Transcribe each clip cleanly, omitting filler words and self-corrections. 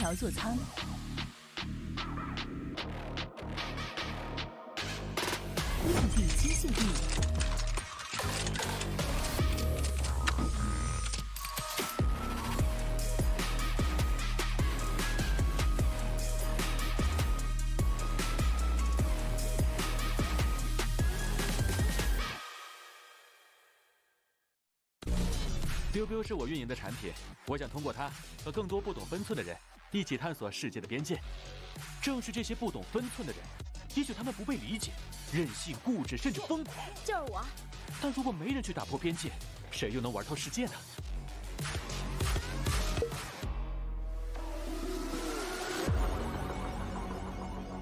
调座舱。立体机械臂。biu 是我运营的产品，我想通过它和更多不懂分寸的人一起探索世界的边界。正是这些不懂分寸的人，也许他们不被理解，任性、固执，甚至疯狂。就是我。但如果没人去打破边界，谁又能玩透世界呢？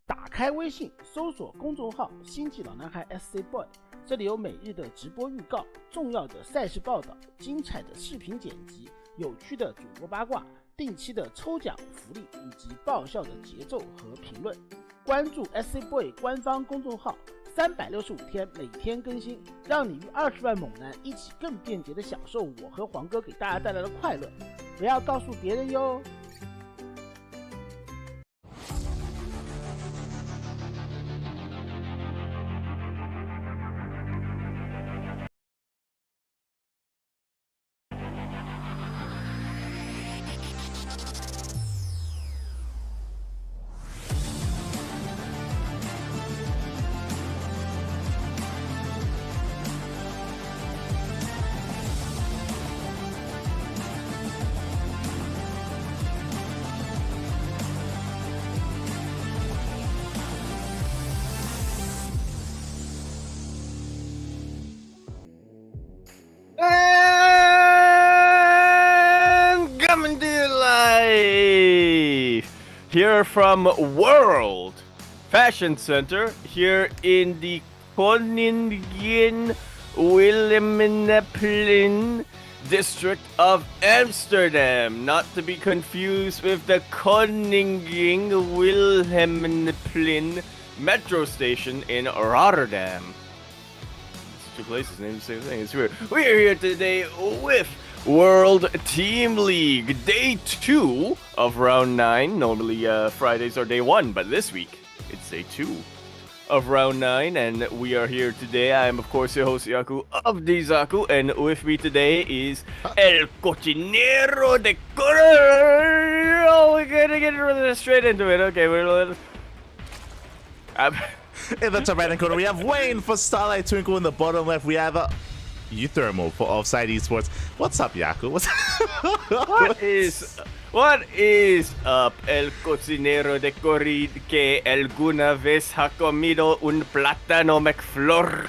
打开微信，搜索公众号“星际老男孩 SC Boy”。这里有每日的直播预告、重要的赛事报道、精彩的视频剪辑、有趣的主播八卦、定期的抽奖福利以及爆笑的节奏和评论。关注 SC Boy 官方公众号，365天每天更新，让你与20万猛男一起更便捷的享受我和黄哥给大家带来的快乐。不要告诉别人哟。And coming to you live here from World Fashion Center here in the Koningen Wilhelminapplen district of Amsterdam, not to be confused with the Koningen Wilhelminapplen metro station in Rotterdam. Two places named the same thing. It's weird. We are here today with World Team League Day 2 of Round 9. Normally Fridays are Day 1, but this week it's Day 2 of Round 9, and we are here today. I am, of course, your host, Yaku of Dizaku, and with me today is El Cocinero de Correr. Oh, we're gonna get straight into it. Okay, In the top right hand corner, we have Wayne for Starlight Twinkle. In the bottom left, we have Uthermal for Offside Esports. What's up, Yaku? What is up, el cocinero de corrid que alguna vez ha comido un plátano McFlurry?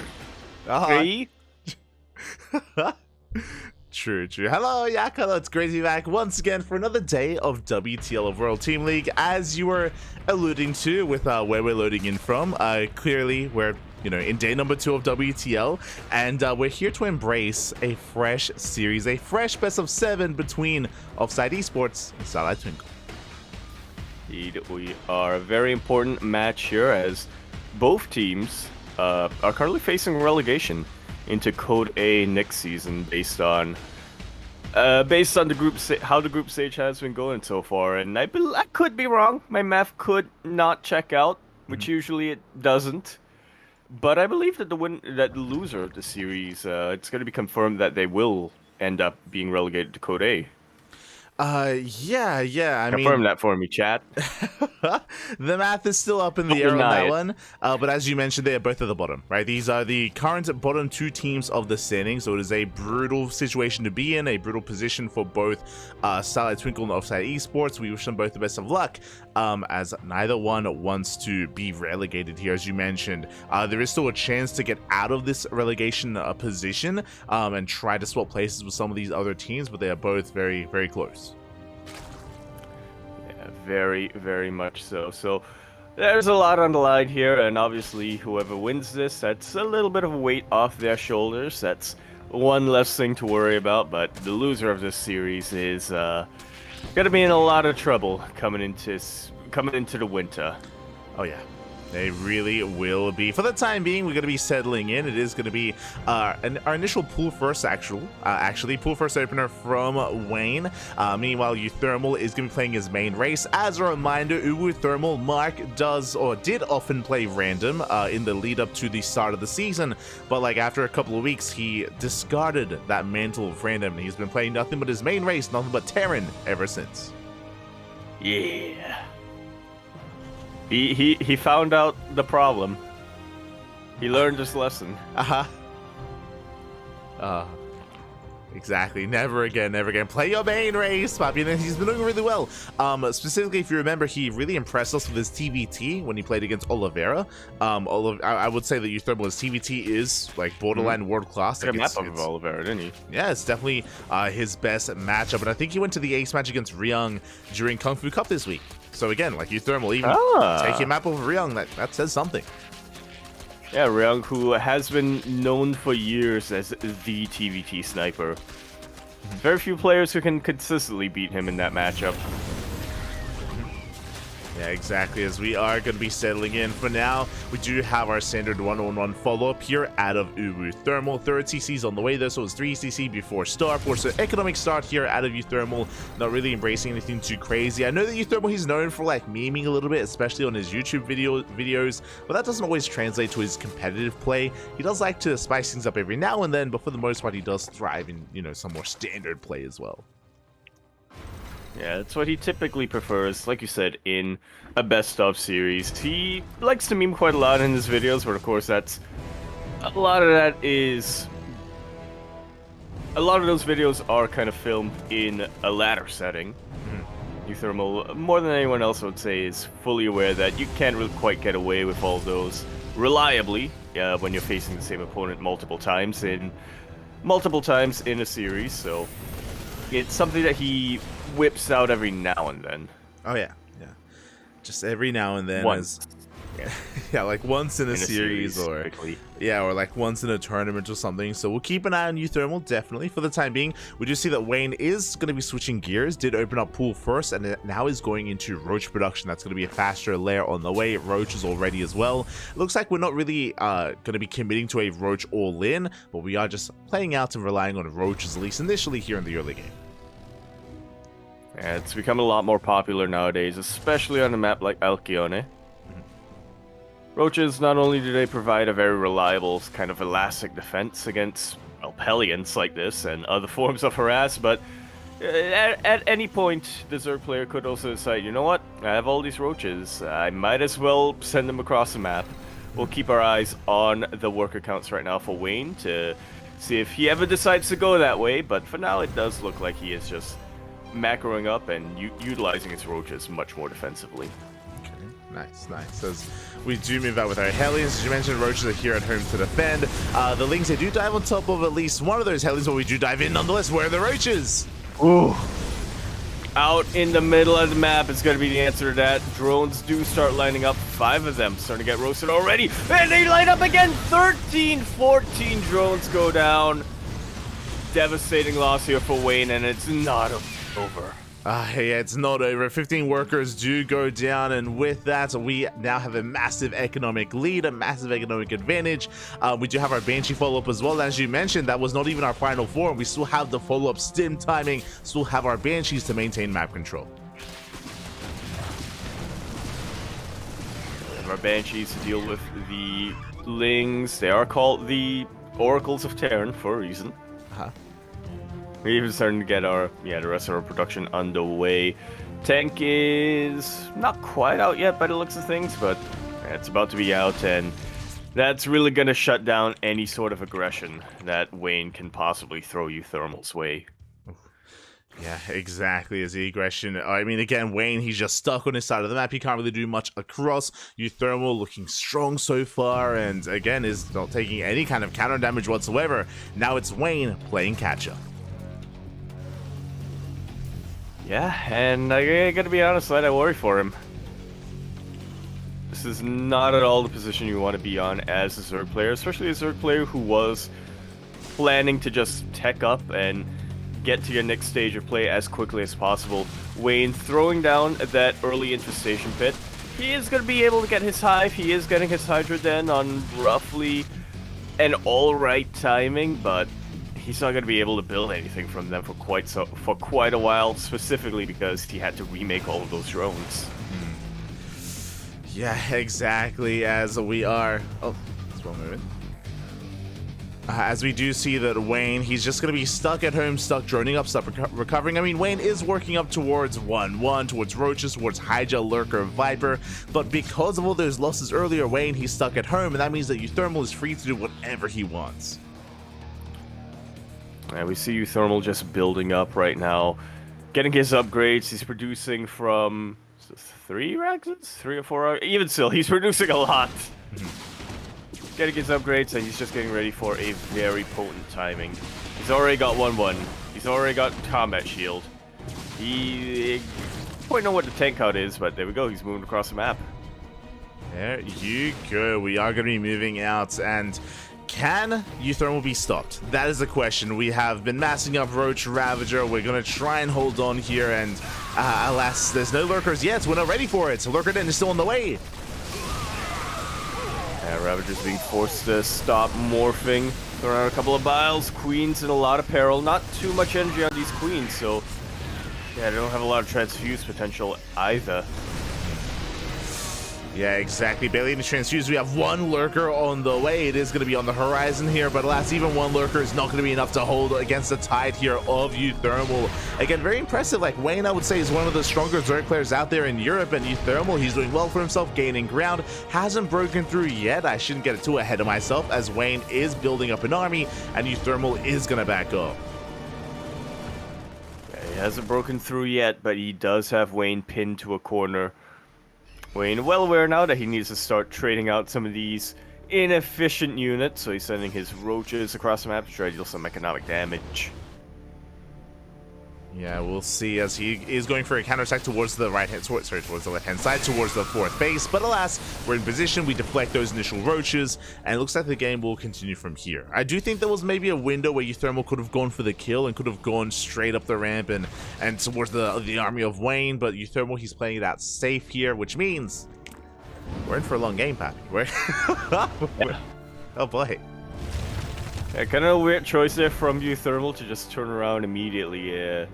True. Hello, Yak. Hello, it's great to be back once again for another day of WTL of World Team League. As you were alluding to with where we're loading in from, clearly we're in day number 2 of WTL, and we're here to embrace a fresh series, a fresh best of 7 between Offside Esports and Starlight Twinkle. Indeed, we are a very important match here as both teams are currently facing relegation into Code A next season based on the group how the group stage has been going so far, and I could be wrong. My math could not check out, which usually it doesn't. But I believe that the loser of the series, it's going to be confirmed that they will end up being relegated to Code A. Yeah. Confirm that for me, chat. The math is still up in the air on that one, but as you mentioned, they are both at the bottom, right? These are the current bottom 2 teams of the standings, so it is a brutal situation to be in, a brutal position for both Starlight Twinkle and Offside Esports. We wish them both the best of luck, as neither one wants to be relegated here, as you mentioned. There is still a chance to get out of this relegation position and try to swap places with some of these other teams, but they are both very, very close. Very, very much so. So there's a lot on the line here, and obviously whoever wins this, that's a little bit of a weight off their shoulders. That's one less thing to worry about, but the loser of this series is gonna be in a lot of trouble coming into the winter. Oh yeah. They really will be. For the time being, we're going to be settling in. It is going to be our initial pool first, actually pool first opener from Wayne. Meanwhile, Euthermal is going to be playing his main race. As a reminder, Euthermal, Mark did often play random in the lead up to the start of the season, but like after a couple of weeks, he discarded that mantle of random, and he's been playing nothing but his main race, nothing but Terran ever since. Yeah. He found out the problem. He learned his lesson. Exactly. Never again, never again. Play your main race, Poppy. And he's been doing really well. Specifically, if you remember, he really impressed us with his TVT when he played against Oliveira. I would say that Euthermal's TVT is like borderline world class. Like map of Oliveira, didn't he? Yeah, it's definitely his best matchup. And I think he went to the ace match against Ryung during Kung Fu Cup this week. So again, like Euthermal, even taking map over Ryung, that says something. Yeah, Ryung, who has been known for years as the TVT sniper. Very few players who can consistently beat him in that matchup. Yeah, exactly. As we are going to be settling in for now, we do have our standard 1-on-1 follow-up here out of Euthermal. Third CC's on the way though, so it's 3 CC before Star Force. So economic start here out of Euthermal, not really embracing anything too crazy. I know that Euthermal, he's known for like memeing a little bit, especially on his YouTube videos, but that doesn't always translate to his competitive play. He does like to spice things up every now and then, but for the most part, he does thrive in, you know, some more standard play as well. Yeah, that's what he typically prefers, like you said, in a best-of series. He likes to meme quite a lot in his videos, but of course that's... A lot of those videos are kind of filmed in a ladder setting. Euthermal, more than anyone else I would say, is fully aware that you can't really quite get away with all those reliably when you're facing the same opponent multiple times in a series, so... It's something that he whips out every now and then. Oh yeah, yeah. Just every now and then. Once. Yeah, like once in a series or quickly. Yeah, or like once in a tournament or something. So we'll keep an eye on Euthermal, definitely. For the time being, we do see that Wayne is going to be switching gears, did open up pool first, and now is going into Roach production. That's going to be a faster layer on the way. Roach is already as well. Looks like we're not really going to be committing to a Roach all-in, but we are just playing out and relying on Roaches, at least initially here in the early game. Yeah, it's become a lot more popular nowadays, especially on a map like Alcyone. Roaches, not only do they provide a very reliable kind of elastic defense against, well, Hellions like this and other forms of harass, but at any point, the Zerg player could also decide, you know what, I have all these Roaches, I might as well send them across the map. We'll keep our eyes on the work accounts right now for Wayne to see if he ever decides to go that way, but for now it does look like he is just macroing up and utilizing his Roaches much more defensively. Nice, nice. As we do move out with our Hellions, as you mentioned, Roaches are here at home to defend. The Lings, they do dive on top of at least one of those Hellions, but we do dive in nonetheless. Where are the Roaches? Ooh. Out in the middle of the map is going to be the answer to that. Drones do start lining up. 5 of them starting to get roasted already. And they light up again. 13, 14 drones go down. Devastating loss here for Wayne, and it's not over. Yeah, it's not over. 15 workers do go down, and with that, we now have a massive economic lead, a massive economic advantage. We do have our Banshee follow-up as well. As you mentioned, that was not even our final form. We still have the follow-up stim timing, still have our Banshees to maintain map control. Our Banshees to deal with the Lings. They are called the Oracles of Terran for a reason. We're even starting to get the rest of our production underway. Tank is not quite out yet by the looks of things, but it's about to be out, and that's really going to shut down any sort of aggression that Wayne can possibly throw Euthermal's way. Yeah, exactly. As the aggression, I mean, again, Wayne, he's just stuck on his side of the map. He can't really do much across. Euthermal looking strong so far, and again, is not taking any kind of counter damage whatsoever. Now it's Wayne playing catch-up. Yeah, and I gotta be honest, I worry for him. This is not at all the position you want to be on as a Zerg player, especially a Zerg player who was planning to just tech up and get to your next stage of play as quickly as possible. Wayne throwing down that early infestation pit, he is going to be able to get his hive. He is getting his Hydra Den on roughly an alright timing, but he's not going to be able to build anything from them for quite a while, specifically because he had to remake all of those drones. Yeah, exactly. As we are. Oh, that's one moment. As we do see that Wayne, he's just going to be stuck at home, stuck droning up, stuck recovering. I mean, Wayne is working up towards 1-1, towards Roaches, towards Hydra, Lurker, Viper, but because of all those losses earlier, Wayne, he's stuck at home, and that means that Euthermal is free to do whatever he wants. Yeah, we see Euthermal just building up right now, getting his upgrades. He's producing from 3 Raxes? 3 or 4? Even still, he's producing a lot. Getting his upgrades, and he's just getting ready for a very potent timing. He's already got 1-1. He's already got combat shield. He quite know what the tank out is, but there we go. He's moving across the map. There you go. We are going to be moving out, and can Euthermal be stopped? That is the question. We have been massing up Roach, Ravager. We're going to try and hold on here, and alas, there's no Lurkers yet. We're not ready for it. Lurker Den is still on the way. Yeah, Ravager's being forced to stop morphing. Throw around a couple of biles. Queen's in a lot of peril. Not too much energy on these queens, so yeah, they don't have a lot of transfuse potential either. Yeah, exactly. Barely any transfuse. We have one Lurker on the way. It is going to be on the horizon here, but alas, even one Lurker is not going to be enough to hold against the tide here of Euthermal. Again, very impressive. Like, Wayne, I would say, is one of the stronger Zerg players out there in Europe, and Euthermal, he's doing well for himself, gaining ground. Hasn't broken through yet. I shouldn't get too ahead of myself, as Wayne is building up an army, and Euthermal is going to back up. Yeah, he hasn't broken through yet, but he does have Wayne pinned to a corner. Wayne well aware now that he needs to start trading out some of these inefficient units, so he's sending his Roaches across the map to try to deal some economic damage. Yeah, we'll see as he is going for a counterattack towards the towards the left-hand side, towards the 4th base. But alas, we're in position. We deflect those initial Roaches, and it looks like the game will continue from here. I do think there was maybe a window where Euthermal could have gone for the kill and could have gone straight up the ramp and towards the army of Wayne, but Euthermal, he's playing it out safe here, which means we're in for a long game, Pappy. Oh boy. Yeah, kind of a weird choice there from Euthermal to just turn around immediately. Yeah.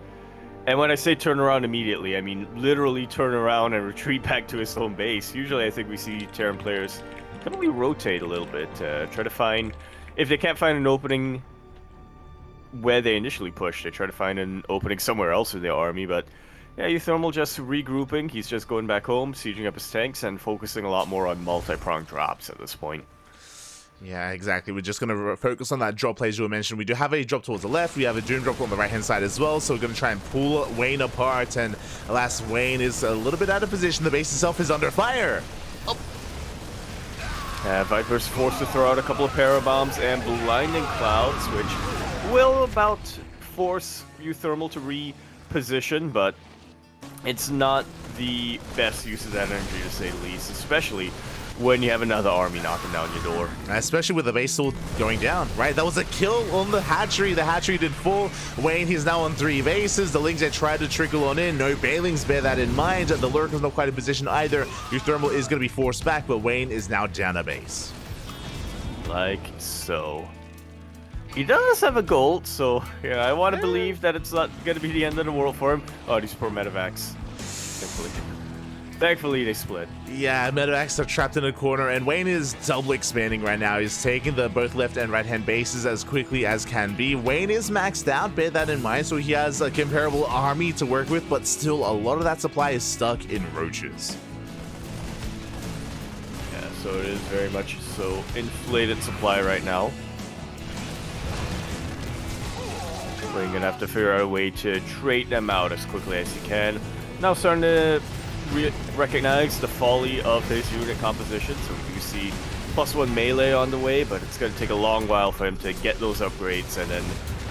And when I say turn around immediately, I mean literally turn around and retreat back to his home base. Usually I think we see Terran players kind of rotate a little bit, try to find, if they can't find an opening where they initially push, they try to find an opening somewhere else in their army. But yeah, Euthermal just regrouping, he's just going back home, sieging up his tanks, and focusing a lot more on multi-pronged drops at this point. Yeah, exactly. We're just going to focus on that drop plays you mentioned. We do have a drop towards the left. We have a Doom drop on the right-hand side as well. So we're going to try and pull Wayne apart. And alas, Wayne is a little bit out of position. The base itself is under fire. Oh. Viper's forced to throw out a couple of parabombs and blinding clouds, which will about force Euthermal to reposition, but it's not the best use of that energy, to say the least, especially when you have another army knocking down your door. Especially with the base still going down, right? That was a kill on the hatchery. The hatchery did full. Wayne, he's now on 3 bases. The Lings that tried to trickle on in. No Bailings, bear that in mind. The Lurker's not quite in position either. Euthermal is going to be forced back, but Wayne is now down a base. Like so. He does have a gold, so yeah, I want to believe that it's not going to be the end of the world for him. Oh, these poor medevacs. Thankfully, they split. Yeah, medevacs are trapped in a corner, and Wayne is double expanding right now. He's taking the both left and right-hand bases as quickly as can be. Wayne is maxed out, bear that in mind, so he has a comparable army to work with, but still, a lot of that supply is stuck in Roaches. Yeah, so it is very much so inflated supply right now. We're gonna have to figure out a way to trade them out as quickly as he can. Now starting to recognize the folly of his unit composition, so we do see +1 melee on the way, but it's going to take a long while for him to get those upgrades and then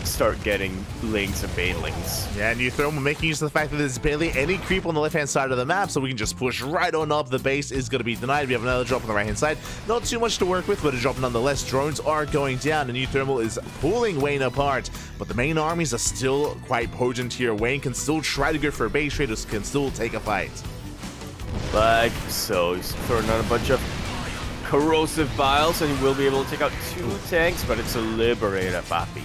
start getting Lings and Banelings. Yeah, and Euthermal making use of the fact that there's barely any creep on the left-hand side of the map, so we can just push right on up. The base is going to be denied. We have another drop on the right-hand side. Not too much to work with, but a drop nonetheless. Drones are going down, and Euthermal is pulling Wayne apart, but the main armies are still quite potent here. Wayne can still try to go for a base trade, can still take a fight. Like so. He's throwing out a bunch of corrosive biles, and he will be able to take out 2 tanks, but it's a Liberator, papi.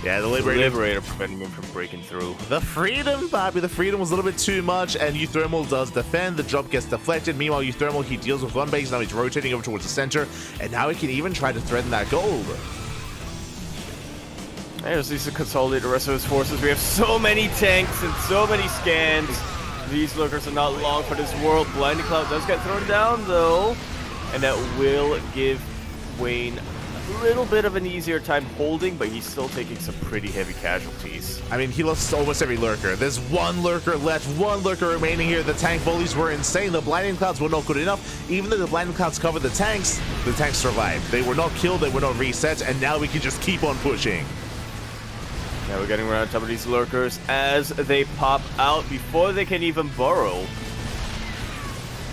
Yeah, the Liberator preventing him from breaking through. The Freedom, papi. The Freedom was a little bit too much, and Euthermal does defend. The drop gets deflected. Meanwhile, Euthermal, he deals with one base. Now he's rotating over towards the center, and now he can even try to threaten that gold. There's Lisa consolidate the rest of his forces. We have so many tanks and so many scans. These lurkers are not long for this world. Blinding Cloud does get thrown down, though, and that will give Wayne a little bit of an easier time holding, but he's still taking some pretty heavy casualties. I mean, he lost almost every lurker. There's 1 lurker left, 1 lurker remaining here. The tank volleys were insane. The Blinding Clouds were not good enough. Even though the Blinding Clouds covered the tanks survived. They were not killed, they were not reset, and now we can just keep on pushing. Now we're getting around top of these lurkers as they pop out before they can even burrow.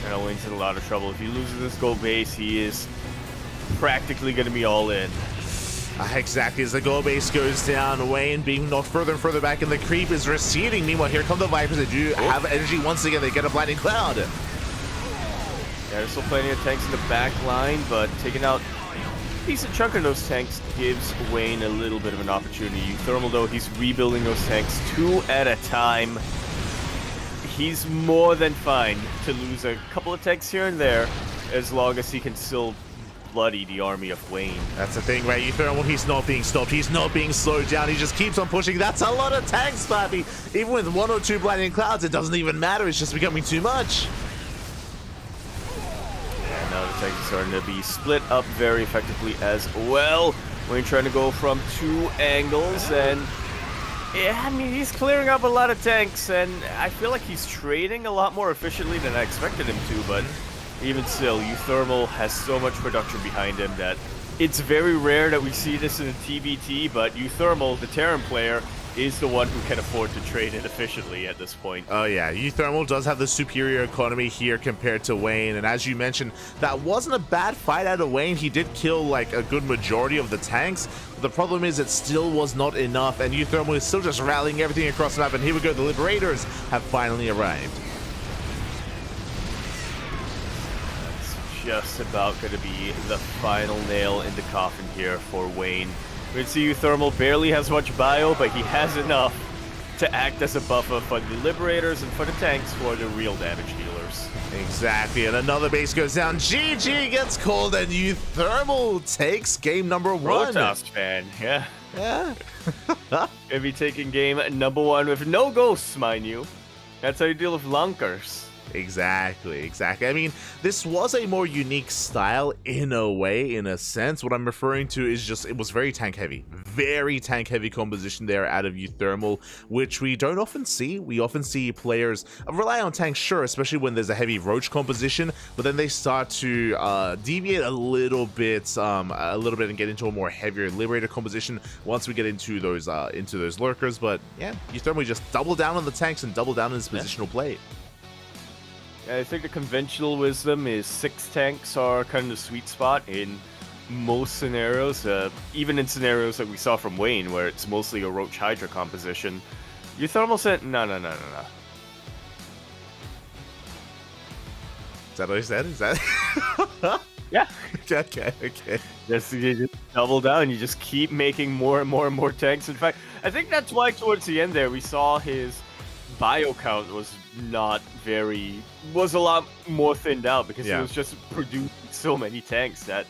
And Wayne's in a lot of trouble. If he loses this gold base, he is practically going to be all in. Exactly, as the gold base goes down, Wayne being knocked further and further back, and the creep is receding. Meanwhile, here come the Vipers. They do have energy once again. They get a Blinding Cloud. Yeah, there's still plenty of tanks in the back line, but taking out a decent chunk of those tanks gives Wayne a little bit of an opportunity. Euthermal, though, he's rebuilding those tanks 2 at a time. He's more than fine to lose a couple of tanks here and there, as long as he can still bloody the army of Wayne. That's the thing, right? Euthermal, he's not being stopped. He's not being slowed down. He just keeps on pushing. That's a lot of tanks, papi. Even with 1 or 2 Blinding Clouds, it doesn't even matter. It's just becoming too much. Now the tanks are starting to be split up very effectively as well. Wayne trying to go from 2 angles, and yeah, I mean, he's clearing up a lot of tanks, and I feel like he's trading a lot more efficiently than I expected him to, but even still, Euthermal has so much production behind him that it's very rare that we see this in a TBT, but Euthermal, the Terran player, is the one who can afford to trade it efficiently at this point. Oh yeah, Euthermal does have the superior economy here compared to Wayne, and as you mentioned, that wasn't a bad fight out of Wayne. He did kill like a good majority of the tanks. The problem is it still was not enough, and Euthermal is still just rallying everything across the map, and here we go, the Liberators have finally arrived. That's just about going to be the final nail in the coffin here for Wayne. We can see Euthermal barely has much bio, but he has enough to act as a buffer for the Liberators and for the tanks who are the real damage dealers. Exactly, and another base goes down. GG gets called, and Euthermal takes game number 1. Protoss fan, yeah. Yeah. Gonna be taking game number 1 with no ghosts, mind you. That's how you deal with lunkers. Exactly. I mean, this was a more unique style in a way, in a sense. What I'm referring to is just, it was very tank heavy. Very tank heavy composition there out of Euthermal, which we don't often see. We often see players rely on tanks, sure, especially when there's a heavy roach composition, but then they start to deviate a little bit and get into a more heavier Liberator composition once we get into those lurkers. But yeah, Euthermal just double down on the tanks and double down on his positional play. I think the conventional wisdom is 6 tanks are kind of the sweet spot in most scenarios, even in scenarios that we saw from Wayne, where it's mostly a Roach Hydra composition. Euthermal said, no. Is that what he said? Is that? Yeah. Okay. You just double down, you just keep making more and more tanks. In fact, I think that's why towards the end there, we saw his bio count was a lot more thinned out, because he was just producing so many tanks that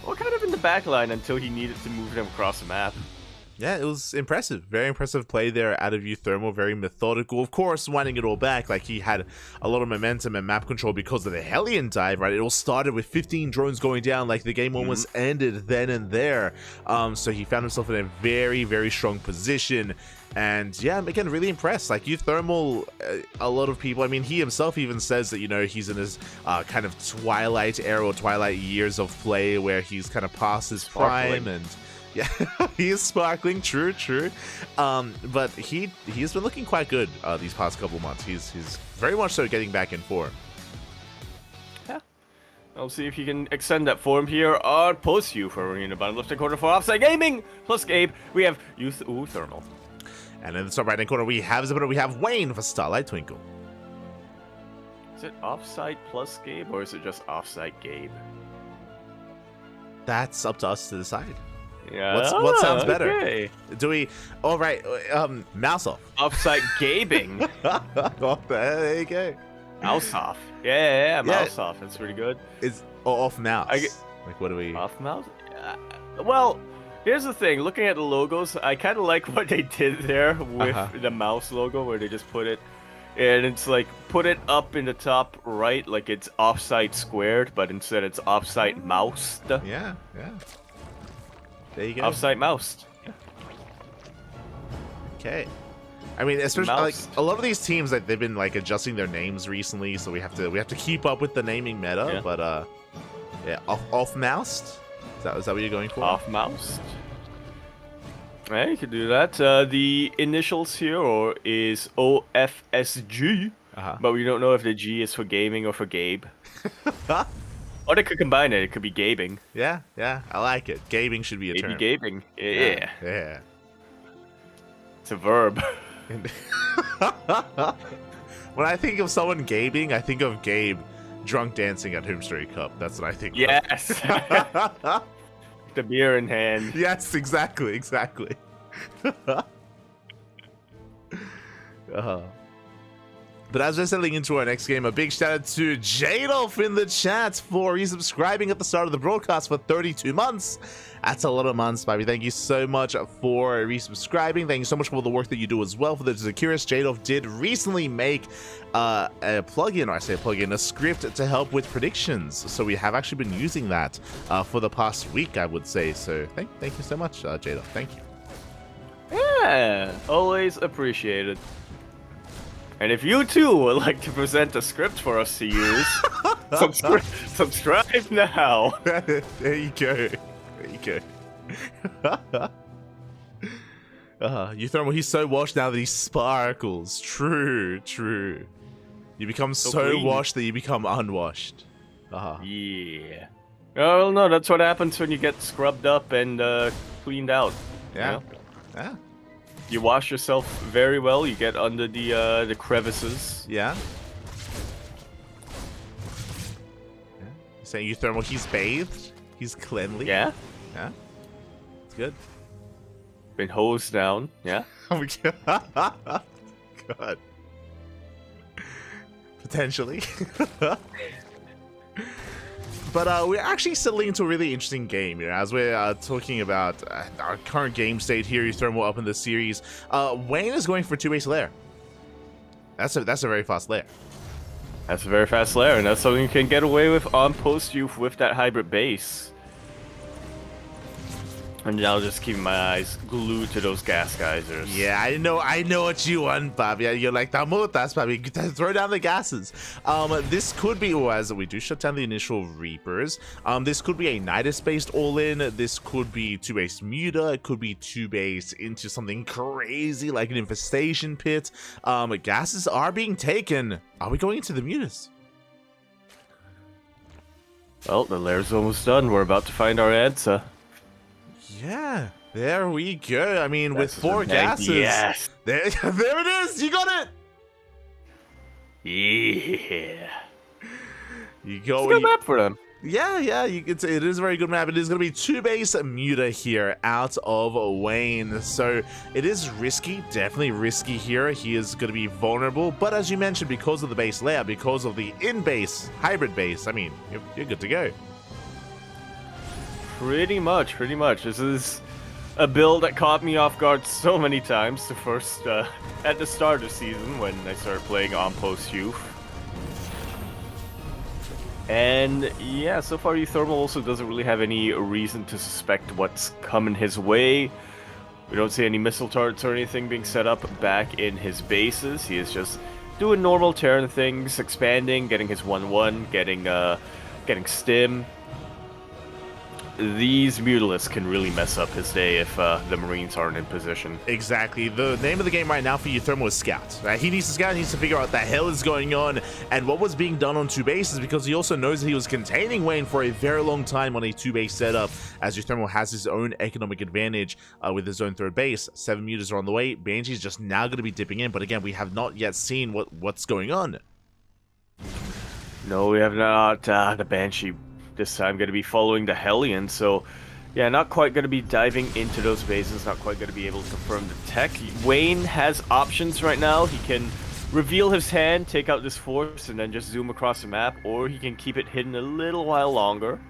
were kind of in the back line until he needed to move them across the map. Yeah, it was impressive. Very impressive play there out of Euthermal. Very methodical. Of course, winding it all back, like he had a lot of momentum and map control because of the Hellion dive, right? It all started with 15 drones going down, like the game almost ended then and there. So he found himself in a very, very strong position. And yeah, I'm again really impressed. Like Euthermal, a lot of people, I mean, he himself even says that, you know, he's in his kind of twilight era or twilight years of play where he's kind of past his prime, and yeah, he is sparkling, true. But he's been looking quite good these past couple months. He's very much so getting back in form. Yeah. I'll see if you can extend that form here on post you for Arena Bottom Left corner for Offside Gaming plus Gabe. We have Euthermal. And in the top right hand corner, we have Wayne for Starlight Twinkle. Is it offsite plus Gabe, or is it just offsite Gabe? That's up to us to decide. Yeah. What sounds better? Okay. Do we? All right. Mouse off. Offsite Gabing. Oh, there you go. Mouse off. Yeah, mouse off. That's pretty good. Is off mouse. Like, what do we? Off mouse? Well, here's the thing. Looking at the logos, I kind of like what they did there with the mouse logo, where they just put it, and it's like put it up in the top right, like it's offsite squared, but instead it's offsite moused. Yeah. There you go. Offsite moused. Okay. I mean, especially like a lot of these teams, like they've been like adjusting their names recently, so we have to keep up with the naming meta. Yeah. But yeah, off moused. Is that what you're going for? Off moused. Yeah, you could do that. The initials here is OFSG, but we don't know if the G is for gaming or for Gabe. Or they could combine it. It could be Gabing. Yeah, I like it. Gabing should be a term. Maybe Gabing. Yeah. Yeah. It's a verb. When I think of someone gabing, I think of Gabe drunk dancing at Home Story Cup. That's what I think Yes. of. The beer in hand. Yes, exactly. But as we're settling into our next game, a big shout out to Jadolf in the chat for resubscribing at the start of the broadcast for 32 months. That's a lot of months, baby. Thank you so much for resubscribing. Thank you so much for all the work that you do as well. For those who are curious, Jadolf did recently make a plugin, or I say a plugin, a script to help with predictions. So we have actually been using that for the past week, I would say. So thank you so much, Jadolf. Thank you. Yeah, always appreciated. And if you too would like to present a script for us to use, subscribe now. There you go. Euthermal, he's so washed now that he sparkles. True. You become so clean. washed that you become unwashed. Yeah. Oh no, that's what happens when you get scrubbed up and cleaned out. Yeah. You know? Yeah. You wash yourself very well. You get under the crevices. Yeah. You're saying Euthermal, he's bathed? He's cleanly? Yeah. Yeah. It's good. Been hosed down. Yeah. Oh my god. God. Potentially. But we're actually settling into a really interesting game, as we're talking about our current game state here. You throw more up in the series. Wayne is going for 2-base lair. That's a very fast lair. That's a very fast lair, and that's something you can get away with on post youth with that hybrid base. And now just keeping my eyes glued to those gas geysers. Yeah, I know what you want, Bobby. You're like, that's Bobby. Throw down the gases. This could be, as we do shut down the initial Reapers. This could be a Nidus-based all-in. This could be 2-base Muta. It could be 2-base into something crazy like an infestation pit. Gases are being taken. Are we going into the Mutas? Well, the lair's almost done. We're about to find our answer. Yeah, there we go. I mean, with 4 gases. Yes. There it is. You got it. Yeah. You go. It's a good map for them. Yeah. It is a very good map. It is going to be 2-base Muta here out of Wayne. So it is risky, definitely risky here. He is going to be vulnerable. But as you mentioned, because of the base layout, because of the in-base hybrid base, I mean, you're good to go. Pretty much. This is a build that caught me off guard so many times. The first, at the start of the season when I started playing on post youth. And yeah, so far Euthermal also doesn't really have any reason to suspect what's coming his way. We don't see any missile turrets or anything being set up back in his bases. He is just doing normal Terran things, expanding, getting his 1-1, getting stim. These Mutalisks can really mess up his day if the Marines aren't in position. Exactly. The name of the game right now for Euthermal is Scout. Right? He needs to scout, he needs to figure out what the hell is going on and what was being done on 2-bases, because he also knows that he was containing Wayne for a very long time on a 2-base setup, as Euthermal has his own economic advantage with his own 3rd base. 7 Mutas are on the way. Banshee's just now going to be dipping in, but again, we have not yet seen what's going on. No, we have not. The Banshee this time going to be following the Hellion, so yeah, not quite going to be diving into those bases, not quite going to be able to confirm the tech. Wayne has options right now. He can reveal his hand, take out this force, and then just zoom across the map, or he can keep it hidden a little while longer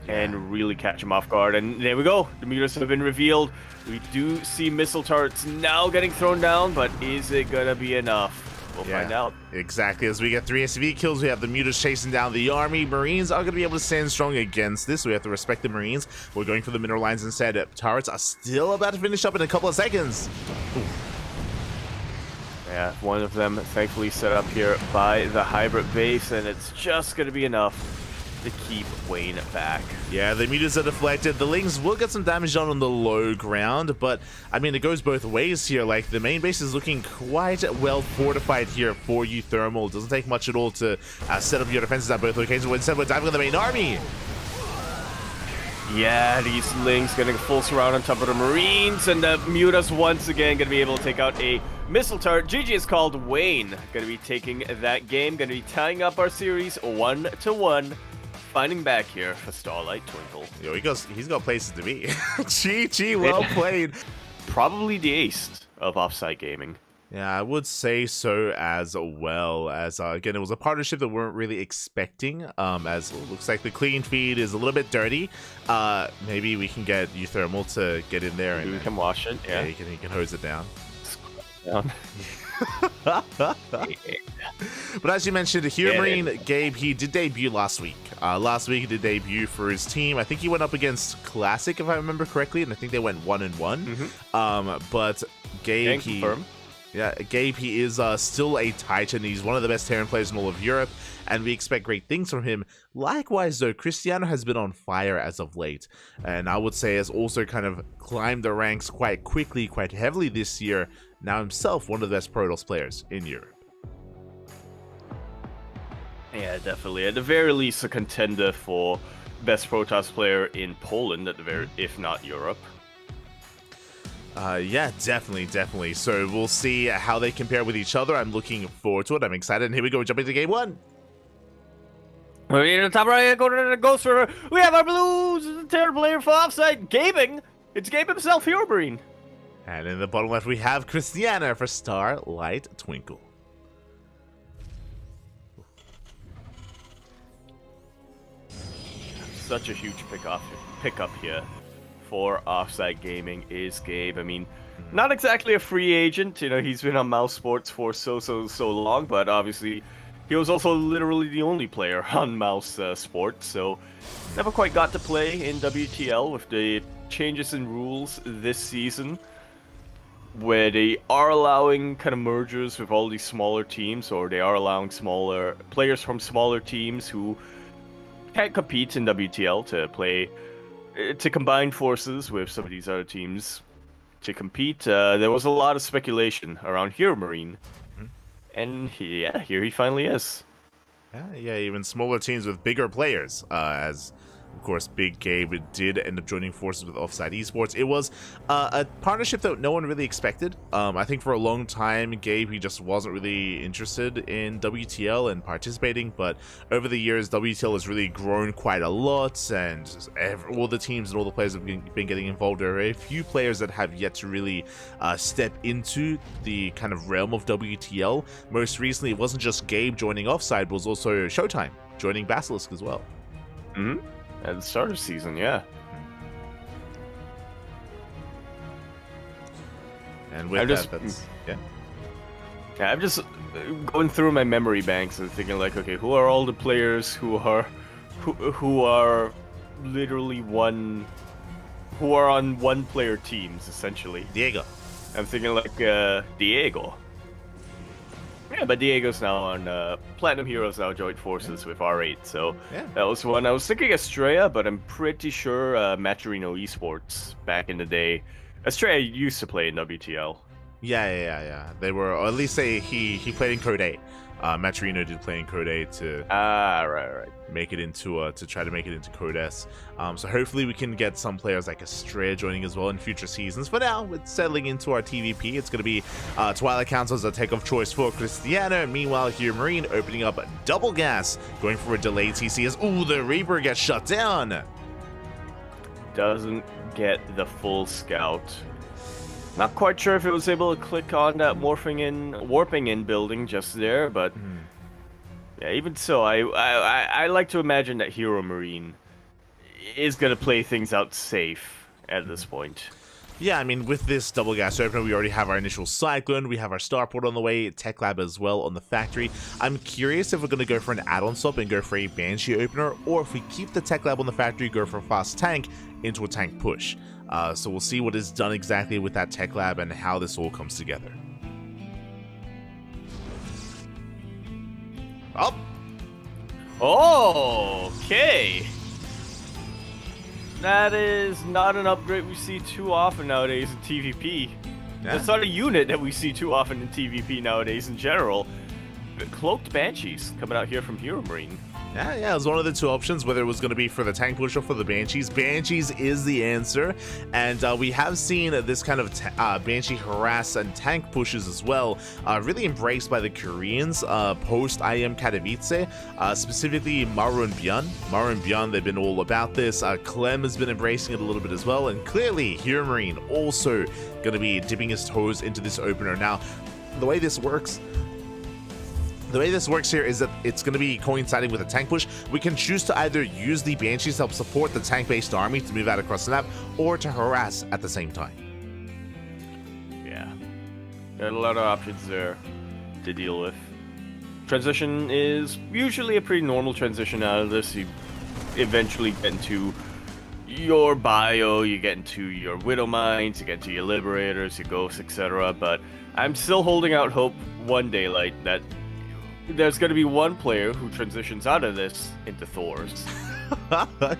and really catch him off guard. And there we go. The mutas have been revealed. We do see missile turrets now getting thrown down, but is it going to be enough? We'll find out. Exactly. As we get 3 SCV kills, we have the mutas chasing down the army. Marines are going to be able to stand strong against this. We have to respect the Marines. We're going for the mineral lines instead. Turrets are still about to finish up in a couple of seconds. Ooh. Yeah, one of them thankfully set up here by the hybrid base, and it's just going to be enough to keep Wayne back. Yeah, the mutas are deflected. The Lings will get some damage done on the low ground, but I mean, it goes both ways here. Like, the main base is looking quite well fortified here for you, Thermal. It doesn't take much at all to set up your defenses at both locations. But instead, we're diving on the main army. Yeah, these Lings getting a full surround on top of the Marines, and the mutas once again going to be able to take out a missile turret. GG is called. Wayne going to be taking that game, going to be tying up our series 1-1. Finding back here for Starlight Twinkle. Yo, he's got places to be. GG, well played. Probably the ace of Offsite Gaming. Yeah, I would say so as well. As again, it was a partnership that we weren't really expecting. As it looks like the clean feed is a little bit dirty. Maybe we can get Thermal to get in there and we can wash it. Yeah, he can hose it down. But as you mentioned, here Marine Gabe, he did debut last week. Last week he did debut for his team. I think he went up against Classic, if I remember correctly, and I think they went 1-1. But Gabe, Gabe, he is still a Titan. He's one of the best Terran players in all of Europe, and we expect great things from him. Likewise, though, Cristiano has been on fire as of late, and I would say has also kind of climbed the ranks quite quickly, quite heavily this year. Now himself one of the best Protoss players in Europe. Yeah, definitely. At the very least, a contender for best Protoss player in Poland, at the very, if not Europe. Yeah, definitely. So we'll see how they compare with each other. I'm looking forward to it. I'm excited. And here we go. Jumping into game one. We're in the top right. Go to the Ghost River. We have our Blues Terran player for Offsite Gaming. It's Gabe himself, Hero Marine. And in the bottom left, we have Christiana for Starlight Twinkle. Such a huge pickup here for Offsite Gaming is Gabe. I mean, not exactly a free agent. You know, he's been on Mouse Sports for so long, but obviously he was also literally the only player on Mouse Sports, so never quite got to play in WTL with the changes in rules this season, where they are allowing kind of mergers with all these smaller teams, or they are allowing smaller players from smaller teams who can't compete in WTL to combine forces with some of these other teams to compete. There was a lot of speculation around Hero Marine, and yeah, here he finally is. Yeah, even smaller teams with bigger players, as of course, Big Gabe did end up joining forces with Offsite Esports. It was a partnership that no one really expected. I think for a long time, Gabe, he just wasn't really interested in WTL and participating, but over the years, WTL has really grown quite a lot, and all the teams and all the players have been getting involved. There are a few players that have yet to really step into the kind of realm of WTL. Most recently, it wasn't just Gabe joining Offsite, but it was also Showtime joining Basilisk as well. At the start of season, yeah. And with I'm just going through my memory banks and thinking like, okay, who are all the players who are literally who are on one player teams essentially? Diego. I'm thinking like Diego. Yeah, but Diego's now on Platinum Heroes now joined forces with R8, so that was one. I was thinking Estrella, but I'm pretty sure Maturino Esports back in the day. Estrella used to play in WTL. Yeah. They were, or at least he played in Code 8. Matrino did play in Code 8 to right. make it into to try to make it into Code S. So hopefully we can get some players like Astrea joining as well in future seasons. For now, it's settling into our TVP. It's going to be Twilight Council as a take of choice for Cristiano. Meanwhile, here Marine opening up double gas, going for a delayed CC as the Reaper gets shut down. Doesn't get the full scout. Not quite sure if it was able to click on that warping in building just there, but yeah, even so, I like to imagine that Hero Marine is gonna play things out safe at this point. Yeah, I mean, with this double gas opener, we already have our initial Cyclone, we have our Starport on the way, Tech Lab as well on the factory. I'm curious if we're going to go for an add-on swap and go for a Banshee opener, or if we keep the Tech Lab on the factory, go for a fast tank into a tank push. So we'll see what is done exactly with that Tech Lab and how this all comes together. Okay. That is not an upgrade we see too often nowadays in TVP. Yeah. That's not a unit that we see too often in TVP nowadays in general. The Cloaked Banshees coming out here from Hero Marine. Yeah, it was one of the two options, whether it was going to be for the tank push or for the Banshees. Banshees is the answer, and we have seen this kind of Banshee harass and tank pushes as well, really embraced by the Koreans post IM Katowice, specifically Maru and Björn. Maru and Björn, they've been all about this. Clem has been embracing it a little bit as well, and clearly Hero Marine also going to be dipping his toes into this opener. Now, the way this works here is that it's going to be coinciding with a tank push. We can choose to either use the Banshees to help support the tank-based army to move out across the map, or to harass at the same time. Yeah. Got a lot of options there to deal with. Transition is usually a pretty normal transition out of this. You eventually get into your bio, you get into your Widow Mines, you get into your Liberators, your Ghosts, etc. But I'm still holding out hope one daylight that there's going to be one player who transitions out of this into Thors.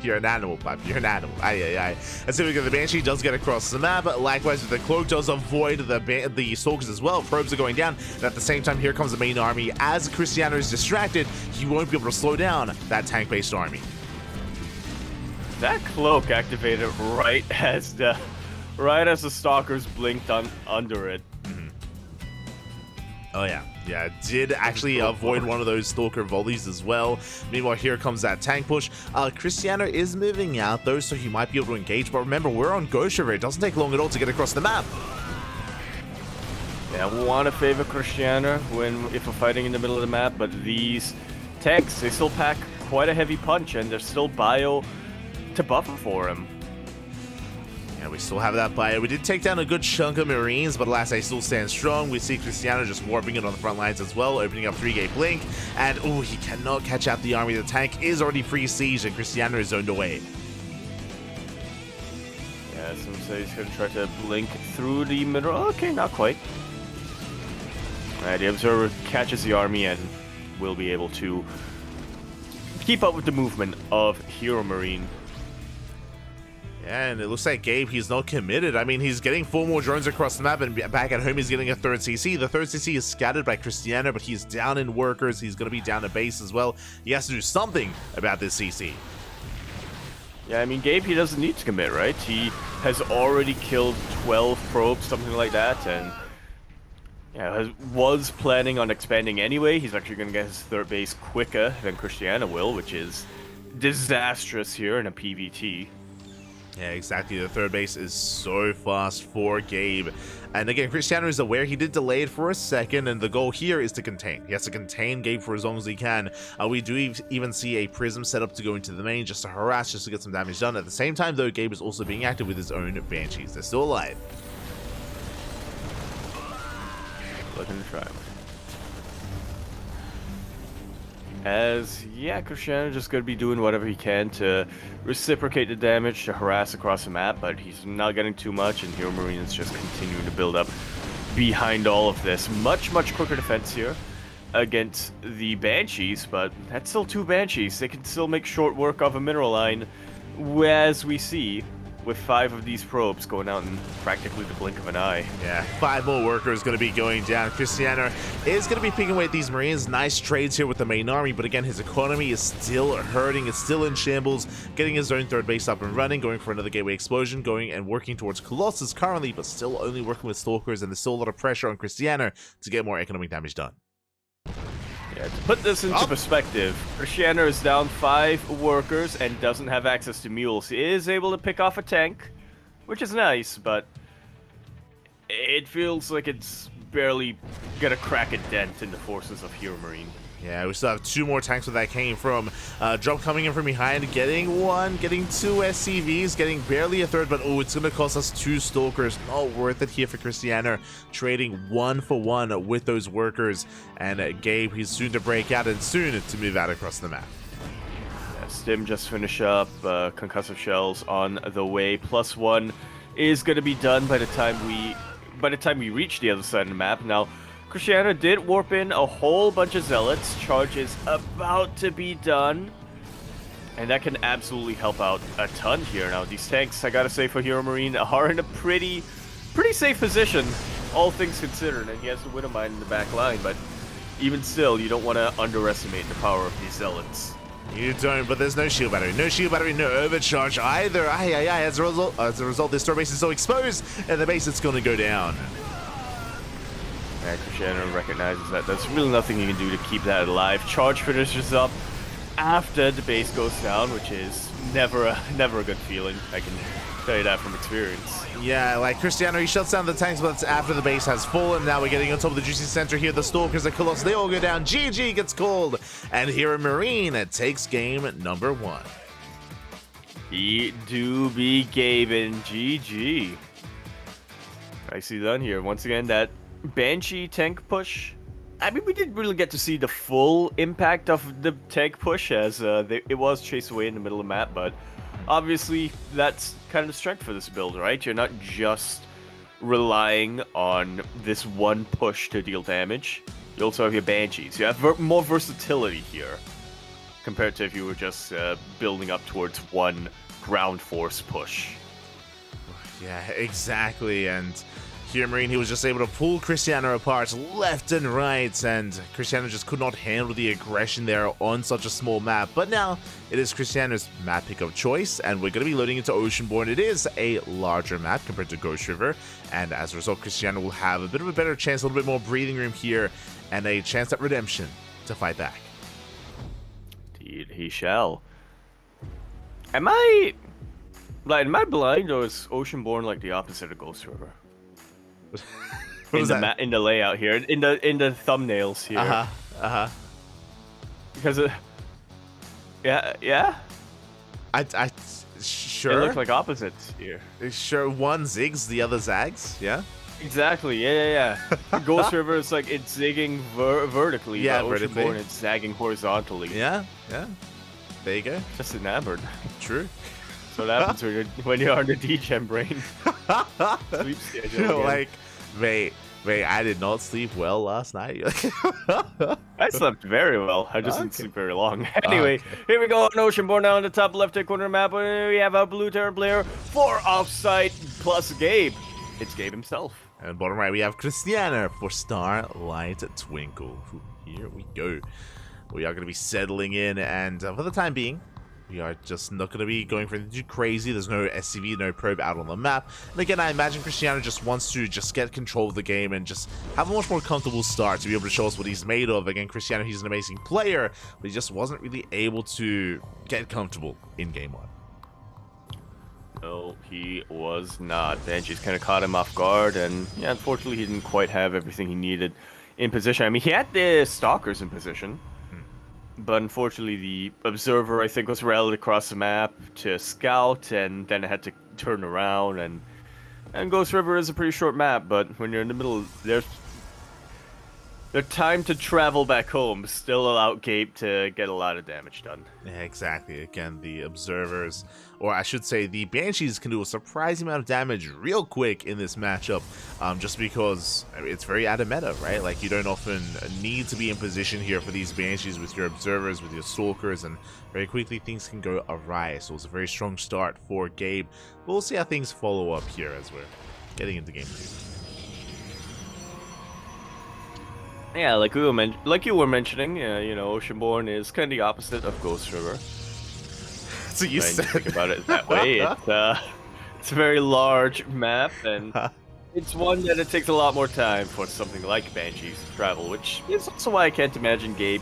You're an animal, pup. You're an animal. Aye. Let's see if we get the Banshee does get across the map. Likewise, with the Cloak does avoid the Stalkers as well. Probes are going down. And at the same time, here comes the main army. As Cristiano is distracted, he won't be able to slow down that tank-based army. That Cloak activated right as the Stalkers blinked under it. Oh yeah, it did actually avoid one of those Stalker volleys as well. Meanwhile, here comes that tank push. Cristiano is moving out though, so he might be able to engage, but remember, we're on Ghost River. It doesn't take long at all to get across the map. Yeah, we want to favor Cristiano if we're fighting in the middle of the map, but these techs, they still pack quite a heavy punch, and there's still bio to buffer for him. Yeah, we still have that bio. We did take down a good chunk of Marines, but alas, they still stand strong. We see Cristiano just warping it on the front lines as well, opening up 3-gate blink, and he cannot catch out the army. The tank is already pre-sieged, and Cristiano is zoned away. Yeah, some say he's going to try to blink through the middle. Okay, not quite. Alright, the Observer catches the army and will be able to keep up with the movement of Hero Marine. Yeah, and it looks like Gabe, he's not committed. I mean, he's getting 4 more drones across the map, and back at home, he's getting a 3rd CC. The 3rd CC is scattered by Cristiano, but he's down in workers. He's going to be down at base as well. He has to do something about this CC. Yeah, I mean, Gabe, he doesn't need to commit, right? He has already killed 12 probes, something like that, and yeah, was planning on expanding anyway. He's actually going to get his 3rd base quicker than Cristiano will, which is disastrous here in a PvT. Yeah, exactly. The 3rd base is so fast for Gabe. And again, Cristiano is aware he did delay it for a second, and the goal here is to contain. He has to contain Gabe for as long as he can. We do even see a Prism set up to go into the main just to harass, just to get some damage done. At the same time, though, Gabe is also being active with his own Banshees. They're still alive. Looking to try. Yeah, Cristiano just going to be doing whatever he can to reciprocate the damage, to harass across the map, but he's not getting too much, and Hero Marine is just continuing to build up behind all of this. Much quicker defense here against the Banshees, but that's still 2 Banshees. They can still make short work of a mineral line, as we see. with 5 of these probes going out in practically the blink of an eye. Yeah, 5 more workers going to be going down. Cristiano is going to be picking away at these Marines. Nice trades here with the main army, but again, his economy is still hurting. It's still in shambles. Getting his own 3rd base up and running, going for another gateway explosion, going and working towards Colossus currently, but still only working with Stalkers, and there's still a lot of pressure on Cristiano to get more economic damage done. Yeah, to put this into perspective, Cristiano is down 5 workers and doesn't have access to mules. He is able to pick off a tank, which is nice, but it feels like it's barely gonna crack a dent in the forces of Hero Marine. Yeah, we still have 2 more tanks where that came from. Drop coming in from behind, getting 1, getting 2 SCVs, getting barely a 3rd, but oh, it's going to cost us 2 Stalkers. Not worth it here for Cristiano. Trading 1 for 1 with those workers. And Gabe, he's soon to break out and soon to move out across the map. Yeah, Stim just finished up. Concussive shells on the way. +1 is going to be done by the time we reach the other side of the map. Now, Cristiano did warp in a whole bunch of zealots. Charge is about to be done. And that can absolutely help out a ton here. Now, these tanks, I gotta say, for Hero Marine, are in a pretty safe position, all things considered. And he has the Widow Mine in the back line, but even still, you don't want to underestimate the power of these zealots. You don't, but there's no shield battery. No shield battery, no overcharge either. As a result, this store base is so exposed, and the base is going to go down. Yeah, Cristiano recognizes that there's really nothing you can do to keep that alive. Charge finishes up after the base goes down, which is never a good feeling. I can tell you that from experience. Yeah, like Cristiano, he shuts down the tanks, but it's after the base has fallen. Now we're getting on top of the juicy center here. The Stalkers, the Colossus, they all go down. GG gets called, and Hero Marine takes game number 1. He do be Gaben. GG. Nicely done here. Once again, that Banshee tank push. I mean, we didn't really get to see the full impact of the tank push as it was chased away in the middle of the map, but obviously that's kind of the strength for this build, right? You're not just relying on this one push to deal damage. You also have your Banshees. You have more versatility here compared to if you were just building up towards one ground force push. Yeah, exactly, and Hero Marine, he was just able to pull Cristiano apart left and right, and Cristiano just could not handle the aggression there on such a small map. But now it is Cristiano's map pick of choice, and we're going to be loading into Oceanborn. It is a larger map compared to Ghost River, and as a result, Cristiano will have a bit of a better chance, a little bit more breathing room here, and a chance at redemption to fight back. Indeed, he shall. Am I blind, or is Oceanborn like the opposite of Ghost River? In the layout here, in the thumbnails here. Because yeah. I sure. They look like opposites here. Sure, one zigs, the other zags. Yeah. Exactly. Yeah. Ghost River is like it's zigging vertically. Yeah, but vertically. Oceanborn, it's zagging horizontally. Yeah. There you go. Just enamored. True. So what happens when you're on the D-Gem brain. Sleep schedule. Like, mate, I did not sleep well last night. I slept very well. I just didn't sleep very long. Anyway, Here we go on Oceanborn. Now in the top left-hand corner of the map, we have a blue Terran player for offsite plus Gabe. It's Gabe himself. And bottom right, we have Cristiano for Starlight Twinkle. Here we go. We are going to be settling in, and for the time being, we are just not going to be going for anything too crazy. There's no SCV, no probe out on the map. And again, I imagine Cristiano just wants to just get control of the game and just have a much more comfortable start to be able to show us what he's made of. Again, Cristiano, he's an amazing player, but he just wasn't really able to get comfortable in game 1. No, he was not. Banshees kind of caught him off guard, and yeah, unfortunately, he didn't quite have everything he needed in position. I mean, he had the Stalkers in position. But unfortunately, the Observer, I think, was rallied across the map to scout, and then it had to turn around. And Ghost River is a pretty short map, but when you're in the middle, their time to travel back home still allowed Gabe to get a lot of damage done. Yeah, exactly. Again, the observers, or I should say the Banshees, can do a surprising amount of damage real quick in this matchup, just because it's very out of meta, right? Like, you don't often need to be in position here for these Banshees with your observers, with your stalkers, and very quickly things can go awry. So it's a very strong start for Gabe. We'll see how things follow up here as we're getting into game 2. Yeah, like you were mentioning, you know, Oceanborn is kind of the opposite of Ghost River. So you When said think about it that way. It's a very large map, and it's one that it takes a lot more time for something like Banshees to travel, which is also why I can't imagine Gabe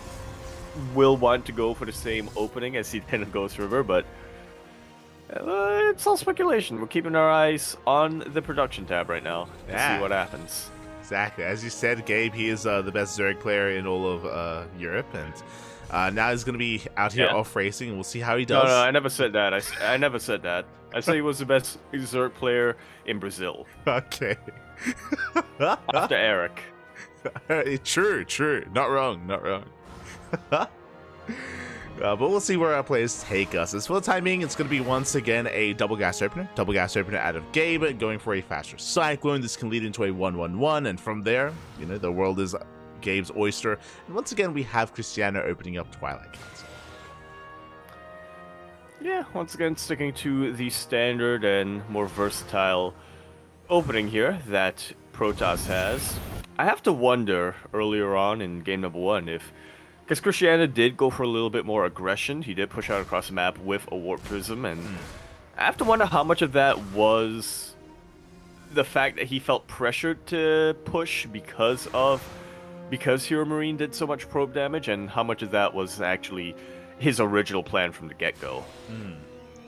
will want to go for the same opening as he did in Ghost River, but it's all speculation. We're keeping our eyes on the production tab right now to Yeah. see what happens. Exactly. As you said, Gabe, he is the best Zerg player in all of Europe, and now he's going to be out here off racing, and we'll see how he does. No, I never said that. I never said that. I said he was the best Zerg player in Brazil. Okay. After Eric. True. Not wrong. But we'll see where our players take us. As for the timing, it's going to be once again a double gas opener out of Gabe, going for a faster Cyclone. This can lead into a 1-1-1, and from there, you know, the world is Gabe's oyster. And once again, we have Cristiano opening up Twilight Gate. Yeah, once again, sticking to the standard and more versatile opening here that Protoss has. I have to wonder earlier on in game number 1 if, because Cristiano did go for a little bit more aggression, he did push out across the map with a Warp Prism, and I have to wonder how much of that was the fact that he felt pressured to push because Hero Marine did so much probe damage, and how much of that was actually his original plan from the get-go.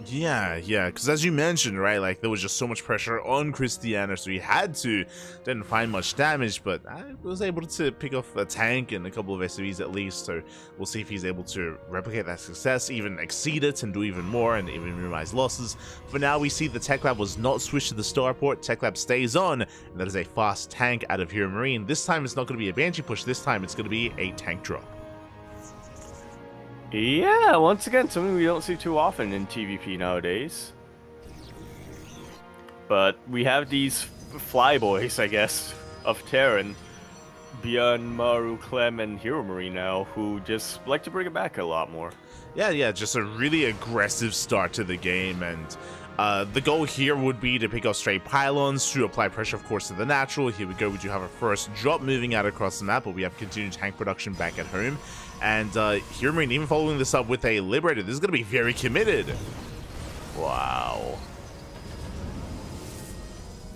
Yeah, because as you mentioned, right, like there was just so much pressure on Cristiano, so he had to. Didn't find much damage, but I was able to pick off a tank and a couple of SCVs at least, so we'll see if he's able to replicate that success, even exceed it and do even more, and even minimize losses. For now, we see the Tech Lab was not switched to the Starport. Tech Lab stays on, and that is a fast tank out of Hero Marine. This time it's not going to be a Banshee push, this time it's going to be a tank drop. Yeah, once again, something we don't see too often in TVP nowadays. But we have these flyboys, I guess, of Terran, Bjorn, Maru, Clem, and Hero Marine now, who just like to bring it back a lot more. Yeah, just a really aggressive start to the game, and the goal here would be to pick off straight pylons to apply pressure, of course, to the natural. Here we go, we do have a first drop moving out across the map, but we have continued tank production back at home. And Hero Marine even following this up with a Liberator. This is going to be very committed. Wow.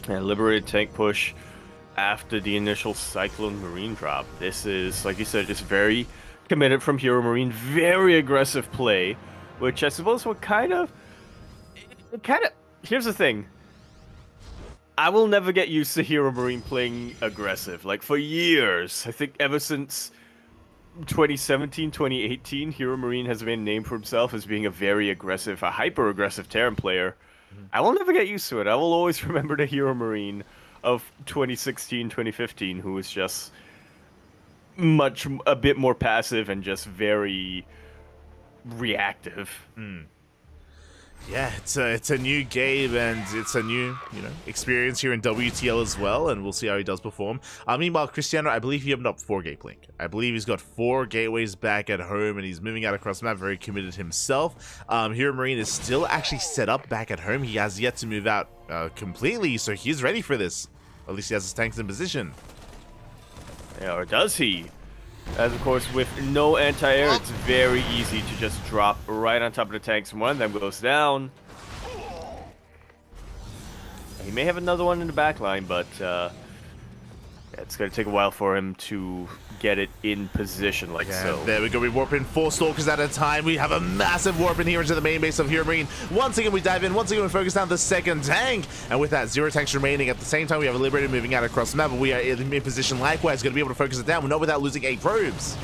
Yeah, Liberated tank push after the initial Cyclone Marine drop. This is, like you said, just very committed from Hero Marine. Very aggressive play, which I suppose would here's the thing. I will never get used to Hero Marine playing aggressive. Like, for years, I think ever since 2017, 2018, Hero Marine has been named for himself as being a very aggressive, a hyper-aggressive Terran player. I will never get used to it. I will always remember the Hero Marine of 2016, 2015, who was just a bit more passive and just very reactive. Yeah, it's a new game, and it's a new, experience here in WTL as well, and we'll see how he does perform. Meanwhile, Cristiano, I believe he opened up 4 gate blink. I believe he's got 4 gateways back at home, and he's moving out across the map, very committed himself. Hero Marine is still actually set up back at home. He has yet to move out completely, so he's ready for this. At least he has his tanks in position. Yeah, or does he? As of course, with no anti-air, it's very easy to just drop right on top of the tanks. One of them goes down. He may have another one in the back line, but it's going to take a while for him to get it in position like so. There we go. We warp in 4 stalkers at a time. We have a massive warp in here into the main base of Hero Marine. Once again, we dive in. Once again, we focus down the second tank. And with that, 0 tanks remaining. At the same time, we have a Liberator moving out across the map, but we are in position likewise, going to be able to focus it down. We're not without losing 8 probes.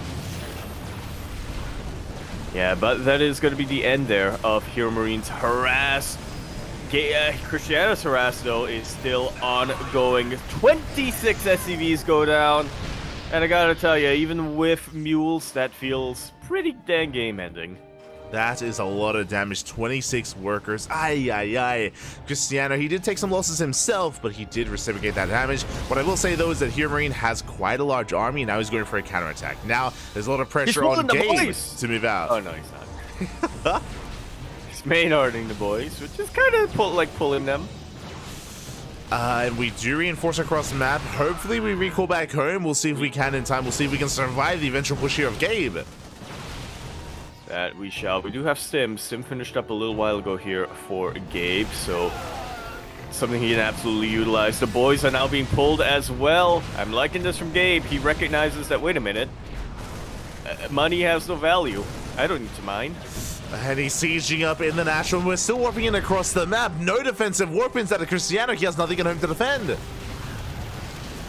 Yeah, but that is going to be the end there of Hero Marine's harass. Cristiano's harass, though, is still ongoing. 26 SCVs go down. And I gotta tell you, even with mules, that feels pretty dang game-ending. That is a lot of damage. 26 workers. Ay, ay, ay. Cristiano, he did take some losses himself, but he did reciprocate that damage. What I will say, though, is that Hero Marine has quite a large army, and now he's going for a counterattack. Now, there's a lot of pressure on Gabe to move out. Oh, no, he's not. He's main-arding the boys, which is kind of pulling them. And we do reinforce across the map. Hopefully, we recall back home. We'll see if we can in time. We'll see if we can survive the eventual push here of Gabe. That we shall. We do have Stim. Stim finished up a little while ago here for Gabe, so something he can absolutely utilize. The boys are now being pulled as well. I'm liking this from Gabe. He recognizes that, wait a minute, money has no value. I don't need to mine. And he's sieging up in the natural. We're still warping in across the map. No defensive warp-ins out of Cristiano. He has nothing at home to defend.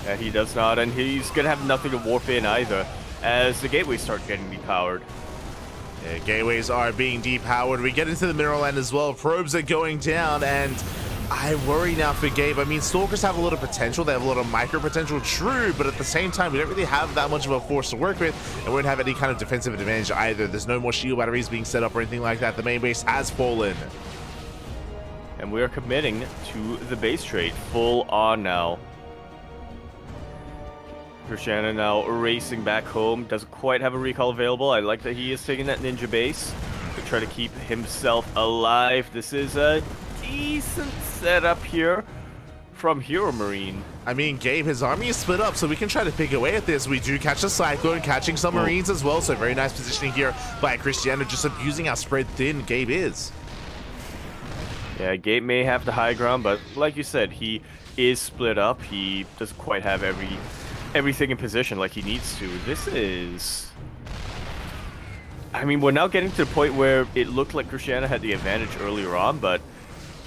Yeah, he does not, and he's going to have nothing to warp in either as the gateways start getting depowered. Yeah, gateways are being depowered. We get into the mineral land as well. Probes are going down, and I worry now for Gabe. I mean, Stalkers have a lot of potential. They have a lot of micro potential, true, but at the same time, we don't really have that much of a force to work with, and we won't have any kind of defensive advantage either. There's no more shield batteries being set up or anything like that. The main base has fallen. And we are committing to the base trade full on now. Cristiano now racing back home. Doesn't quite have a recall available. I like that he is taking that ninja base to try to keep himself alive. This is a decent setup here from Hero Marine. I mean, Gabe, his army is split up, so we can try to pick away at this. We do catch a Cyclone, catching some Marines as well, so very nice positioning here by Cristiano, just abusing how spread thin Gabe is. Yeah, Gabe may have the high ground, but like you said, he is split up. He doesn't quite have everything in position like he needs to. This is... I mean, we're now getting to the point where it looked like Cristiano had the advantage earlier on, but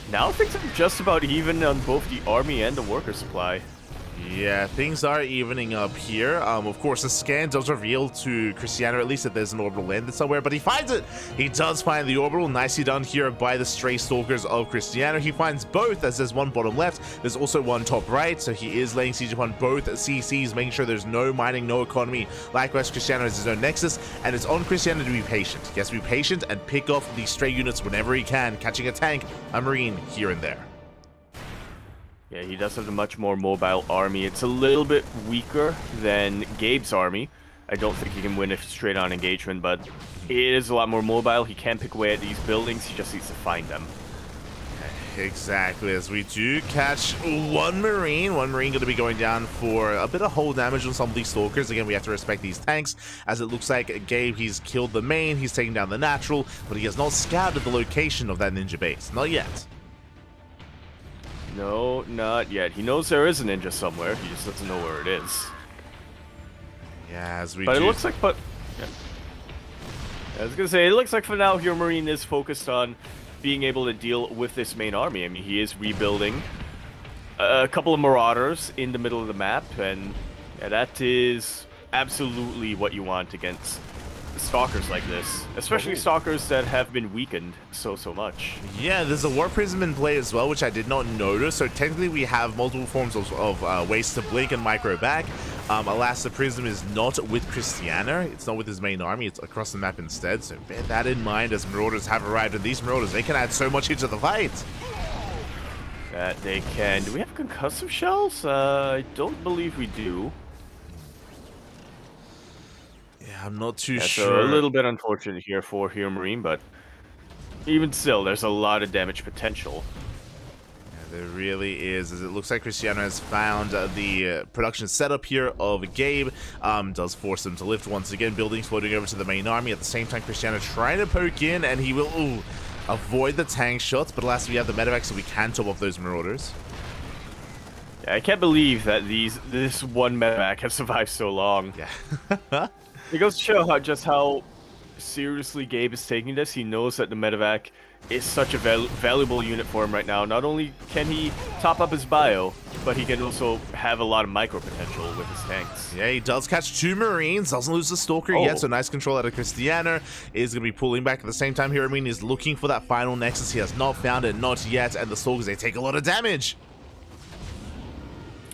now things are just about even on both the army and the worker supply. Yeah, things are evening up here. Of course, the scan does reveal to Cristiano at least that there's an orbital landed somewhere, but he finds it. He does find the orbital. Nicely done here by the stray stalkers of Cristiano. He finds both, as there's one bottom left. There's also one top right, so he is laying siege upon both CCs, making sure there's no mining, no economy. Likewise, Cristiano has his own nexus, and it's on Cristiano to be patient. He has to be patient and pick off these stray units whenever he can, catching a tank, a marine here and there. Yeah, he does have a much more mobile army. It's a little bit weaker than Gabe's army. I don't think he can win a straight-on engagement, but it is a lot more mobile. He can pick away at these buildings. He just needs to find them. Exactly, as we do catch one Marine going to be going down for a bit of hull damage on some of these Stalkers. Again, we have to respect these tanks, as it looks like Gabe, he's killed the main, he's taken down the natural, but he has not scouted the location of that ninja base. Not yet. No, not yet. He knows there is a ninja somewhere. He just doesn't know where it is. Yeah, as we But it looks like... Yeah. I was going to say, it looks like for now, Hero Marine is focused on being able to deal with this main army. I mean, he is rebuilding a couple of Marauders in the middle of the map, and yeah, that is absolutely what you want against Stalkers like this, especially Stalkers that have been weakened so much. Yeah, there's a War Prism in play as well, which I did not notice. So technically we have multiple forms of ways to blink and micro back. Alas, the Prism is not with Cristiano. It's not with his main army. It's across the map instead. So bear that in mind as Marauders have arrived. And these Marauders, they can add so much into the fight. That they can. Do we have concussive shells? I don't believe we do. Yeah, I'm not too sure. sure. So a little bit unfortunate here for Hero Marine, but even still, there's a lot of damage potential. Yeah, there really is, as it looks like Cristiano has found the production setup here of Gabe. Does force him to lift once again, buildings floating over to the main army. At the same time, Cristiano trying to poke in, and he will avoid the tank shots, but alas, we have the medevac, so we can top off those Marauders. Yeah, I can't believe that this one medevac has survived so long. Yeah. It goes to show just how seriously Gabe is taking this. He knows that the medevac is such a valuable unit for him right now. Not only can he top up his bio, but he can also have a lot of micro potential with his tanks. Yeah, he does catch two Marines, doesn't lose the Stalker yet, so nice control out of Cristiano. Is going to be pulling back at the same time. Hero Marine is looking for that final Nexus. He has not found it, not yet, and the Stalkers, they take a lot of damage.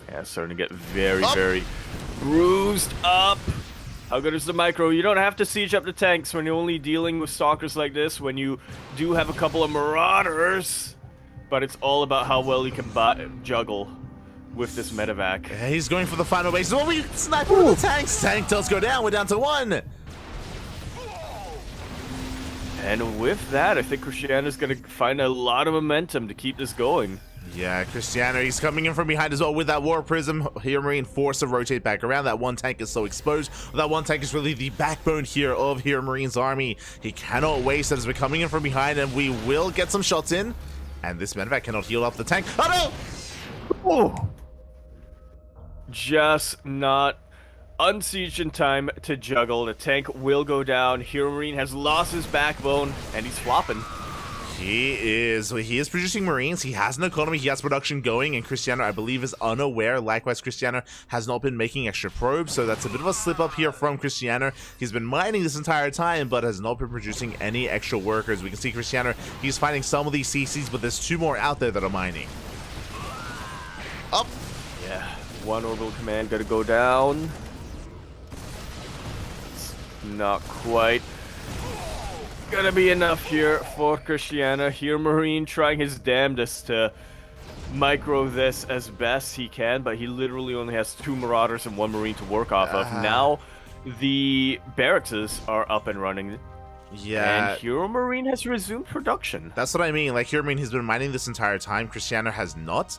Yeah, starting to get very bruised up. How good is the micro? You don't have to siege up the tanks when you're only dealing with stalkers like this, when you do have a couple of marauders. But it's all about how well you can juggle with this medevac. Yeah, he's going for the final base. Oh, we snipe one of the tanks. Tank does go down. We're down to 1. And with that, I think Cristiano's going to find a lot of momentum to keep this going. Yeah, Cristiano, he's coming in from behind as well with that War Prism. Here, Marine forced to rotate back around. That one tank is so exposed. That one tank is really the backbone here of Hero Marine's army. He cannot waste as we're coming in from behind, and we will get some shots in. And this medevac cannot heal up the tank. Oh, no! Oh. Just not unsieged in time to juggle. The tank will go down. Hero Marine has lost his backbone, and he's flopping. He is producing Marines. He has an economy. He has production going, and Cristiano, I believe, is unaware. Likewise, Cristiano has not been making extra probes, so that's a bit of a slip up here from Cristiano. He's been mining this entire time, but has not been producing any extra workers. We can see Cristiano, he's finding some of these CCs, but there's 2 more out there that are mining. Up. Yeah, 1 orbital command gotta go down. It's not quite gonna be enough here for Cristiano. Here, Marine trying his damnedest to micro this as best he can, but he literally only has 2 Marauders and 1 Marine to work off of. Now, the barracks are up and running. Yeah. And Hero Marine has resumed production. That's what I mean. Like, Hero Marine has been mining this entire time. Cristiano has not.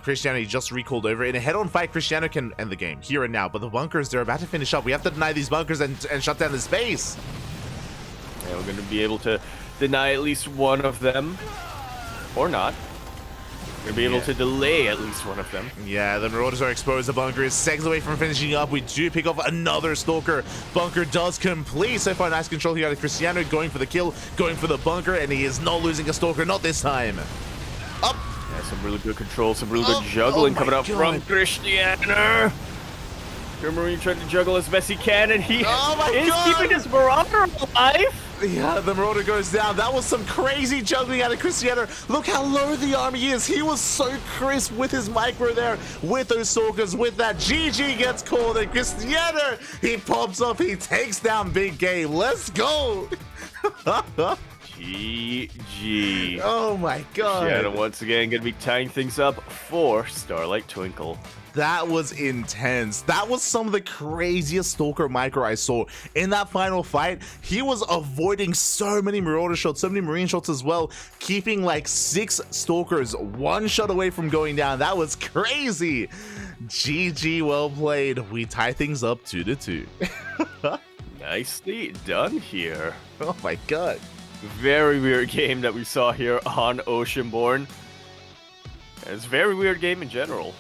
Cristiano, he just recalled over. In a head-on fight, Cristiano can end the game here and now. But the bunkers, they're about to finish up. We have to deny these bunkers and shut down this base. Yeah, we're going to be able to deny at least one of them. Or not. We're going to be able to delay at least one of them. Yeah, the Marauders are exposed. The bunker is seconds away from finishing up. We do pick off another Stalker. Bunker does complete. So far, nice control here out of Cristiano. Going for the kill, going for the bunker, and he is not losing a Stalker. Not this time. Up. Yeah, some really good control, some really good juggling coming out from Cristiano. Hero Marine trying to juggle as best he can, and he is keeping his Marauder alive. Yeah, the Marauder goes down. That was some crazy juggling out of Cristiano. Look how low the army is. He was so crisp with his micro there, with those Stalkers, with that. GG gets called, and Cristiano, he pops off. He takes down Big Game. Let's go. GG. Oh my god. Cristiano once again going to be tying things up for Starlight Twinkle. That was intense. That was some of the craziest Stalker micro I saw. In that final fight, he was avoiding so many Marauder shots, so many Marine shots as well, keeping like 6 Stalkers 1 shot away from going down. That was crazy. GG, well played. We tie things up 2-2. Nicely done here. Oh my god. Very weird game that we saw here on Oceanborn. It's a very weird game in general.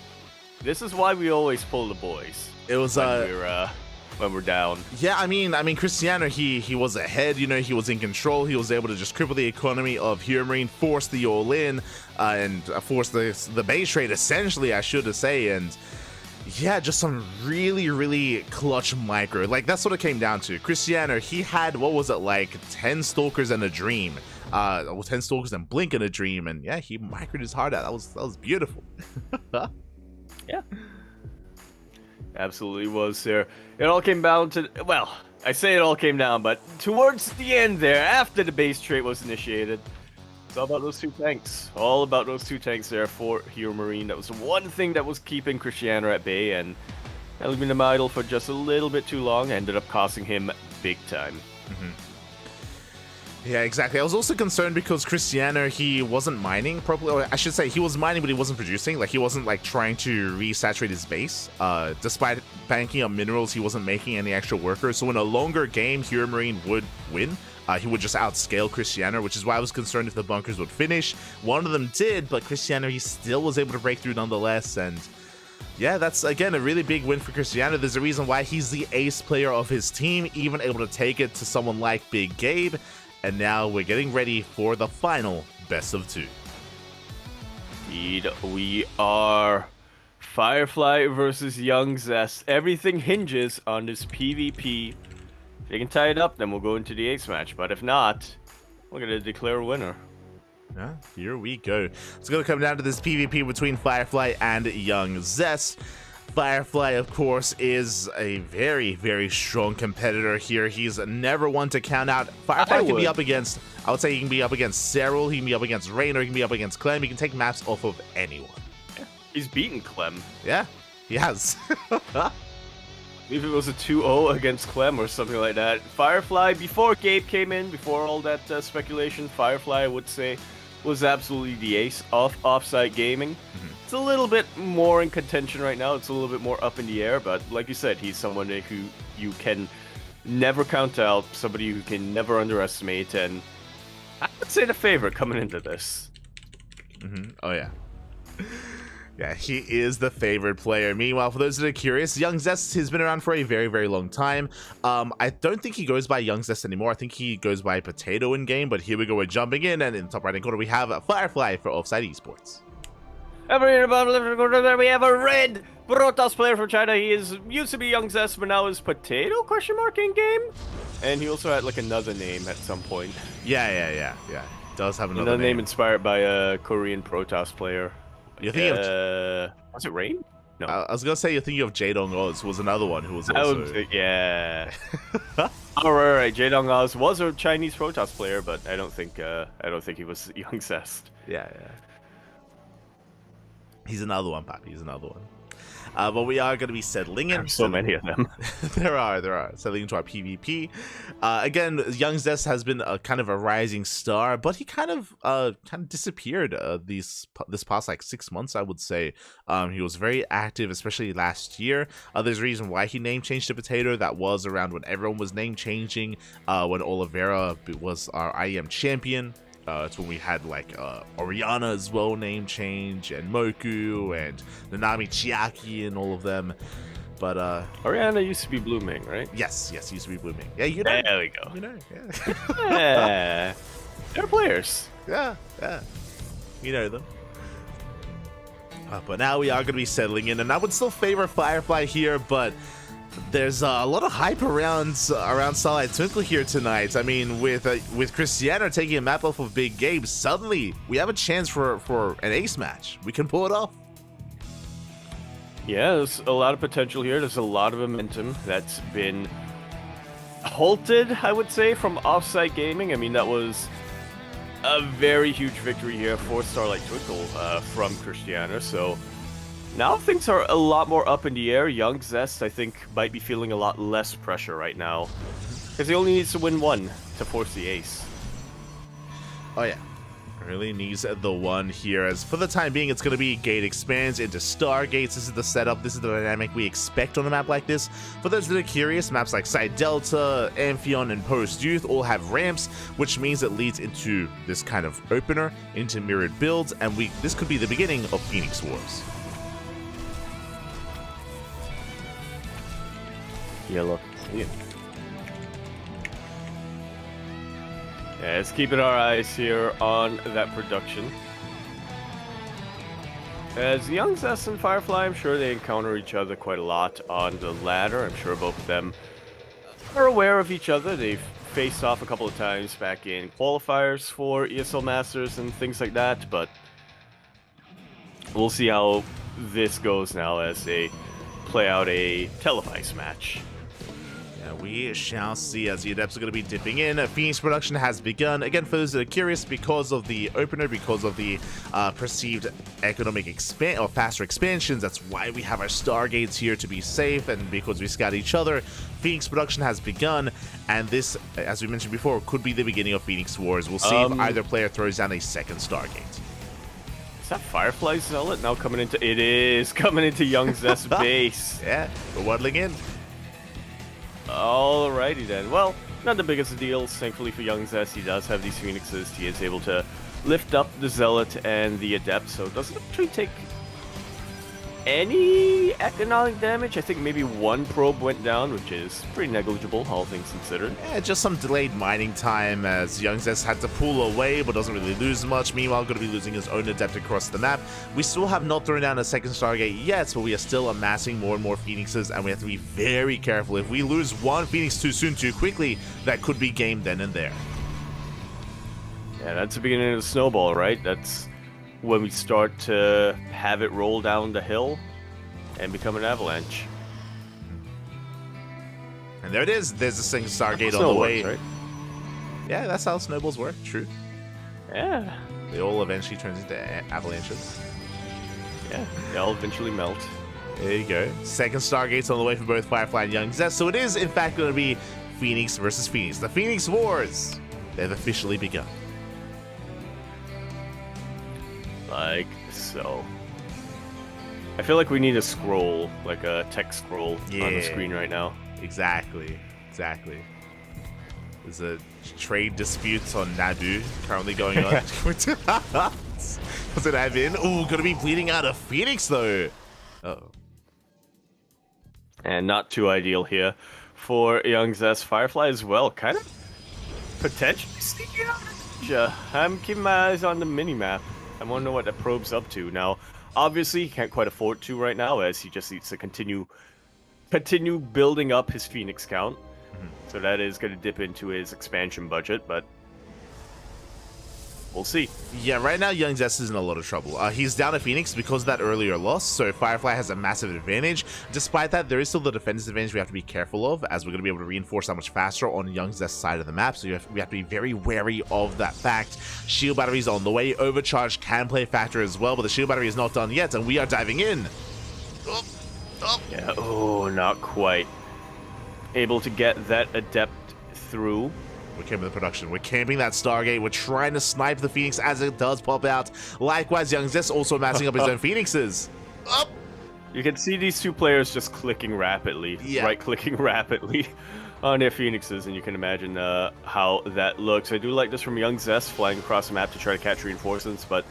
This is why we always pull the boys. It was when we're down. Yeah, I mean Cristiano, he was ahead, you know, he was in control. He was able to just cripple the economy of Hero Marine, force the all-in, and force the base trade, essentially, I should say. And yeah, just some really, really clutch micro. Like, that's what it came down to. Cristiano, he had, what was it, like 10 Stalkers and a Dream. 10 Stalkers and Blink in a Dream. And yeah, he microed his heart out. That was beautiful. Yeah. Absolutely was there. It all came down to, well, I say it all came down, but towards the end there, after the base trait was initiated, it's all about those 2 tanks. All about those 2 tanks there for Hero Marine. That was one thing that was keeping Cristiano at bay, and leaving him idle for just a little bit too long ended up costing him big time. Mm-hmm. Yeah, exactly. I was also concerned because Cristiano, he wasn't mining properly. Or I should say, he was mining, but he wasn't producing. Like, he wasn't, like, trying to resaturate his base. Despite banking up minerals, he wasn't making any extra workers. So in a longer game, Hero Marine would win. He would just outscale Cristiano, which is why I was concerned if the bunkers would finish. One of them did, but Cristiano, he still was able to break through nonetheless. And yeah, that's, again, a really big win for Cristiano. There's a reason why he's the ace player of his team, even able to take it to someone like Big Gabe. And now we're getting ready for the final best of 2. Indeed, we are. Firefly versus Young Zest. Everything hinges on this PvP. If they can tie it up, then we'll go into the ace match. But if not, we're going to declare a winner. Yeah, here we go. It's going to come down to this PvP between Firefly and Young Zest. Firefly, of course, is a very, very strong competitor here. He's never one to count out. Firefly can be up against, I would say he can be up against Cyril, he can be up against Raynor, he can be up against Clem, he can take maps off of anyone. Yeah. He's beaten Clem. Yeah, he has. Maybe it was a 2-0 against Clem or something like that. Firefly, before Gabe came in, before all that speculation, Firefly, I would say, was absolutely the ace of Offsite Gaming. It's a little bit more in contention right now. It's a little bit more up in the air, but like you said, he's someone who you can never count out, somebody who can never underestimate, and I would say the favorite coming into this. Oh, yeah. Yeah, he is the favorite player. Meanwhile, for those that are curious, Young Zest has been around for a very, very long time. I don't think he goes by Young Zest anymore. I think he goes by Potato in game, but here we go. We're jumping in, and in the top right-hand corner, we have Firefly for Offside Esports. Over in the bottom left corner there, we have a red Protoss player from China. He used to be Young Zest, but now is Potato in game. And he also had like another name at some point. Yeah. Does have another name inspired by a Korean Protoss player. You're thinking of... Was it Rain? No. I was gonna say you're thinking of Jaedong Oz was another one who was also... yeah. Oh, right. Jaedong Oz was a Chinese Protoss player, but I don't think he was Young Zest. Yeah. He's another one, Pappy. He's another one. But we are going to be settling in. There's so many of them. there are. Settling into our PvP. Again, Young Zest has been kind of a rising star, but he kind of disappeared this past like 6 months, I would say. He was very active, especially last year. There's a reason why he name changed to Potato. That was around when everyone was name changing, when Oliveira was our IEM champion. It's when we had like Oriana as well name change, and Moku and Nanami Chiaki and all of them. But Oriana used to be Blooming, right? Yes, used to be Blooming. Yeah, you know. There we go. You know, Yeah. They're players. Yeah. You know them. But now we are going to be settling in, and I would still favor Firefly here, but there's a lot of hype around Starlight Twinkle here tonight. I mean, with Cristiano taking a map off of Big Gabe, suddenly we have a chance for an ace match. We can pull it off. Yeah, there's a lot of potential here. There's a lot of momentum that's been halted, I would say, from Offsite Gaming. I mean, that was a very huge victory here for Starlight Twinkle from Cristiano. So now things are a lot more up in the air. Young Zest, I think, might be feeling a lot less pressure right now, because he only needs to win one to force the ace. Oh yeah, really needs the one here. As for the time being, it's going to be Gate expands into Stargates. This is the setup. This is the dynamic we expect on a map like this. For those that are curious, maps like Side Delta, Amphion, and Post Youth all have ramps, which means it leads into this kind of opener, into mirrored builds, and this could be the beginning of Phoenix Wars. Yellow. Yeah, let's keep our eyes here on that production. As Young Zest and Firefly, I'm sure they encounter each other quite a lot on the ladder. I'm sure both of them are aware of each other. They've faced off a couple of times back in qualifiers for ESL Masters and things like that, but we'll see how this goes now as they play out a televised match. We shall see, as the Adepts are going to be dipping in. Phoenix production has begun. Again, for those that are curious, because of the opener, because of the perceived economic faster expansions, that's why we have our Stargates here to be safe, and because we scout each other. Phoenix production has begun, and this, as we mentioned before, could be the beginning of Phoenix Wars. We'll see if either player throws down a second Stargate. Is that Firefly Zealot now coming into... It is coming into Young Zest's base. Yeah, we're waddling in. Alrighty then. Well, not the biggest of deals. Thankfully for Young Zest, he does have these Phoenixes. He is able to lift up the Zealot and the Adept, so it doesn't actually take any economic damage. I think maybe one probe went down, which is pretty negligible, all things considered. Yeah, just some delayed mining time, as Young Zest had to pull away, but doesn't really lose much. Meanwhile, going to be losing his own Adept across the map. We still have not thrown down a second Stargate yet, but we are still amassing more and more Phoenixes, and we have to be very careful. If we lose one Phoenix too soon, too quickly, that could be game then and there. Yeah, that's the beginning of the snowball, right? That's when we start to have it roll down the hill. and become an avalanche. And there it is. There's a single Stargate on Snow the way. works, right? Yeah, that's how snowballs work. True. Yeah. They all eventually turn into avalanches. Yeah. They all eventually melt. There you go. Second Stargate's on the way for both Firefly and Young Zest. So it is, in fact, going to be Phoenix versus Phoenix. The Phoenix Wars. They've officially begun. Like so. I feel like we need a scroll, like a text scroll on the screen right now. Exactly. There's a trade disputes on Naboo currently going on. Does it have in? Ooh, gonna be bleeding out of Phoenix though. Uh-oh. And not too ideal here for Young Zest. Firefly as well, kind of potentially sneaking out. Yeah, I'm keeping my eyes on the mini-map. I want to know what that probe's up to. Now, obviously, he can't quite afford to right now, as he just needs to continue building up his Phoenix count. So that is going to dip into his expansion budget, but we'll see. Yeah, right now Young Zest is in a lot of trouble. He's down to Phoenix because of that earlier loss, so Firefly has a massive advantage. Despite that, there is still the defensive advantage we have to be careful of, as we're going to be able to reinforce that much faster on Young Zest's side of the map, so we have to be very wary of that fact. Shield batteries on the way. Overcharge can play a factor as well, but the shield battery is not done yet, and we are diving in. Yeah, oh, not quite. Able to get that Adept through. We're camping the production. We're camping that Stargate. We're trying to snipe the Phoenix as it does pop out. Likewise, Young Zest also massing up his own Phoenixes. Up. You can see these two players just clicking rapidly, right-clicking rapidly on their Phoenixes, and you can imagine how that looks. I do like this from Young Zest, flying across the map to try to catch reinforcements, but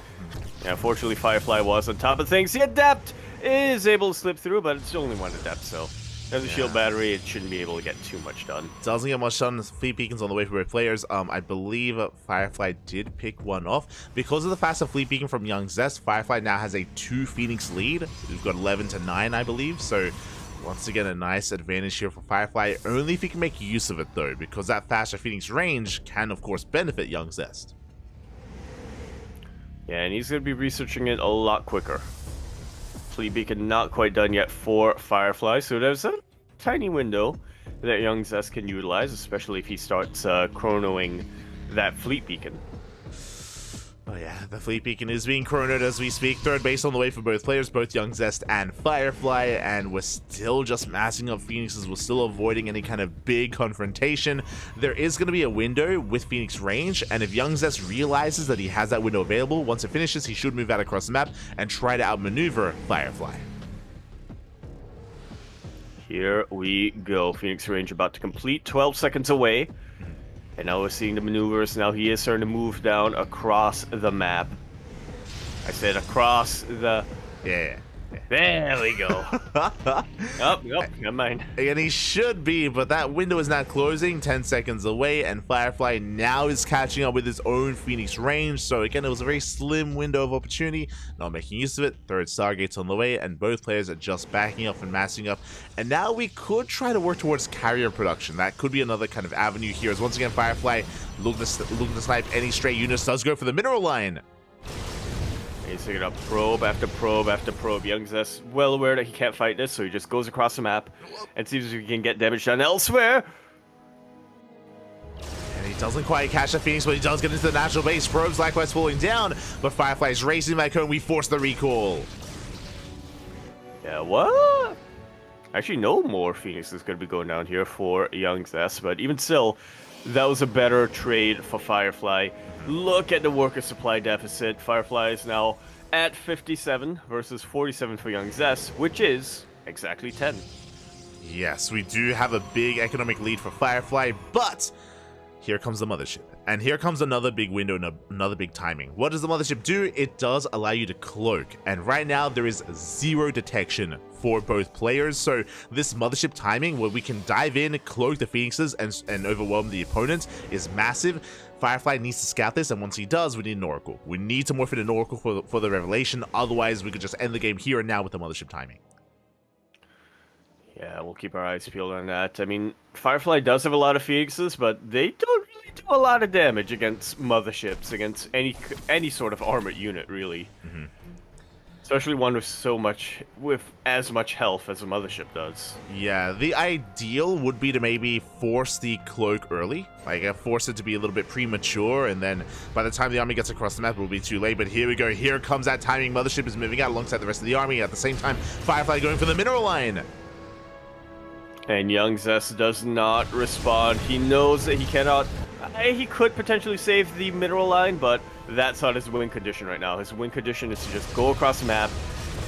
yeah, unfortunately Firefly was on top of things. The Adept is able to slip through, but it's only one Adept, so there's a shield battery. It shouldn't be able to get too much done. Doesn't get much done. Fleet beacons on the way for both players. I believe Firefly did pick one off. Because of the faster fleet beacon from Young Zest, Firefly now has a 2 Phoenix lead. We've got 11 to 9, I believe. So once again, a nice advantage here for Firefly. Only if he can make use of it, though, because that faster Phoenix range can, of course, benefit Young Zest. Yeah, and he's going to be researching it a lot quicker. Fleet beacon not quite done yet for Firefly, so there's a tiny window that Young Zest can utilize, especially if he starts chronoing that fleet beacon. Oh yeah, the fleet beacon is being chronoed as we speak. Third base on the way for both players, both Young Zest and Firefly, and we're still just massing up Phoenixes. We're still avoiding any kind of big confrontation. There is going to be a window with Phoenix range, and if Young Zest realizes that he has that window available, once it finishes, he should move out across the map and try to outmaneuver Firefly. Here we go. Phoenix range about to complete, 12 seconds away. And now we're seeing the maneuvers. Now he is starting to move down across the map. I said across the... Yeah. There we go. Never mind. And he should be, but that window is now closing, 10 seconds away, and Firefly now is catching up with his own Phoenix range. So again, it was a very slim window of opportunity, not making use of it. Third Stargate's on the way, and both players are just backing up and massing up. And now we could try to work towards carrier production. That could be another kind of avenue here, as once again, Firefly looking to snipe any stray units, does go for the mineral line. He's taking up probe after probe after probe. Young Zest well aware that he can't fight this, so he just goes across the map and sees if he can get damage done elsewhere. And he doesn't quite catch the Phoenix, but he does get into the natural base. Probes likewise falling down, but Firefly's racing back home. We force the recall. Yeah, what? Actually, no more Phoenix is going to be going down here for Young Zest, but even still, that was a better trade for Firefly. Look at the worker supply deficit. Firefly is now at 57 versus 47 for Young Zest, which is exactly 10. Yes, we do have a big economic lead for Firefly, but here comes the mothership. And here comes another big window and another big timing. What does the mothership do? It does allow you to cloak. And right now, there is 0 detection for both players. So this mothership timing, where we can dive in, cloak the Phoenixes, and overwhelm the opponent, is massive. Firefly needs to scout this, and once he does, we need an Oracle. We need to morph in an Oracle for the Revelation. Otherwise, we could just end the game here and now with the mothership timing. Yeah, we'll keep our eyes peeled on that. I mean, Firefly does have a lot of Phoenixes, but they don't really do a lot of damage against motherships, against any sort of armored unit, really. Especially one with as much health as a mothership does. Yeah, the ideal would be to maybe force the cloak early, like force it to be a little bit premature, and then by the time the army gets across the map, it will be too late. But here we go. Here comes that timing. Mothership is moving out alongside the rest of the army. At the same time, Firefly going for the mineral line. And Young Zest does not respond. He knows that he cannot. He could potentially save the mineral line, but that's not his win condition right now. His win condition is to just go across the map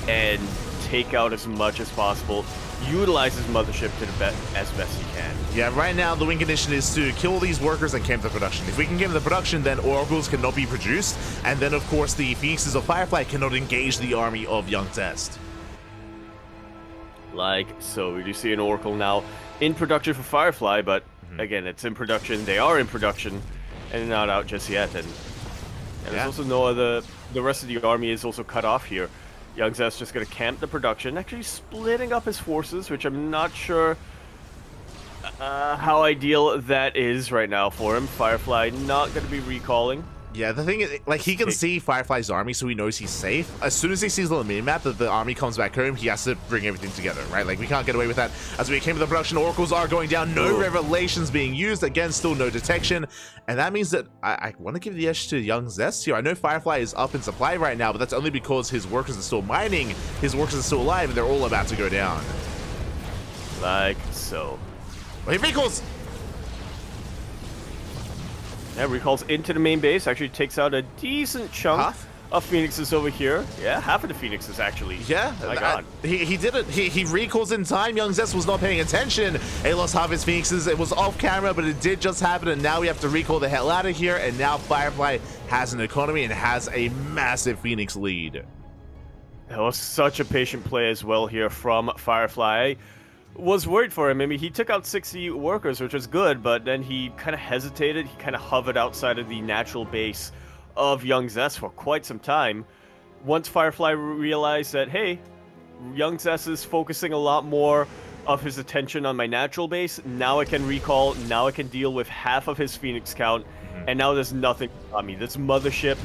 and take out as much as possible. Utilize his mothership to as best he can. Yeah, right now the win condition is to kill these workers and camp the production. If we can camp the production, then oracles cannot be produced, and then of course the Phoenixes of Firefly cannot engage the army of Young Zest. Like so, we do see an oracle now in production for Firefly, but again, it's in production. They are in production, and not out just yet. And there's also no other. The rest of the army is also cut off here. Young Zest just going to camp the production, actually splitting up his forces, which I'm not sure how ideal that is right now for him. Firefly not going to be recalling. Yeah, the thing is, like, he can see Firefly's army, so he knows he's safe. As soon as he sees on the mini-map that the army comes back home, he has to bring everything together, right? Like, we can't get away with that. As we came to the production, oracles are going down. No revelations being used. Again, still no detection. And that means that I want to give the edge to Young Zest here. I know Firefly is up in supply right now, but that's only because his workers are still mining, his workers are still alive, and they're all about to go down. Like so. Well, he recalls! Yeah, recalls into the main base, actually takes out a decent chunk of Phoenixes over here. Yeah, half of the Phoenixes, actually. Yeah, my God. He did it. He recalls in time. Young Zest was not paying attention. He lost half his Phoenixes. It was off camera, but it did just happen, and now we have to recall the hell out of here, and now Firefly has an economy and has a massive Phoenix lead. That was such a patient play as well here from Firefly. Was worried for him. I mean, he took out 60 workers, which was good, but then he kind of hesitated. He kind of hovered outside of the natural base of Young Zest for quite some time. Once Firefly realized that, hey, Young Zest is focusing a lot more of his attention on my natural base, now I can recall, now I can deal with half of his Phoenix count, and now there's nothing on me. This mothership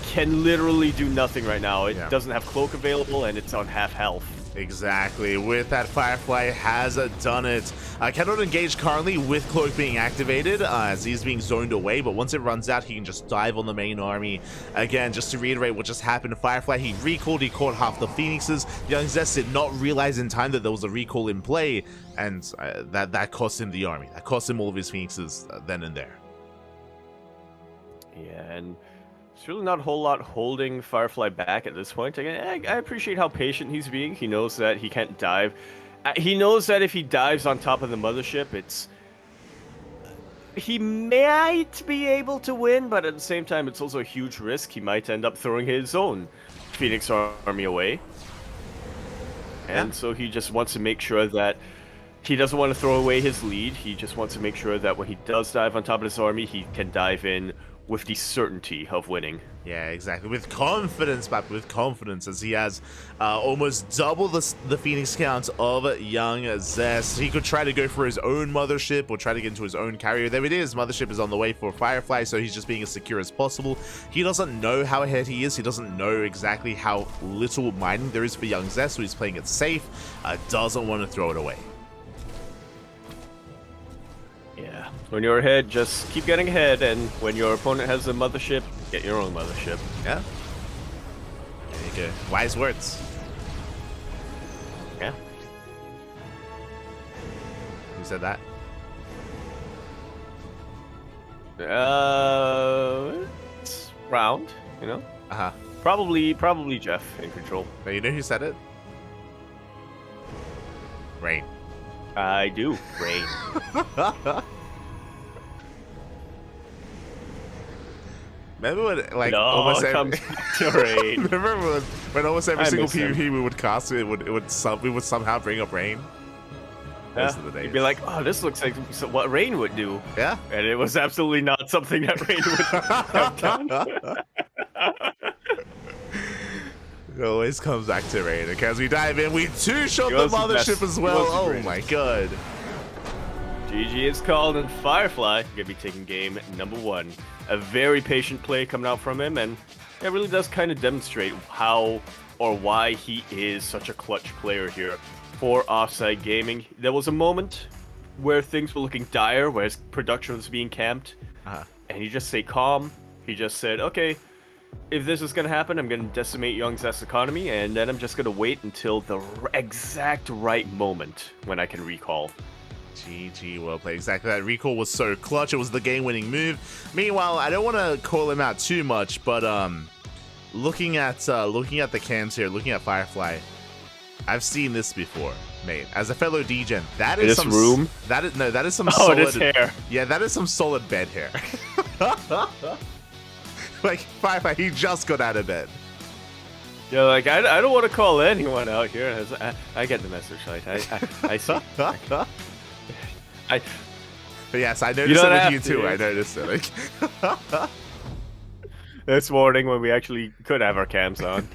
can literally do nothing right now. It doesn't have cloak available, and it's on half health. Exactly. With that, Firefly has done it. Cannot engage currently with Cloak being activated as he's being zoned away, but once it runs out, he can just dive on the main army. Again, just to reiterate what just happened to Firefly, he recalled, he caught half the Phoenixes. Young Zest did not realize in time that there was a recall in play, and that cost him the army. That cost him all of his Phoenixes then and there. Yeah, and it's really not a whole lot holding Firefly back at this point. Again, I appreciate how patient he's being. He knows that he can't dive. He knows that if he dives on top of the mothership, he might be able to win, but at the same time, it's also a huge risk. He might end up throwing his own Phoenix army away. And so he just wants to make sure that he doesn't want to throw away his lead. He just wants to make sure that when he does dive on top of his army, he can dive in with the certainty of winning. Yeah, exactly. With confidence, but with confidence, as he has almost double the Phoenix count of Young Zest. He could try to go for his own mothership or try to get into his own carrier. There it is. Mothership is on the way for Firefly, so he's just being as secure as possible. He doesn't know how ahead he is. He doesn't know exactly how little mining there is for Young Zest, so he's playing it safe. Doesn't want to throw it away. Yeah, when you're ahead, just keep getting ahead, and when your opponent has a mothership, get your own mothership. Yeah. There you go. Wise words. Yeah. Who said that? It's round, you know? Uh-huh. Probably Jeff in control. But you know who said it? Rain. I do. Rain. Remember when, like, no, almost every... Rain. Remember when almost every single PvP we would cast, we would somehow bring up rain? Those are the days. You'd be like, oh, this looks like what Rain would do. Yeah. And it was absolutely not something that Rain would have done. It always comes back to Rain. Okay, as we dive in, we two-shot the mothership as well. Oh my god. GG is called, and Firefly gonna be taking game number 1. A very patient play coming out from him, and it really does kind of demonstrate how or why he is such a clutch player here for Offside Gaming. There was a moment where things were looking dire, where his production was being camped, and he just stayed calm. He just said, okay, if this is going to happen, I'm going to decimate Young Zest's economy, and then I'm just going to wait until the exact right moment when I can recall. GG, well played. Exactly, that recall was so clutch. It was the game-winning move. Meanwhile, I don't want to call him out too much, but looking at the cams here, looking at Firefly, I've seen this before, mate. As a fellow DGen, that is some room. That is some Oh, solid it is hair. Yeah, that is some solid bed hair. Like Firefly, he just got out of bed. Yeah, like I don't want to call anyone out here. I get the message. Like I see. But yes, I noticed it with you too. I noticed it. Like this morning when we actually could have our cams on.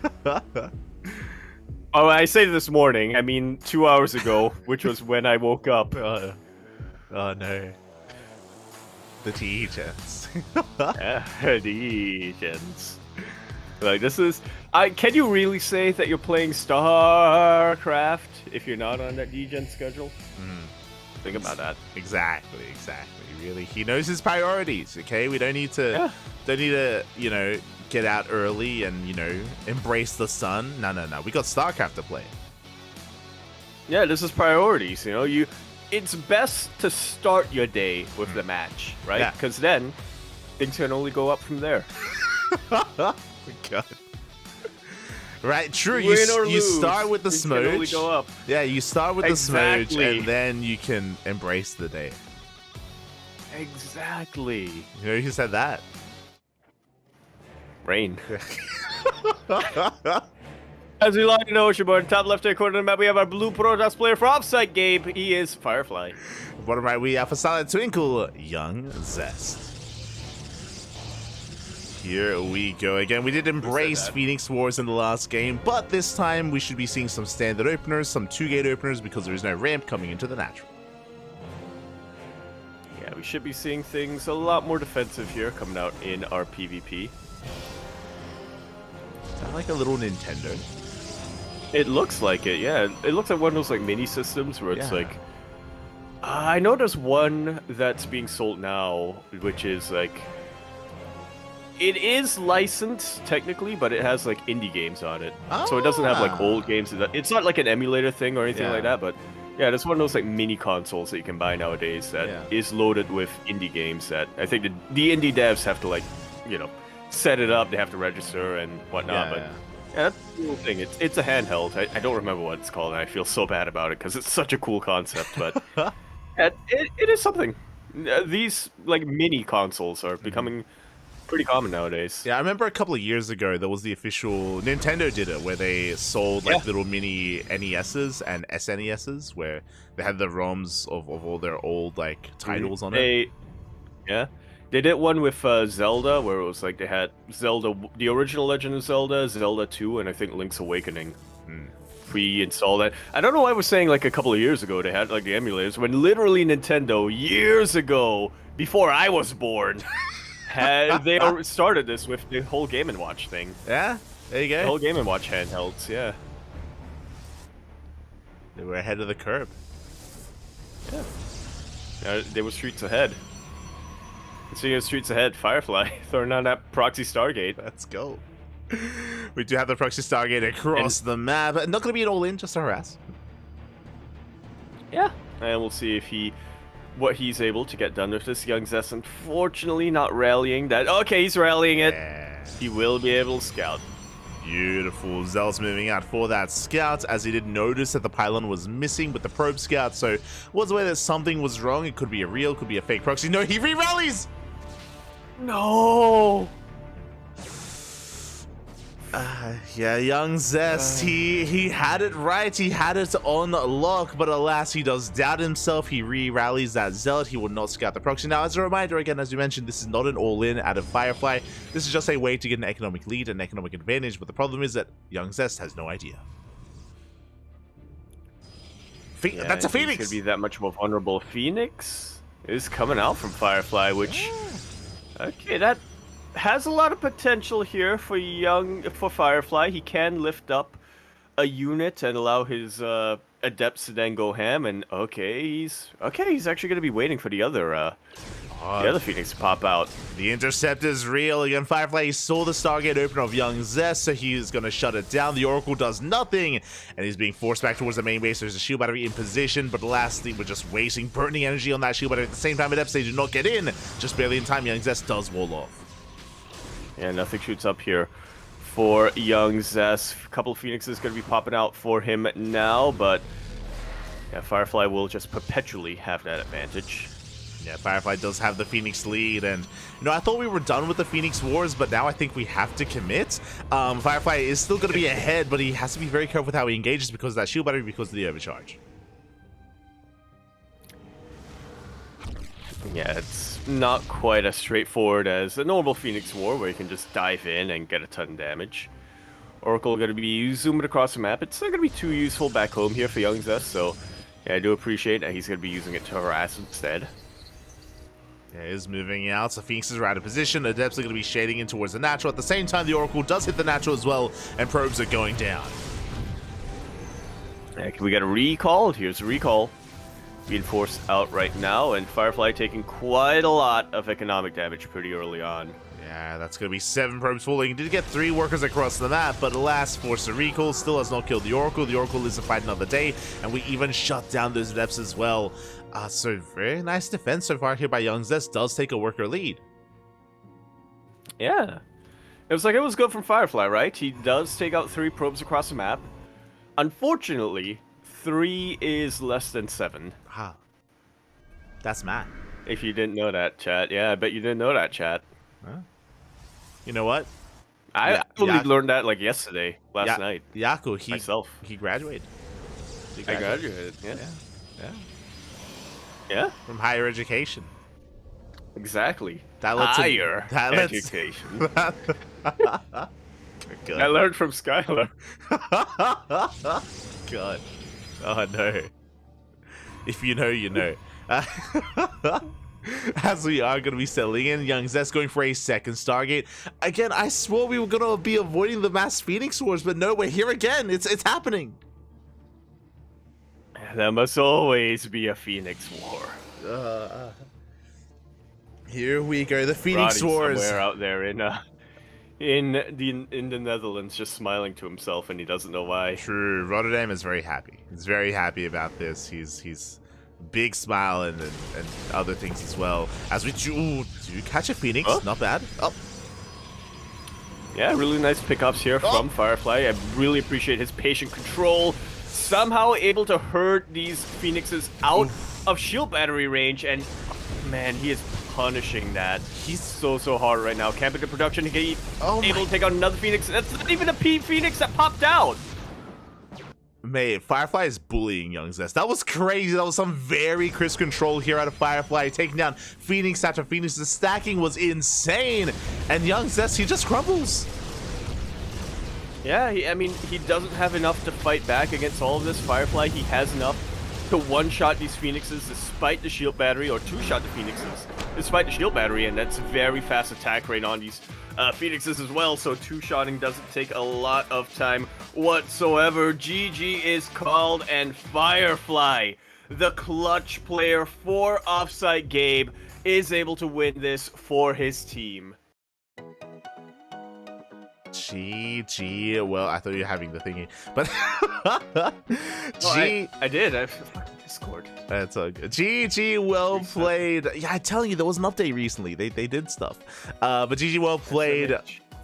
Oh, I say this morning. I mean 2 hours ago, which was when I woke up. Oh no. The TE-gens. TE-gens. Like this is. Can you really say that you're playing StarCraft if you're not on that DGen schedule? Think about that. Exactly. Really, he knows his priorities. Okay, we don't need to, you know, get out early and, you know, embrace the sun. No. We got StarCraft to play. Yeah, this is priorities. You know, it's best to start your day with the match, right? Yeah. Because then things can only go up from there. Oh my God. Right, true. Win or You lose, start with the things can only smooch. go up. Yeah, you start with the smooch, Exactly. and then you can embrace the day. Exactly. You know who said that? Rain. As we like to know, Shabon, top left-hand corner of the map, we have our blue Protoss player for Offside Game. He is Firefly. Bottom right, we have for Silent Twinkle, Young Zest. Here we go again. We did embrace Phoenix Wars in the last game, but this time we should be seeing some standard openers, some 2-gate openers, because there is no ramp coming into the natural. Yeah, we should be seeing things a lot more defensive here coming out in our PvP. Is that like a little Nintendo? It looks like it, yeah. It looks like one of those like mini systems where it's like... I know there's one that's being sold now, which is like... It is licensed, technically, but it has, like, indie games on it. So it doesn't have, like, old games. It's not, like, an emulator thing or anything like that, but, yeah, there's one of those, like, mini consoles that you can buy nowadays that is loaded with indie games that I think the indie devs have to, like, you know, set it up. They have to register and whatnot, but... Yeah, that's the cool thing. It's a handheld. I don't remember what it's called, and I feel so bad about it, because it's such a cool concept, but... it is something. These, like, mini consoles are becoming... pretty common nowadays. Yeah, I remember a couple of years ago there was the official Nintendo did it where they sold like little mini NESs and SNESs where they had the ROMs of all their old like titles on it. Yeah, they did one with Zelda where it was like they had Zelda, the original Legend of Zelda, Zelda 2, and I think Link's Awakening. Pre-install that. I don't know why I was saying like a couple of years ago they had like the emulators when literally Nintendo years ago before I was born. They started this with the whole Game & Watch thing. Yeah, there you go. The whole Game & Watch handhelds, yeah. They were ahead of the curve. Yeah. They were streets ahead. Speaking of streets ahead, Firefly throwing on that proxy Stargate. Let's go. We do have the proxy Stargate across the map. Not going to be an all-in, just a harass. Yeah. And we'll see if what he's able to get done with this. Young Zest, unfortunately, not rallying that. Okay, he's rallying it. Yeah. He will be able to scout. Beautiful. Zell's moving out for that scout, as he did notice that the pylon was missing with the probe scout, so was aware that something was wrong. It could be a real, could be a fake proxy. No, he re-rallies! No! Yeah, young Zest, he had it right, he had it on lock, but alas, he does doubt himself. He re-rallies that Zealot. He will not scout the proxy. Now, as a reminder, again, as you mentioned, this is not an all-in out of Firefly. This is just a way to get an economic lead, an economic advantage, but the problem is that young Zest has no idea. That's a Phoenix! It's gonna be that much more vulnerable. Phoenix is coming out from Firefly, which... Okay, has a lot of potential here for Firefly. He can lift up a unit and allow his adepts to then go ham. And he's actually going to be waiting for the other Phoenix to pop out. The intercept is real. Again, Firefly saw the Stargate open of Young Zest, so he's going to shut it down. The Oracle does nothing, and he's being forced back towards the main base. There's a shield battery in position, but lastly, we're just wasting burning energy on that shield battery. At the same time, Adepts, they do not get in. Just barely in time, Young Zest does wall off. Yeah, nothing shoots up here for Young Zest. A couple of Phoenixes going to be popping out for him now, but yeah, Firefly will just perpetually have that advantage. Yeah, Firefly does have the Phoenix lead, and I thought we were done with the Phoenix Wars, but now I think we have to commit. Firefly is still going to be ahead, but he has to be very careful with how he engages because of that shield battery, because of the overcharge. Yeah, it's not quite as straightforward as a normal Phoenix War, where you can just dive in and get a ton of damage. Oracle going to be zooming across the map. It's not going to be too useful back home here for Young Zest, so yeah, I do appreciate that he's going to be using it to harass instead. Yeah, is moving out, so Phoenixes are out of position. Adepts are going to be shading in towards the natural. At the same time, the Oracle does hit the natural as well, and probes are going down. Yeah, we got a recall. Here's a recall. Being forced out right now, and Firefly taking quite a lot of economic damage pretty early on. Yeah, that's going to be 7 probes falling. He did get 3 workers across the map, but alas, forced a recall. Still has not killed the Oracle. The Oracle lives to fight another day, and we even shut down those Adepts as well. So very nice defense so far here by Young Zest. Does take a worker lead. Yeah. It was good from Firefly, right? He does take out 3 probes across the map. Unfortunately, 3 is less than 7. Ah, that's mad. If you didn't know that, chat. Yeah, I bet you didn't know that, chat. Huh? You know what? I only learned that like yesterday, last night. Yaku, myself. He graduated. I graduated, yeah. Yeah? From higher education. Exactly. Higher education. Good. I learned from Skylar. God. Oh no. If you know, you know. As we are going to be settling in, Young Zest going for a second Stargate. Again, I swore we were going to be avoiding the mass Phoenix Wars, but no, we're here again. It's happening. There must always be a Phoenix War. Here we go, the Phoenix Wars. Somewhere out there in the Netherlands, just smiling to himself, and he doesn't know why. True, Rotterdam is very happy. He's very happy about this. He's big smile and other things as well. As we do catch a Phoenix, not bad. Oh. Yeah, really nice pickups here from Firefly. I really appreciate his patient control. Somehow able to herd these Phoenixes out of shield battery range, and man, he is punishing that. He's so hard right now. Camping to production, he able to take out another Phoenix. That's not even a Phoenix that popped out. Mate, Firefly is bullying Young Zest. That was crazy. That was some very crisp control here out of Firefly, taking down Phoenix after Phoenix. The stacking was insane, and Young Zest, he just crumbles. Yeah, he doesn't have enough to fight back against all of this. Firefly, he has enough to one-shot these Phoenixes despite the shield battery, or two-shot the Phoenixes despite the shield battery, and that's very fast attack rate on these Phoenixes as well, so two-shotting doesn't take a lot of time whatsoever. GG is called, and Firefly, the clutch player for Offsite Gabe, is able to win this for his team. GG. Well, I thought you were having the thingy, but I did. I Discord. That's all good. GG, well played. Yeah, I'm telling you, there was an update recently. They did stuff. But GG, well played.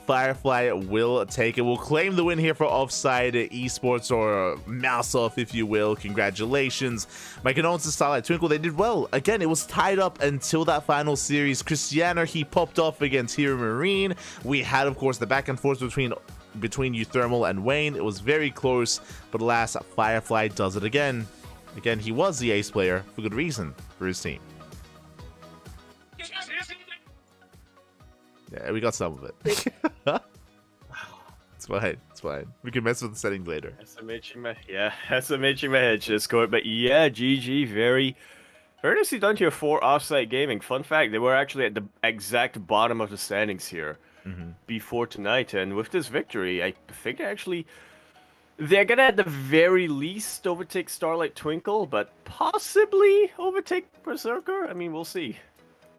Firefly will take it. We'll claim the win here for Offside Esports, or Mouse Off, if you will. Congratulations. My condolences, Starlight Twinkle. They did well. Again, it was tied up until that final series. Cristiano, he popped off against Hero Marine. We had, of course, the back and forth between Euthermal and Wayne. It was very close, but alas, Firefly does it again. Again, he was the ace player for good reason for his team. Yeah, we got some of it. It's fine. It's fine. We can mess with the settings later. SMHing my head Discord, but yeah, GG, very Very nicely done here for Offsite Gaming. Fun fact, they were actually at the exact bottom of the standings here before tonight. And with this victory, I think they're gonna at the very least overtake Starlight Twinkle, but possibly overtake Berserker. I mean, we'll see.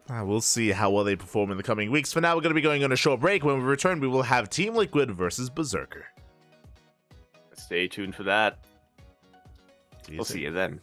We'll see how well they perform in the coming weeks. For now, we're going to be going on a short break. When we return, we will have Team Liquid versus Berserker. Stay tuned for that. We'll see you then.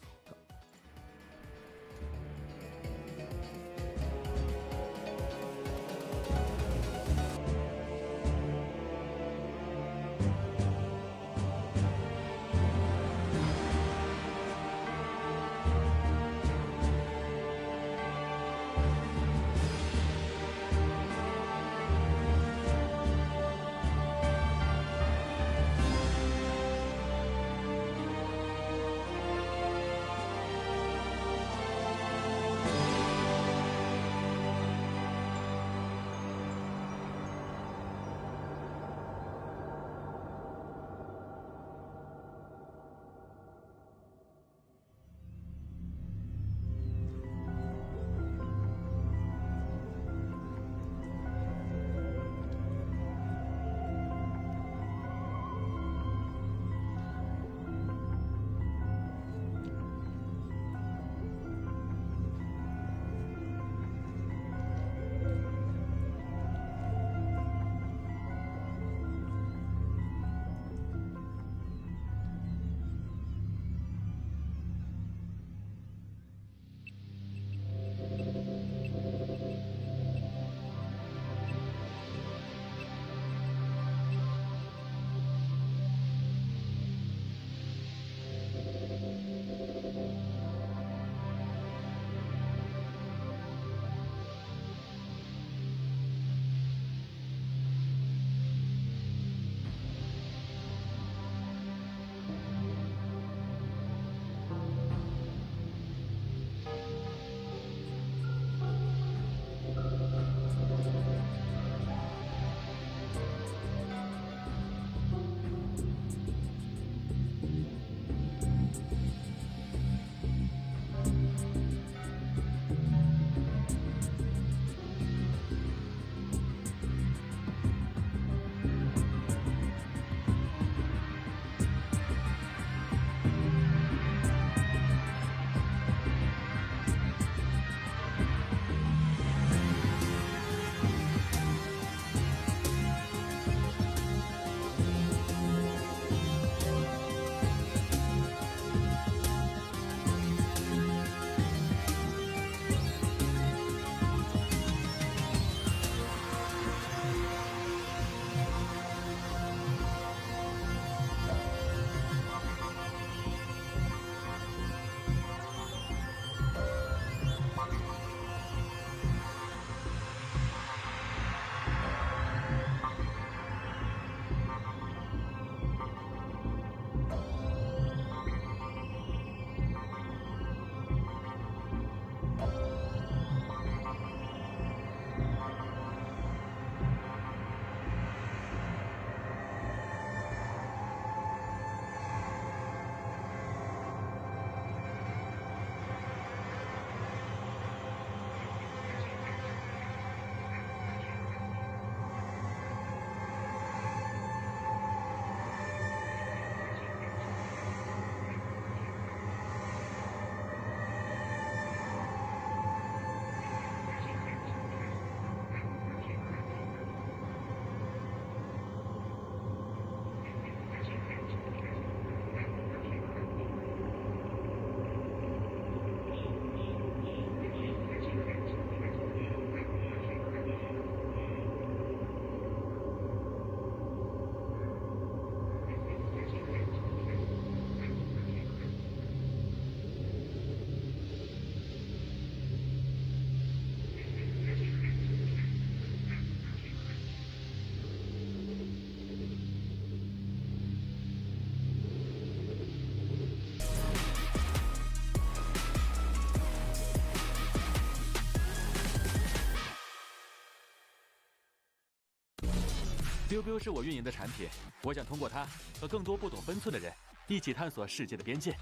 biu biu 是我运营的产品，我想通过它和更多不懂分寸的人一起探索世界的边界。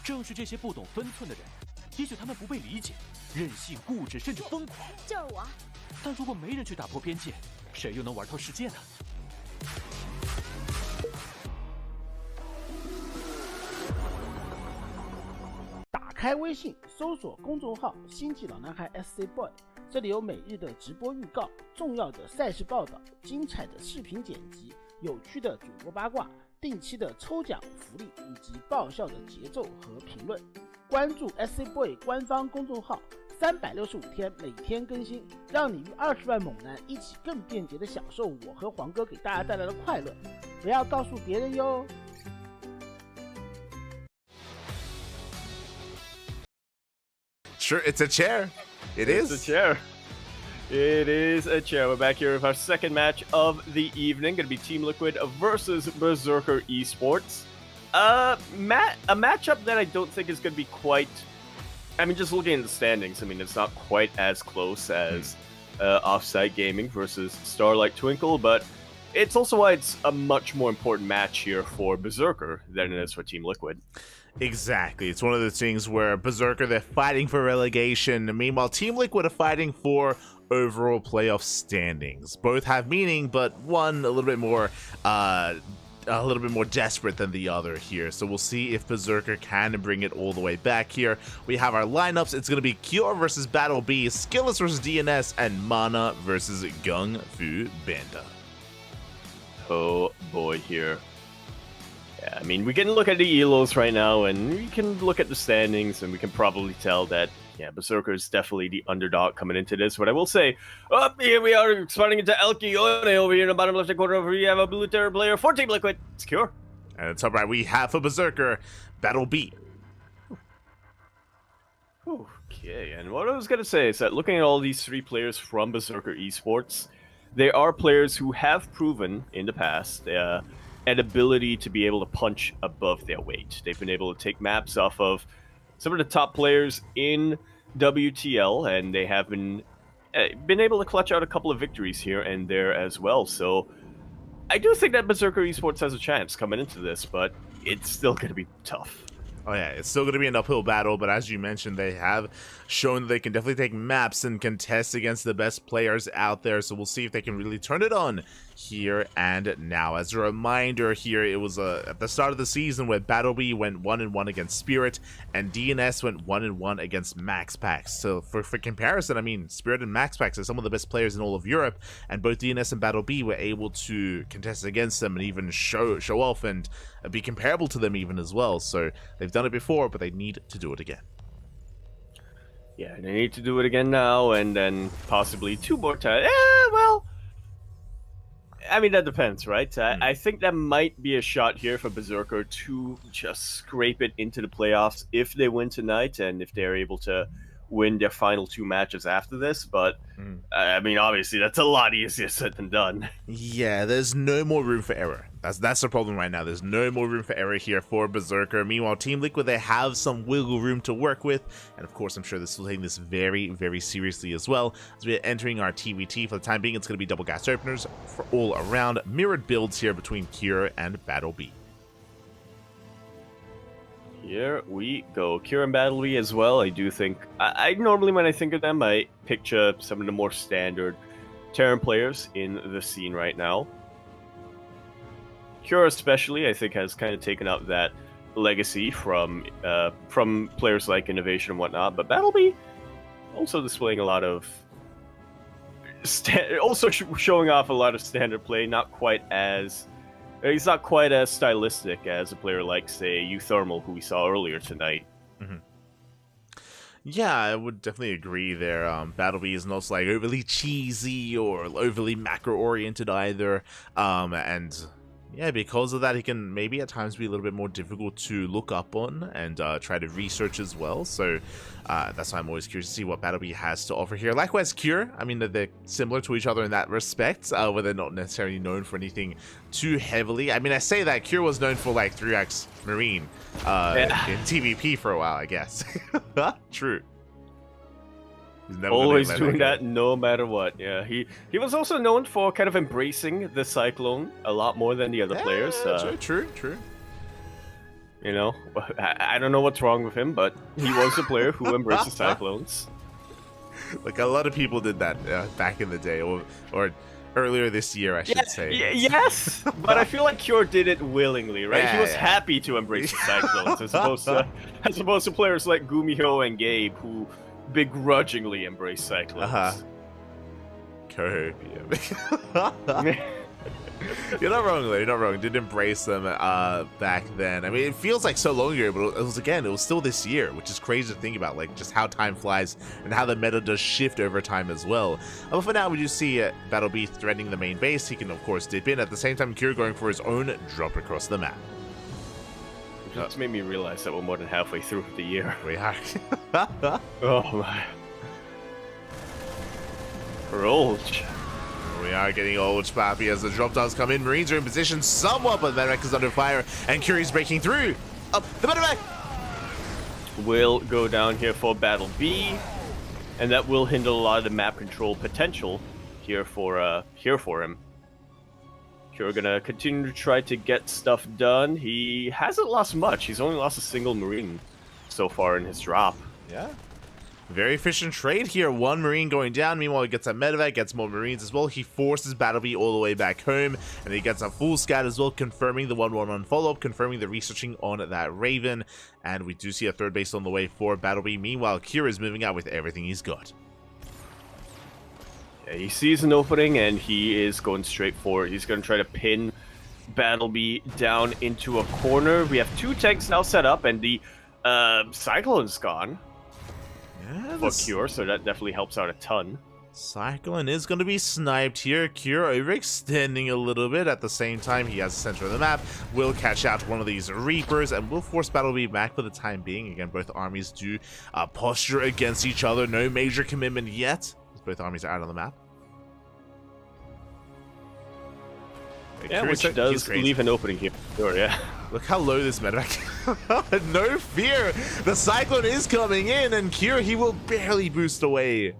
正是这些不懂分寸的人，也许他们不被理解，任性、固执，甚至疯狂。就是我。但如果没人去打破边界，谁又能玩透世界呢？打开微信，搜索公众号“星际老男孩 SC Boy”， 这里有每日的直播预告、重要的赛事报道、精彩的视频剪辑、有趣的主播八卦、定期的抽奖福利以及爆笑的节奏和评论。关注 SC Boy 官方公众号，365天每天更新，让你与20万猛男一起更便捷的享受我和黄哥给大家带来的快乐。不要告诉别人哟。Sure, it's a chair. It's a chair. It is a chair. We're back here with our second match of the evening. Going to be Team Liquid versus Berserker Esports. A matchup that I don't think is going to be quite... I mean, just looking at the standings, I mean, it's not quite as close as Offsite Gaming versus Starlight Twinkle, but it's also why it's a much more important match here for Berserker than it is for Team Liquid. Exactly. It's one of those things where Berserker, they're fighting for relegation. Meanwhile, Team Liquid are fighting for overall playoff standings. Both have meaning, but one a little bit more desperate than the other here. So we'll see if Berserker can bring it all the way back here. We have our lineups. It's going to be Cure versus Battle B, Skilless versus DNS, and Mana versus Gung Fu Banda. Oh boy, here. Yeah, I mean, we can look at the ELOs right now, and we can look at the standings, and we can probably tell that, yeah, Berserker is definitely the underdog coming into this. But I will say, here we are expanding into Alkione over here in the bottom left corner. We have a blue terror player for Team Liquid. It's Cure. And it's top right. We have for Berserker, Battle B. Okay, and what I was going to say is that looking at all these three players from Berserker Esports, they are players who have proven in the past an ability to be able to punch above their weight. They've been able to take maps off of some of the top players in WTL, and they have been able to clutch out a couple of victories here and there as well. So I do think that Berserker Esports has a chance coming into this, but it's still going to be tough. Oh yeah, it's still going to be an uphill battle, but as you mentioned, they have shown that they can definitely take maps and contest against the best players out there, so we'll see if they can really turn it on here and now. As a reminder here, it was at the start of the season where Battlebee went 1-1 against Spirit, and DNS went 1-1 against MaxPax. So for comparison, I mean, Spirit and MaxPax are some of the best players in all of Europe, and both DNS and Battlebee were able to contest against them and even show off and be comparable to them even as well. So they've done it before, but they need to do it again. Yeah, they need to do it again now, and then possibly two more times. Well, I mean, that depends, right? I think that might be a shot here for Berserker to just scrape it into the playoffs if they win tonight, and if they're able to win their final two matches after this. But I mean, obviously, that's a lot easier said than done. Yeah, there's no more room for error. That's the problem right now. There's no more room for error here for Berserker. Meanwhile, Team Liquid, they have some wiggle room to work with. And of course, I'm sure this will take this very, very seriously as well. As we're entering our TVT, for the time being, it's going to be double gas openers for all around mirrored builds here between Cure and Battle B. Here we go. Cure and Battleby as well. I do think... I normally, when I think of them, I picture some of the more standard Terran players in the scene right now. Cure especially, I think, has kind of taken up that legacy from players like Innovation and whatnot. But Battleby also displaying a lot of... also showing off a lot of standard play, not quite as... He's not quite as stylistic as a player like, say, Euthermal, who we saw earlier tonight. Yeah, I would definitely agree there. Battleby is not like overly cheesy or overly macro-oriented either. And yeah, because of that, he can maybe at times be a little bit more difficult to look up on and try to research as well. So that's why I'm always curious to see what Battleby has to offer here. Likewise, Cure. I mean, they're similar to each other in that respect, where they're not necessarily known for anything too heavily. I mean, I say that Cure was known for like 3x Marine in TVP for a while, I guess. True. Always doing that no matter what. Yeah, he was also known for kind of embracing the Cyclone a lot more than the other players. True. You know, I don't know what's wrong with him, but he was a player who embraced the Cyclones. Like, a lot of people did that back in the day, or earlier this year, I should say. Yes, but I feel like Cure did it willingly, right? He was happy to embrace the Cyclones, as opposed to players like Gumiho and Gabe, who begrudgingly embrace Cyclones. You're not wrong, though. You're not wrong. Did embrace them back then. I mean, it feels like so long ago, but it was still this year, which is crazy to think about, like just how time flies and how the meta does shift over time as well. But for now, we do see Battle B threatening the main base. He can, of course, dip in. At the same time, Cure going for his own drop across the map. That's made me realize that we're more than halfway through the year. We are. Oh my. Roach. We are getting old, Pappy, as the drop does come in. Marines are in position somewhat, but Medevac is under fire, and Curie's breaking through. Up the Medevac! Will go down here for Battle B, and that will hinder a lot of the map control potential here for him. Cure gonna continue to try to get stuff done. He hasn't lost much. He's only lost a single Marine so far in his drop. Yeah. Very efficient trade here. One Marine going down. Meanwhile, he gets a Medevac, gets more Marines as well. He forces Battle B all the way back home, and he gets a full scout as well, confirming the 1-1-1 follow-up, confirming the researching on that Raven. And we do see a third base on the way for Battle B. Meanwhile, Kira is moving out with everything he's got. Yeah, he sees an opening, and he is going straight for it. He's going to try to pin Battle B down into a corner. We have 2 tanks now set up, and the Cyclone's gone. Yeah, for Cure, so that definitely helps out a ton. Cyclone is going to be sniped here. Cure overextending a little bit. At the same time, he has the center of the map. Will catch out one of these Reapers and will force Battle B back for the time being. Again, both armies do posture against each other. No major commitment yet, as both armies are out on the map. Yeah, which does leave an opening here. Sure, yeah. Look how low this medevac. No fear. The Cyclone is coming in, and Cure, he will barely boost away.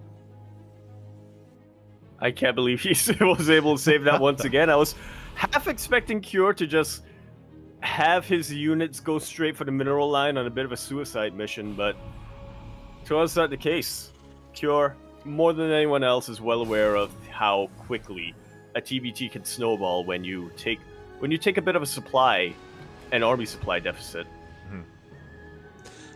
I can't believe he was able to save that once again. I was half expecting Cure to just have his units go straight for the mineral line on a bit of a suicide mission, but that's not the case. Cure, more than anyone else, is well aware of how quickly a TBT can snowball when you take a bit of a supply, an army supply deficit.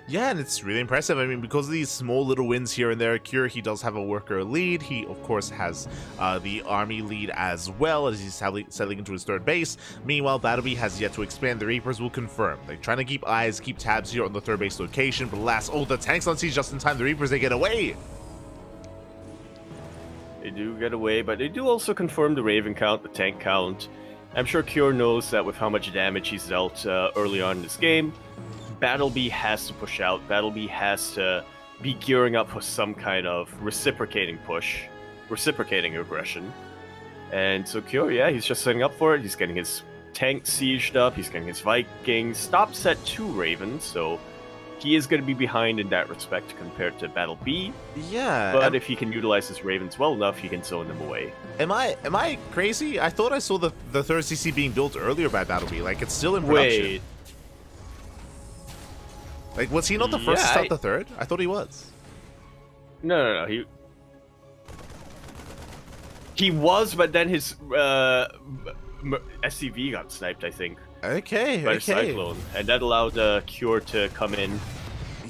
Yeah, and it's really impressive. I mean, because of these small little wins here and there, Cure, he does have a worker lead. He, of course, has the army lead as well, as he's settling into his third base. Meanwhile, Battle B has yet to expand. The Reapers will confirm. They're trying to keep tabs here on the third base location, but alas, the tanks on siege just in time. The Reapers, they get away. They do get away, but they do also confirm the Raven count, the tank count. I'm sure Cure knows that with how much damage he's dealt early on in this game, Battle B has to push out. Battle B has to be gearing up for some kind of reciprocating push, reciprocating aggression. And so Cure, yeah, he's just setting up for it. He's getting his tank sieged up. He's getting his Vikings. Stops at 2 Ravens, so he is going to be behind in that respect compared to Battle B. Yeah. But if he can utilize his Ravens well enough, he can zone them away. Am I crazy? I thought I saw the third CC being built earlier by Battle B. Like, it's still in production. Wait. Like, was he not the first to start the third? I thought he was. No. He was, but then his SCV got sniped, I think. Okay, by the Cyclone, and that allowed Cure to come in.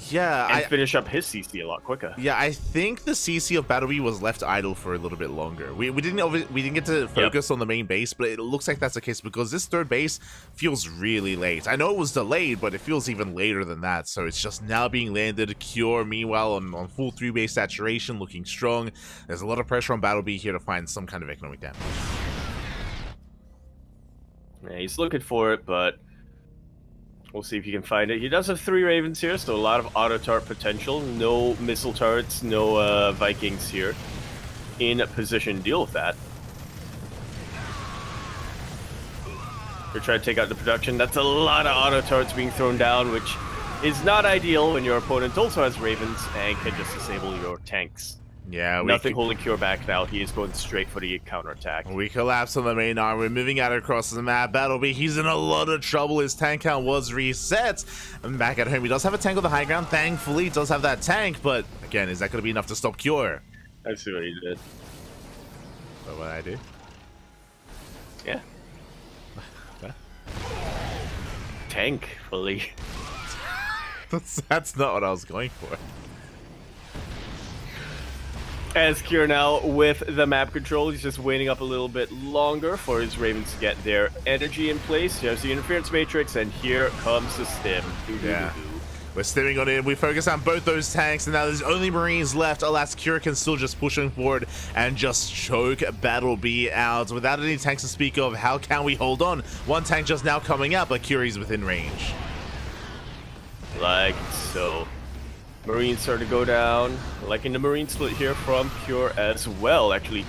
Yeah, and finish up his CC a lot quicker. Yeah, I think the CC of Battle B was left idle for a little bit longer. We didn't get to focus on the main base, but it looks like that's the case because this third base feels really late. I know it was delayed, but it feels even later than that. So it's just now being landed. Cure, meanwhile, on full 3-base saturation, looking strong. There's a lot of pressure on Battle B here to find some kind of economic damage. Yeah, he's looking for it, but we'll see if he can find it. He does have 3 Ravens here, so a lot of auto turret potential. No missile turrets, no Vikings here in position to deal with that. You're trying to take out the production. That's a lot of auto turrets being thrown down, which is not ideal when your opponent also has Ravens and can just disable your tanks Yeah, Nothing holding Cure back now. He is going straight for the counterattack. We collapse on the main arm. We're moving out across the map. Battlebee, he's in a lot of trouble. His tank count was reset. And back at home, he does have a tank on the high ground. Thankfully, he does have that tank. But again, is that going to be enough to stop Cure? I see what he did. What did I do? Yeah. Thankfully. That's not what I was going for. As Cure now with the map control, he's just waiting up a little bit longer for his Ravens to get their energy in place. Here's the interference matrix, and here comes the stim. Yeah. We're stimming on in. We focus on both those tanks, and now there's only Marines left. Alas, Cure can still just pushing forward and just choke Battlebee out. Without any tanks to speak of, how can we hold on? One tank just now coming up, but Cure's within range. Like so. Marines starting to go down. Liking the Marine split here from Cure as well. Actually,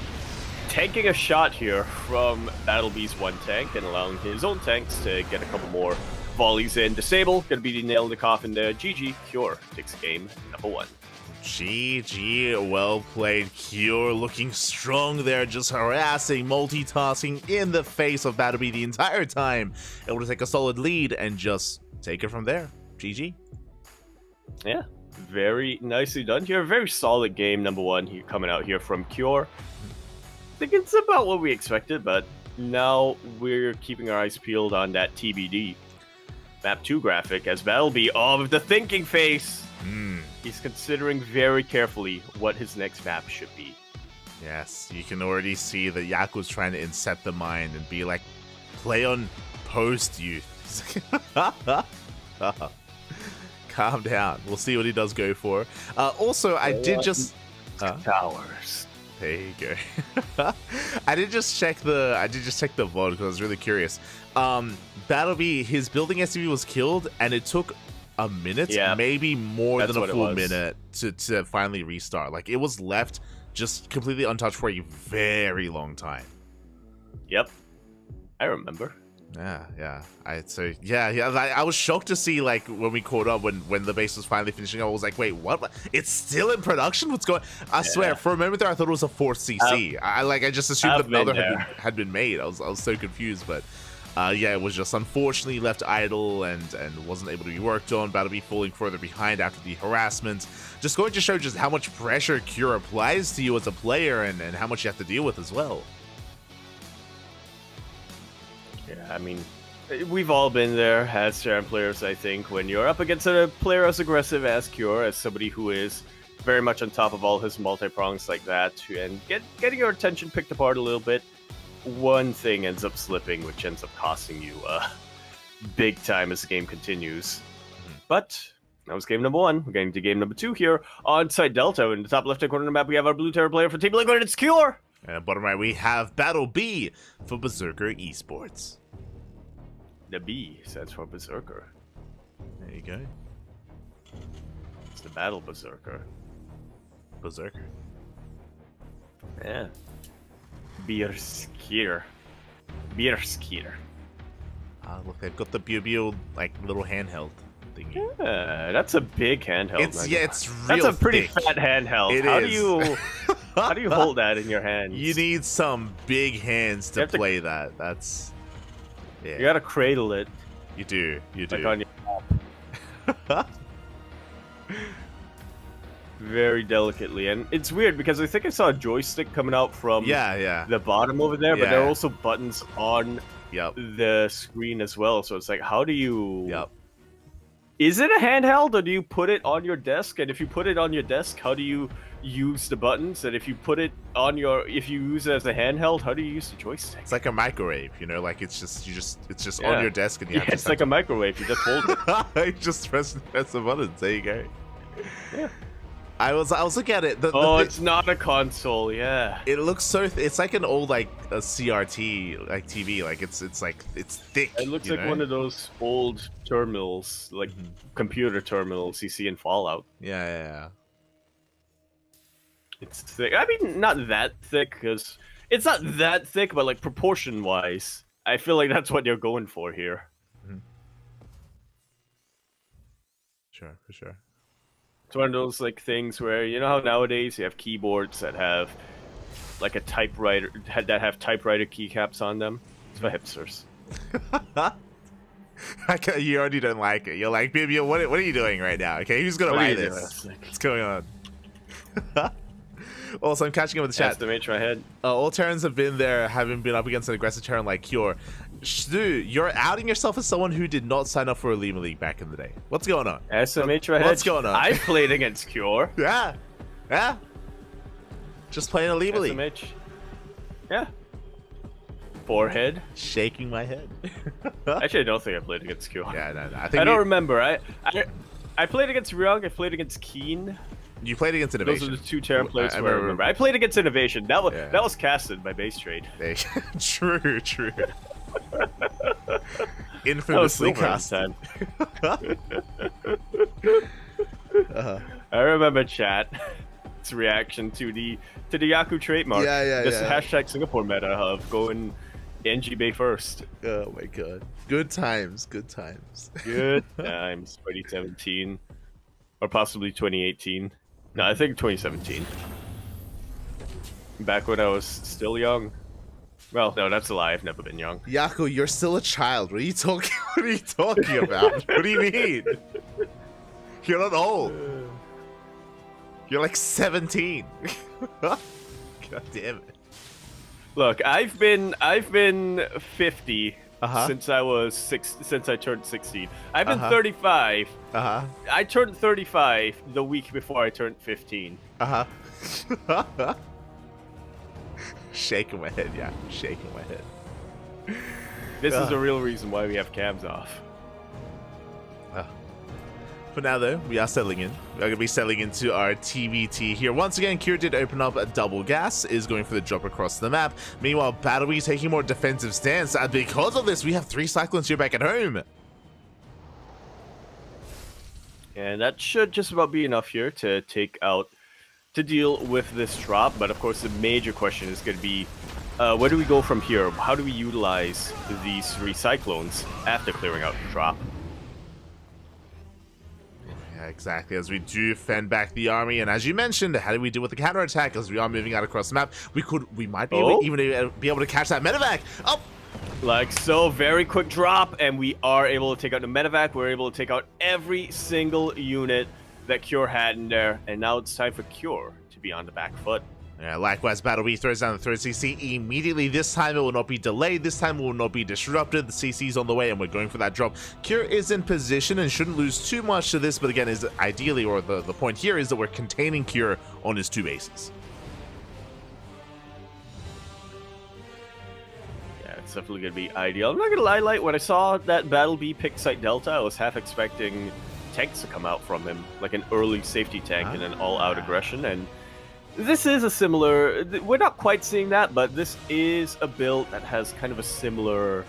tanking a shot here from Battlebee's one tank and allowing his own tanks to get a couple more volleys in. Disable, gonna be the nail in the coffin there. GG, Cure takes game number 1. GG, well played. Cure looking strong there, just harassing, multitasking in the face of Battlebee the entire time. Able to take a solid lead and just take it from there. GG. Yeah, very nicely done here. Very solid game number 1 here coming out here from Cure. I think it's about what we expected, but now we're keeping our eyes peeled on that TBD. Map 2 graphic as Battlebee of the thinking face. He's considering very carefully what his next map should be. Yes, you can already see that Yaku's trying to incept the mind and be like, play on post, youth. Calm down. We'll see what he does go for. Also, I did just... Towers. There you go. I did just check the VOD because I was really curious. Battlebee, his building SUV was killed, and it took a minute, maybe more than a full minute to finally restart. Like, it was left just completely untouched for a very long time. Yep, I remember. Yeah. I was shocked to see, like, when we caught up when the base was finally finishing up. I was like, wait, what? It's still in production? What's going? I swear, for a moment there, I thought it was a 4th CC. I just assumed that another had been made. I was so confused, but yeah, it was just unfortunately left idle and wasn't able to be worked on. Battlebee falling further behind after the harassment. Just going to show just how much pressure Cure applies to you as a player and how much you have to deal with as well. Yeah, I mean, we've all been there as Sharon players, I think, when you're up against a player as aggressive as Cure, as somebody who is very much on top of all his multi-prongs like that, and getting your attention picked apart a little bit. One thing ends up slipping, which ends up costing you big time as the game continues. But that was game number 1. We're getting to game number 2 here on Site Delta. In the top left-hand corner of the map, we have our Blue Terror player for Team Liquid, and it's Cure! And bottom right, we have Battlebee for Berserker Esports. The B stands for Berserker. There you go. It's the Battle Berserker. Berserker. Yeah. Beerskier. Beerskier. Look, they've got the Bubil, like, little handheld thingy. Yeah, that's a big handheld. It's real. That's a pretty thick. fat handheld. How do you hold that in your hands? You need some big hands to play that. That's... Yeah. You gotta cradle it. You do. Like on your lap. Very delicately. And it's weird because I think I saw a joystick coming out from the bottom over there, but there are also buttons on the screen as well. So it's like, how do you... Is it a handheld, or do you put it on your desk? And if you put it on your desk, how do you use the buttons? And if you put it on if you use it as a handheld, how do you use the joystick? It's like a microwave, you know, like it's just on your desk and you have to... It's like a microwave. You just hold it. You just press the buttons. There you go. Yeah. I was looking at it. It's not a console. Yeah. It looks so. It's like an old a CRT TV. Like it's thick. It looks like one of those old terminals, like computer terminals you see in Fallout. Yeah. It's thick. I mean, not that thick because it's not that thick, but like proportion wise, I feel like that's what you're going for here. Sure, for sure. It's one of those like things where you know how nowadays you have keyboards that have like a typewriter that have typewriter keycaps on them. It's for hipsters. You already don't like it. You're like, baby, what are you doing right now? Okay, who's gonna buy this? What's going on? Also, I'm catching up with the chat. Estimate my head. All Terrans have been there, having been up against an aggressive Terran like Cure. Stu, you're outing yourself as someone who did not sign up for a Lima League back in the day. What's going on? SMH my head. What's going on? I played against Cure. Yeah. Just playing a Lima League. SMH. Yeah. Forehead. Shaking my head. Actually, I don't think I played against Cure. Yeah, no. I don't remember. I played against Ryung. I played against Keen. You played against Innovation. Those are the two Terran players I remember. I played against Innovation. That was casted by Base Trade. True. Infamously casted. I remember chat. Its reaction to the Yaku trademark. This hashtag Singapore meta of going NG Bay first. Oh my god. Good times. Good times. 2017. Or possibly 2018. No, I think 2017. Back when I was still young. Well, no, that's a lie. I've never been young. Yaku, you're still a child. What are you talking? What are you talking about? What do you mean? You're not old. You're like 17. God damn it. Look, I've been 50 since I turned 16. I've been 35. I turned 35 the week before I turned 15. Shaking my head, yeah. Shaking my head. This is the real reason why we have cams off. For now, though, we are settling in. We're going to be settling into our TVT here. Once again, Cure did open up a double gas, is going for the drop across the map. Meanwhile, Battleby is taking a more defensive stance, and because of this, we have 3 Cyclones here back at home. And that should just about be enough here to deal with this drop. But of course, the major question is going to be, where do we go from here? How do we utilize these 3 Cyclones after clearing out the drop? Exactly, as we do fend back the army, and as you mentioned, how do we deal with the counterattack? As we are moving out across the map, we might be able to catch that medevac. Oh, like so, very quick drop, and we are able to take out the medevac. We're able to take out every single unit that Cure had in there, and now it's time for Cure to be on the back foot. Yeah, likewise, Battleby throws down the 3rd CC immediately. This time it will not be delayed. This time it will not be disrupted. The CC's on the way, and we're going for that drop. Cure is in position and shouldn't lose too much to this, but again, is ideally, or the point here is that we're containing Cure on his 2 bases. Yeah, it's definitely going to be ideal. I'm not going to lie, like, when I saw that Battleby pick Site Delta, I was half expecting tanks to come out from him, like an early safety tank and an all-out aggression, and this is a similar, we're not quite seeing that, but this is a build that has kind of a similar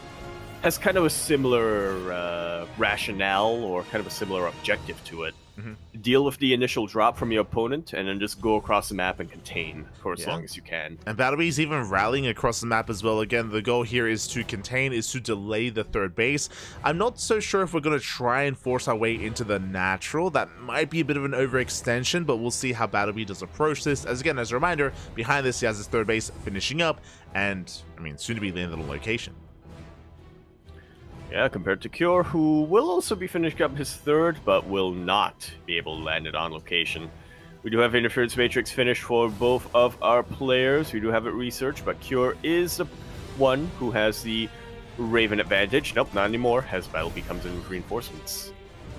rationale or kind of a similar objective to it. Deal with the initial drop from your opponent and then just go across the map and contain for as long as you can. And Battleby's even rallying across the map as well. Again, the goal here is to contain, is to delay the 3rd base. I'm not so sure if we're going to try and force our way into the natural. That might be a bit of an overextension, but we'll see how Battleby does approach this. As again, as a reminder, behind this he has his 3rd base finishing up, and I mean, soon to be landed on location. Yeah, compared to Cure, who will also be finishing up his 3rd, but will not be able to land it on location. We do have Interference Matrix finish for both of our players. We do have it researched, but Cure is the one who has the Raven advantage. Nope, not anymore, as Battleby comes in with reinforcements.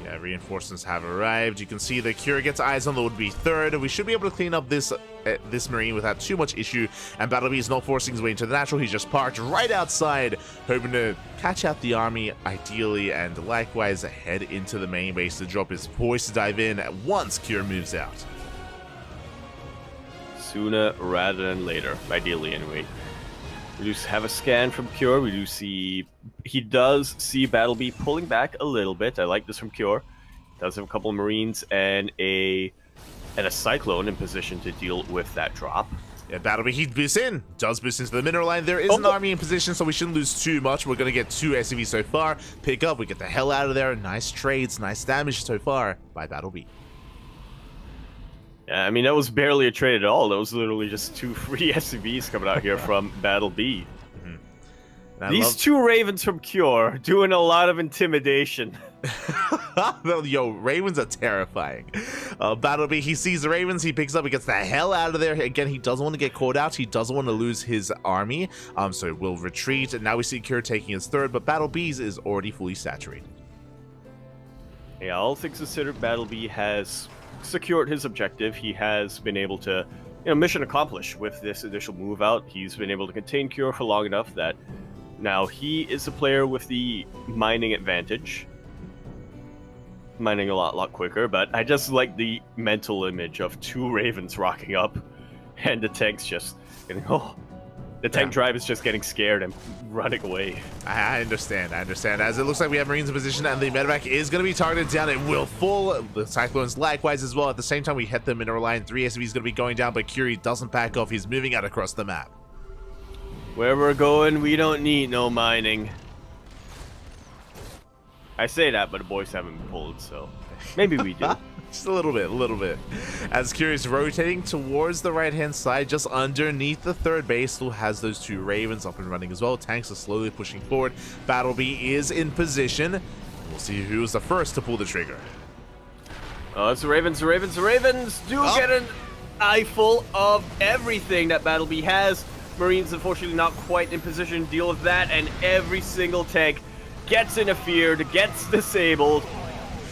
Yeah, reinforcements have arrived. You can see the Cure gets eyes on the would-be 3rd. We should be able to clean up this Marine without too much issue. And Battleby is not forcing his way into the natural. He's just parked right outside, hoping to catch out the army, ideally, and likewise head into the main base. The drop is poised to dive in once Cure moves out. Sooner rather than later, ideally anyway. We do have a scan from Cure. We do see he does see Battleby pulling back a little bit. I like this from Cure. Does have a couple of Marines and a Cyclone in position to deal with that drop. Yeah, Battleby, he boosts in. Does boost into the mineral line. There is an army in position, so we shouldn't lose too much. We're going to get 2 SCVs so far. Pick up. We get the hell out of there. Nice trades. Nice damage so far by Battleby. Yeah, I mean, that was barely a trade at all. That was literally just 2 free SCVs coming out here from Battle B. These 2 Ravens from Cure doing a lot of intimidation. Yo, Ravens are terrifying. Battle B, he sees the Ravens, he picks up, he gets the hell out of there. Again, he doesn't want to get caught out, he doesn't want to lose his army, so we'll retreat. And now we see Cure taking his third, but Battle B's is already fully saturated. Yeah, all things considered, Battle B has secured his objective. He has been able to, mission accomplished with this initial move out. He's been able to contain Cure for long enough that now he is the player with the mining advantage. Mining a lot quicker, but I just like the mental image of 2 Ravens rocking up and the tank's just getting, the tank drive is just getting scared and running away. I understand. As it looks like we have Marines in position and the medevac is going to be targeted down. It will fall. The Cyclones likewise as well. At the same time, we hit the mineral line. 3 SCVs going to be going down, but Curie doesn't back off. He's moving out across the map. Where we're going, we don't need no mining. I say that, but the boys haven't been pulled, so maybe we do. Just a little bit. As Curie's rotating towards the right-hand side, just underneath the third base, still has those 2 Ravens up and running as well. Tanks are slowly pushing forward. Battle B is in position. We'll see who's the first to pull the trigger. Oh, it's the Ravens. The Ravens do get an eyeful of everything that Battle B has. Marines, unfortunately, not quite in position to deal with that, and every single tank gets interfered, gets disabled,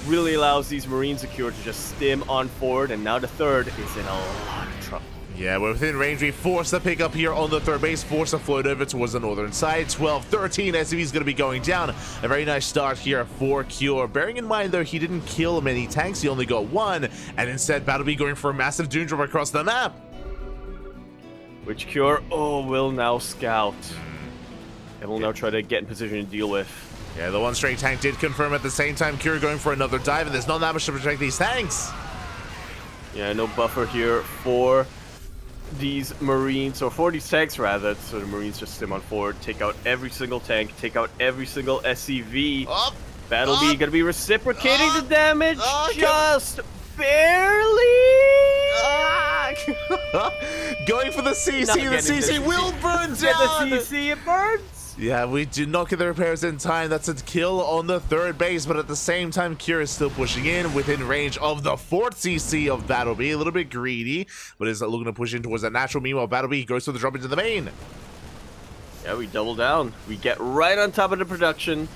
really allows these Marines secure to just stim on forward, and now the third is in a lot of trouble. Yeah, we're within range. We force the pick up here on the third base, force a float over towards the northern side. 12, 13 SCVs going to be going down. A very nice start here for Cure. Bearing in mind, though, he didn't kill many tanks. He only got 1, and instead, Battle B going for a massive doom drop across the map. Which Cure, will now scout. And will now try to get in position to deal with. Yeah, the 1 straight tank did confirm at the same time. Cure going for another dive, and there's not that much to protect these tanks. Yeah, no buffer here for these Marines, or for these tanks rather. So the Marines just stim on forward, take out every single tank, take out every single SCV. Battle B gonna be reciprocating the damage just barely. Going for the CC. The CC will burn down. The CC, it burns. Yeah, we did not get the repairs in time. That's a kill on the third base, but at the same time, Cure is still pushing in within range of the 4th CC of Battle B. A little bit greedy, but is looking to push in towards that natural. Meanwhile, Battle B goes for the drop into the main. Yeah, we double down. We get right on top of the production.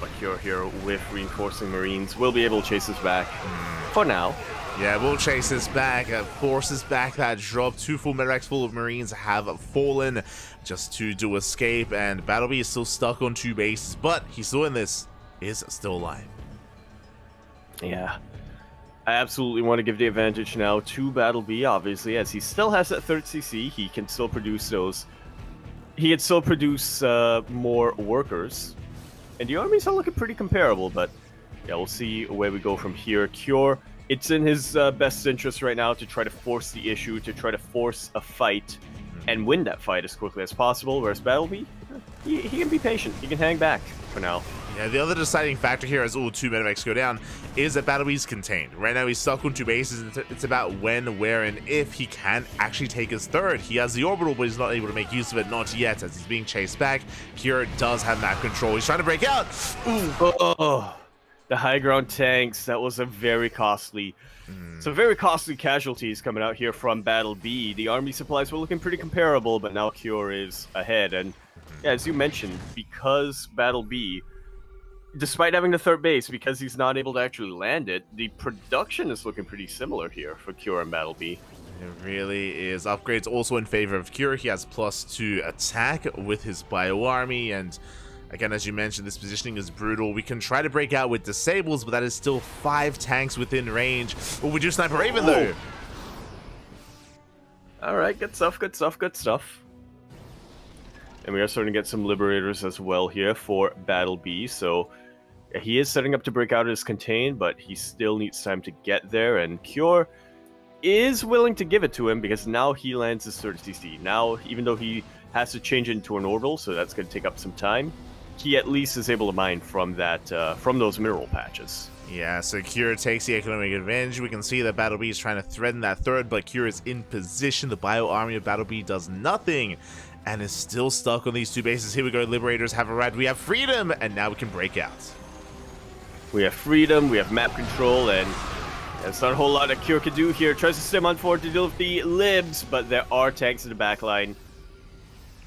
But Cure here with reinforcing Marines will be able to chase us back for now. Yeah, we'll chase this back, forces back that drop. 2 full medevacs full of Marines have fallen just to do escape, and Battle B is still stuck on 2 bases, but he's still in this, is still alive. Yeah, I absolutely want to give the advantage now to Battle B, obviously, as he still has that 3rd CC. He can still produce those. He can still produce more workers, and the armies are looking pretty comparable, but yeah, we'll see where we go from here. Cure, it's in his best interest right now to try to force the issue, to try to force a fight and win that fight as quickly as possible, whereas Battle B, he can be patient. He can hang back for now. Yeah, the other deciding factor here as all 2 medevacs go down is that Battle B's contained. Right now he's stuck on 2 bases, and it's about when, where, and if he can actually take his third. He has the orbital, but he's not able to make use of it, not yet, as he's being chased back. Cure does have map control. He's trying to break out. Ooh. The high ground tanks, that was a very costly, some very costly casualties coming out here from Battle B. The army supplies were looking pretty comparable, but now Cure is ahead. And yeah, as you mentioned, because Battle B, despite having the 3rd base, because he's not able to actually land it, the production is looking pretty similar here for Cure and Battle B. It really is. Upgrades also in favor of Cure. He has +2 attack with his bio army, and again, as you mentioned, this positioning is brutal. We can try to break out with disables, but that is still 5 tanks within range. Well, we do Sniper Raven, though. Alright, good stuff. And we are starting to get some Liberators as well here for Battle B, so yeah, he is setting up to break out his contain, but he still needs time to get there, and Cure is willing to give it to him because now he lands his 3rd CC. Now, even though he has to change it into an orbital, so that's going to take up some time, he at least is able to mine from that, from those mineral patches. Yeah, so Cure takes the economic advantage. We can see that Battle B is trying to threaten that third, but Cure is in position. The bio army of Battle B does nothing and is still stuck on these two bases. Here we go, Liberators have arrived. We have freedom, and now we can break out. We have freedom, we have map control, and there's not a whole lot that Cure can do here. Tries to stem on forward to deal with the libs, but there are tanks in the back line.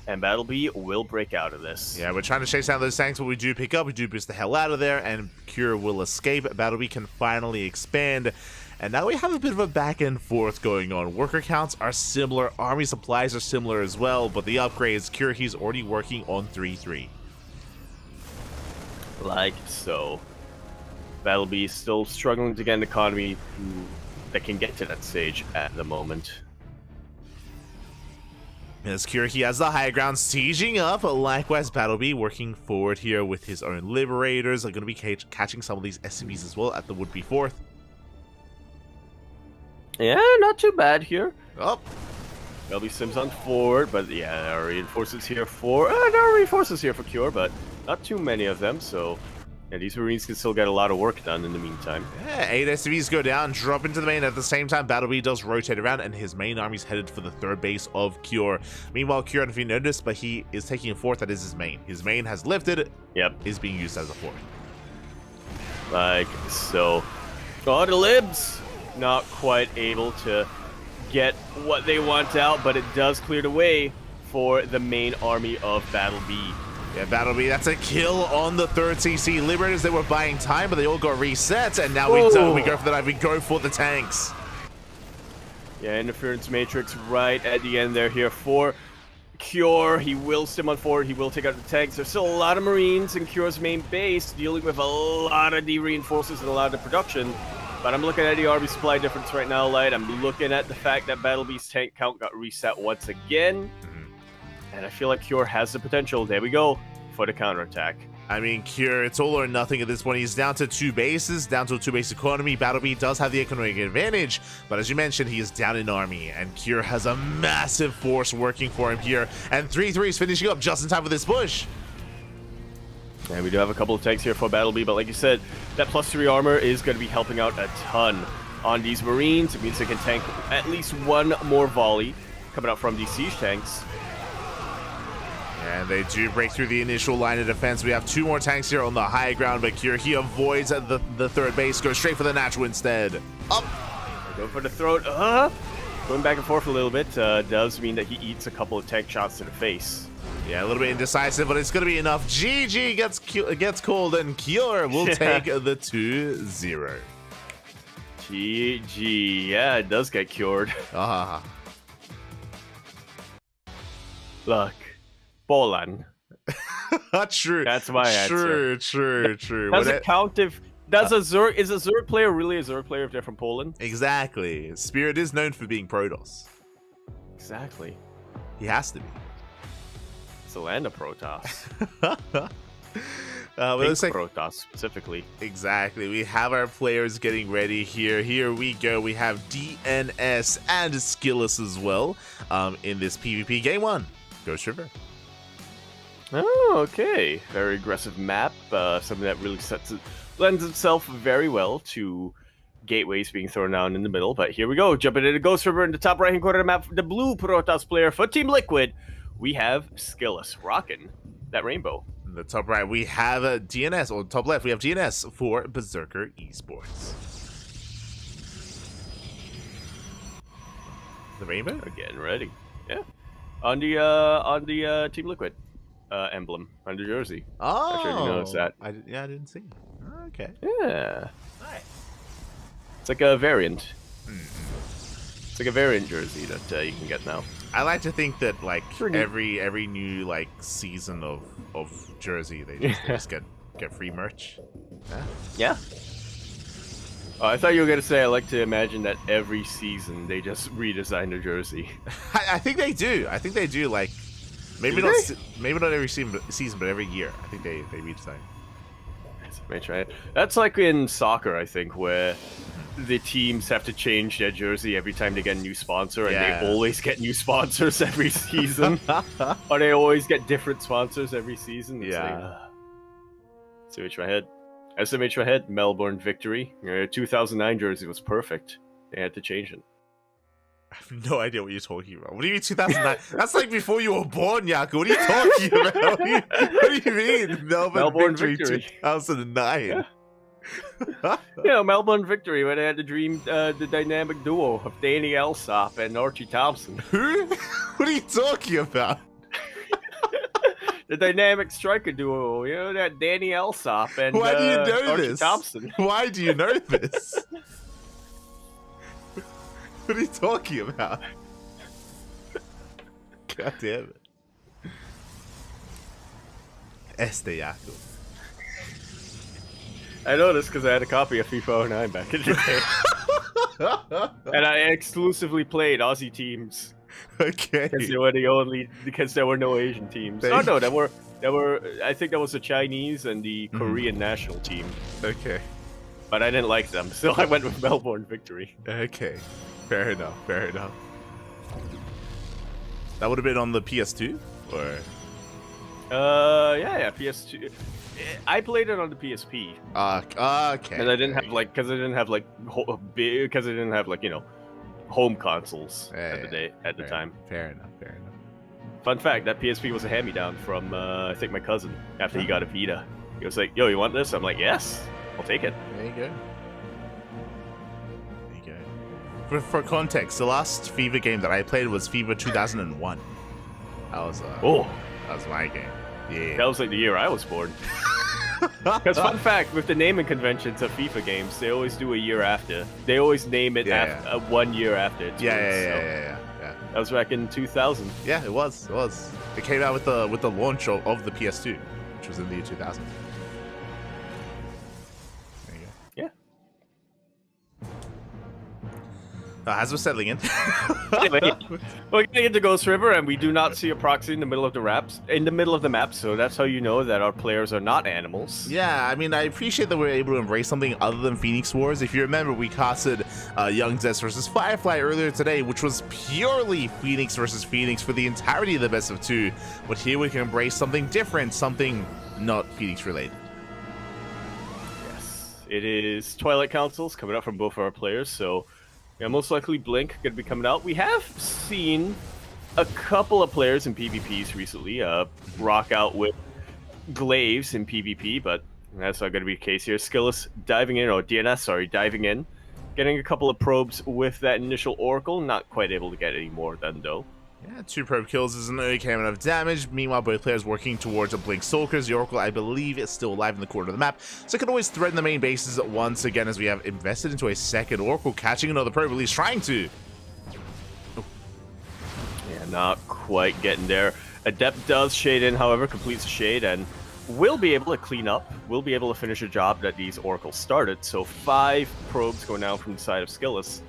And Battle B will break out of this. Yeah, we're trying to chase down those tanks, but we do pick up. We do boost the hell out of there, and Cure will escape. Battle B can finally expand. And now we have a bit of a back and forth going on. Worker counts are similar. Army supplies are similar as well. But the upgrades, Cure, he's already working on 3-3. Like so. Battle B is still struggling to get an economy that can get to that stage at the moment. As Cure, he has the high ground sieging up. Likewise, Battle B working forward here with his own Liberators. Are going to be catching some of these SCVs as well at the would-be fourth. Yeah, not too bad here. Oh. There'll be Sims on forward, but yeah, there are reinforcements here for... there are reinforcements here for Cure, but not too many of them, so... Yeah, these Marines can still get a lot of work done in the meantime. Yeah, 8 SCVs go down, drop into the main. At the same time, Battle B does rotate around, and his main army's headed for the third base of Cure. Meanwhile, Cure, I don't know if you noticed, but he is taking a fourth. That is his main. His main has lifted. Yep. Is being used as a fourth. Like so. Oh, the libs! Not quite able to get what they want out, but it does clear the way for the main army of Battle B. Yeah, Battle B, that's a kill on the third CC. Liberators, they were buying time, but they all got reset, and now we go for the dive. We go for the tanks. Yeah, interference matrix right at the end there here for Cure. He will stim on forward. He will take out the tanks. There's still a lot of Marines in Cure's main base dealing with a lot of de-reinforcers and a lot of production. But I'm looking at the army supply difference right now, Light. I'm looking at the fact that Battle B's tank count got reset once again. And I feel like Cure has the potential. There we go for the counterattack. I mean, Cure, it's all or nothing at this point. He's down to 2 bases, down to a 2-base economy. Battle B does have the economic advantage, but as you mentioned, he is down in army, and Cure has a massive force working for him here. And 3-3 is finishing up just in time for this push. And we do have a couple of tanks here for Battle B, but like you said, that +3 armor is going to be helping out a ton on these Marines. It means they can tank at least one more volley coming out from these siege tanks. And they do break through the initial line of defense. We have 2 more tanks here on the high ground, but Cure, he avoids the third base, goes straight for the natural instead. Up! Go for the throat. Going back and forth a little bit does mean that he eats a couple of tank shots to the face. Yeah, a little bit indecisive, but it's going to be enough. GG gets called, and Cure will take the 2-0. GG. Yeah, it does get cured. Look. Poland. True. That's my answer. True. Does it count if... is a Zerg player really a Zerg player if they're from Poland? Exactly. Spirit is known for being Protoss. Exactly. He has to be. It's the land of Protoss. Protoss specifically. Exactly. We have our players getting ready here. Here we go. We have DNS and Skillus as well in this PvP Game 1. Ghost River. Oh, okay. Very aggressive map. Something that really lends itself very well to gateways being thrown down in the middle. But here we go. Jumping into Ghost River in the top right-hand corner of the map. The blue Protoss player for Team Liquid. We have Skillus rocking that rainbow. In the top right, we have DNS. Or top left, we have DNS for Berserker Esports. The rainbow? Again, ready. Yeah. On the Team Liquid emblem on the jersey. Oh, I'm sure you noticed that. I didn't see. Okay. Yeah. Nice. It's like a variant. It's like a variant jersey that you can get now. I like to think that like every new like season of jersey they just get free merch. Yeah. I thought you were gonna say I like to imagine that every season they just redesign their jersey. I think they do. I think they do. Like maybe not every season, but every year. I think they redesign. That's like in soccer, I think, where the teams have to change their jersey every time they get a new sponsor, and they always get new sponsors every season, or they always get different sponsors every season. It's like, see which my head. SMH ahead, Melbourne victory. 2009 jersey was perfect. They had to change it. I have no idea what you're talking about. What do you mean 2009? That's like before you were born, Yaku. What are you talking about? What do you mean? Melbourne victory 2009. Yeah. Melbourne victory when they had the dynamic duo of Danny Elsop and Archie Thompson. Who? What are you talking about? The dynamic striker duo, that Danny Elsop and Why do you know Archie this? Thompson. Why do you know this? What are you talking about? God damn it. Yaku. I know this because I had a copy of FIFA 09 back in the day. And I exclusively played Aussie teams. Okay. Because there were no Asian teams. Oh no, there were I think there was the Chinese and the Korean national team. Okay. But I didn't like them, so I went with Melbourne victory. Okay. Fair enough. That would have been on the PS2? Or yeah, PS2. I played it on the PSP. Okay. And I didn't have home consoles at the time. Fair enough. Fun fact, that PSP was a hand-me-down from, I think, my cousin, after he got a Vita. He was like, yo, you want this? I'm like, yes, I'll take it. There you go. For context, the last FIFA game that I played was FIFA 2001. That was my game. Yeah. That was like the year I was born. Because fun fact, with the naming conventions of FIFA games, they always do a year after. They always name it 1 year after. Yeah. That was back in 2000. Yeah, it was. It came out with the launch of the PS2, which was in the year 2000. There you go. Yeah. As we're settling in, Anyway, we're getting into Ghost River, and we do not see a proxy in the middle of the map. So that's how you know that our players are not animals. yeah, I mean, I appreciate that we're able to embrace something other than Phoenix Wars. If you remember, we casted Young Zest versus Firefly earlier today, which was purely Phoenix versus Phoenix for the entirety of the best of 2. But here we can embrace something different, something not Phoenix related. Yes, it is Twilight Councils coming up from both of our players. So. Yeah, most likely Blink going to be coming out. We have seen a couple of players in PvPs recently rock out with Glaives in PvP, but that's not going to be the case here. Skillus diving in, diving in. Getting a couple of probes with that initial Oracle. Not quite able to get any more done, though. Yeah, 2 probe kills is an okay amount of damage. Meanwhile, both players working towards a Blink Stalkers. The Oracle, I believe, is still alive in the corner of the map, so it can always threaten the main bases once again as we have invested into a second Oracle, catching another probe, at least trying to. Oh. Yeah, not quite getting there. Adept does shade in, however, completes the shade, and will be able to clean up, will be able to finish a job that these Oracles started. So 5 probes going down from the side of Skillus.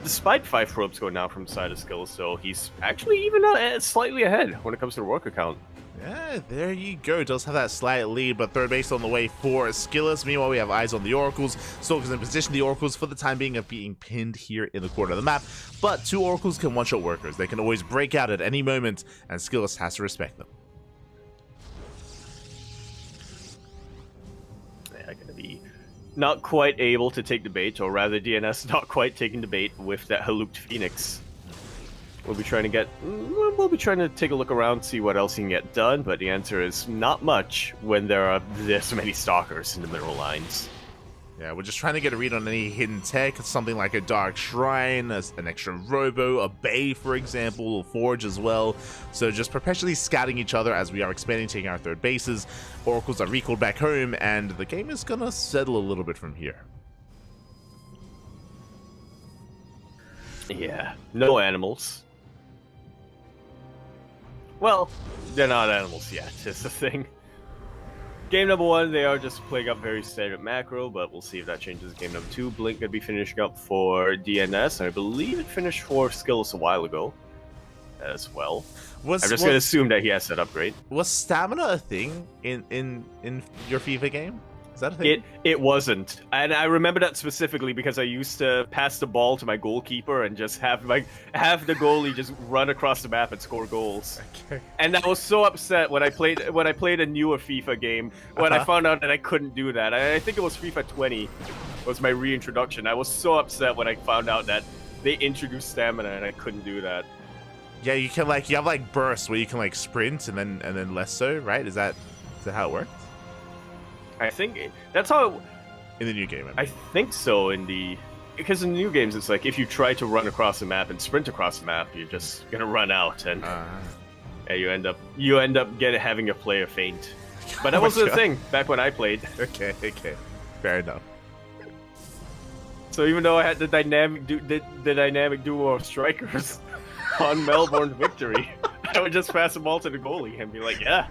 Despite 5 probes going down from the side of Skillus, so he's actually even slightly ahead when it comes to the worker count. Yeah, there you go. Does have that slight lead, but third base on the way for Skillus. Meanwhile, we have eyes on the Oracles. Stalkers in position. The Oracles, for the time being, are being pinned here in the corner of the map. But 2 Oracles can one-shot workers. They can always break out at any moment, and Skillus has to respect them. Yeah, going to be not quite able to take the bait, or rather DNS not quite taking the bait with that Haluked Phoenix. We'll be trying to take a look around, see what else he can get done, but the answer is not much when there are this many stalkers in the mineral lines. Yeah, we're just trying to get a read on any hidden tech, something like a Dark Shrine, an extra Robo, a Bay, for example, a Forge as well. So just perpetually scouting each other as we are expanding, taking our third bases. Oracles are recalled back home, and the game is gonna settle a little bit from here. Yeah, no animals. Well, they're not animals yet, is the thing. Game number 1, they are just playing up very standard macro, but we'll see if that changes. Game number 2, Blink going to be finishing up for DNS, and I believe it finished for Skillus a while ago as well. I'm just going to assume that he has that upgrade. Was stamina a thing in your FIFA game? Is that a thing? It wasn't, and I remember that specifically because I used to pass the ball to my goalkeeper and just have the goalie just run across the map and score goals. Okay. And I was so upset when I played a newer FIFA game when I found out that I couldn't do that. I think it was FIFA 20 was my reintroduction. I was so upset when I found out that they introduced stamina and I couldn't do that. Yeah, you can you have like bursts where you can like sprint and then less so, right? Is that how it works? I think that's how In the new game, I think so. Because in the new games, it's like if you try to run across the map and sprint across the map, you're just gonna run out, and you end up having a player faint. But that was the thing back when I played. Okay, fair enough. So even though I had the dynamic duo of strikers on Melbourne Victory, I would just pass the ball to the goalie and be like, "Yeah."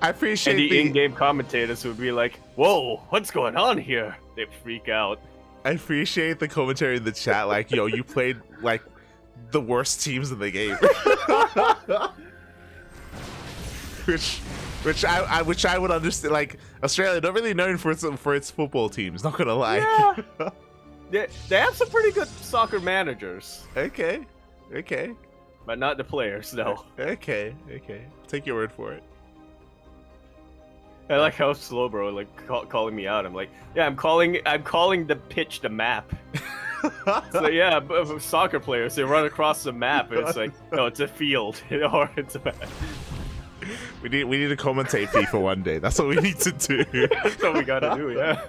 I appreciate and the in-game commentators would be like, "Whoa, what's going on here?" They'd freak out. I appreciate the commentary in the chat, like, "Yo, you played like the worst teams in the game," which I would understand. Like, Australia, not really known for its football teams. Not gonna lie. Yeah, they have some pretty good soccer managers. Okay, But not the players, no. okay. Take your word for it. I like how slow, bro, like calling me out. I'm like, yeah, I'm calling the pitch the map. So yeah, but soccer players, they run across the map, and it's like, no, it's a field, or it's a map. We need to commentate FIFA one day. That's what we need to do. That's what we gotta do, yeah.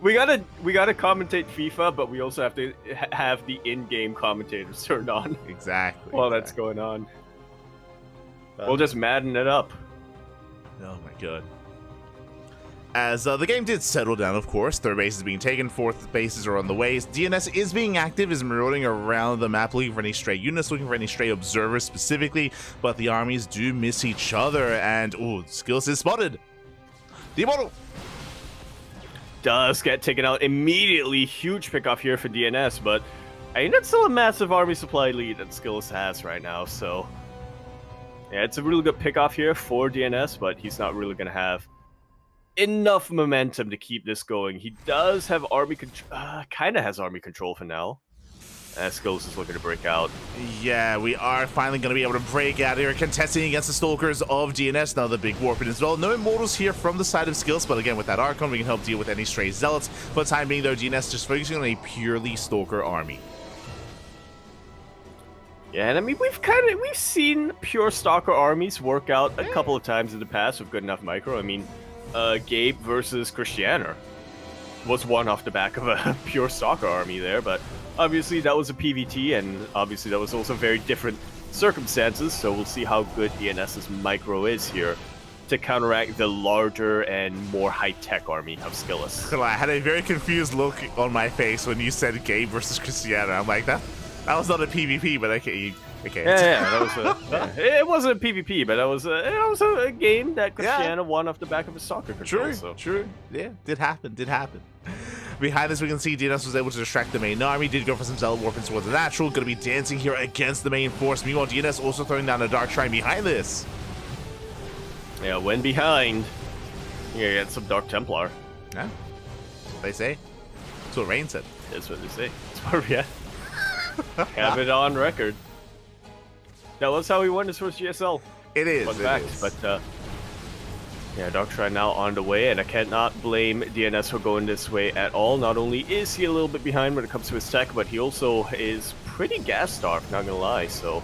We gotta commentate FIFA, but we also have to have the in-game commentators turned on. Exactly. While that's going on. We'll just madden it up. Oh my god. As the game did settle down, of course, third base is being taken, fourth bases are on the way. DNS is being active, is marauding around the map, looking for any stray units, looking for any stray observers specifically, but the armies do miss each other, and, ooh, Skills is spotted. The Immortal does get taken out immediately. Huge pickoff here for DNS, but I mean, that's still a massive army supply lead that Skills has right now, so yeah, it's a really good pickoff here for DNS, but he's not really going to have enough momentum to keep this going. He does have army control, kind of has army control for now. Skills is looking to break out. Yeah, we are finally going to be able to break out here, contesting against the Stalkers of DNS. Now the big warping as well. No Immortals here from the side of Skills, but again, with that Archon, we can help deal with any stray Zealots. For the time being, though, DNS just focusing on a purely Stalker army. Yeah, and I mean, we've seen pure Stalker armies work out a couple of times in the past with good enough micro. I mean, Gabe versus Christianer was one off the back of a pure Stalker army there, but obviously that was a PvT, and obviously that was also very different circumstances, so we'll see how good DNS's micro is here to counteract the larger and more high-tech army of Skillis. I had a very confused look on my face when you said Gabe versus Christianer. I'm like, that was not a PvP, but okay. Yeah, that was it wasn't a PvP, but it was a game that Christiana won off the back of his soccer control. True. Yeah, did happen. Behind this, we can see DNS was able to distract the main army, did go for some Zealot warping towards the natural, going to be dancing here against the main force. Meanwhile, DNS also throwing down a Dark Shrine behind this. Yeah, when behind, you get some Dark Templar. Yeah, that's what they say. That's what Rain said. That's what they say. That's what we have it on record. That was how he won his first GSL. It is. Fun fact. But yeah, Dark Shrine now on the way, and I cannot blame DNS for going this way at all. Not only is he a little bit behind when it comes to his tech, but he also is pretty gas-starved, not gonna lie. So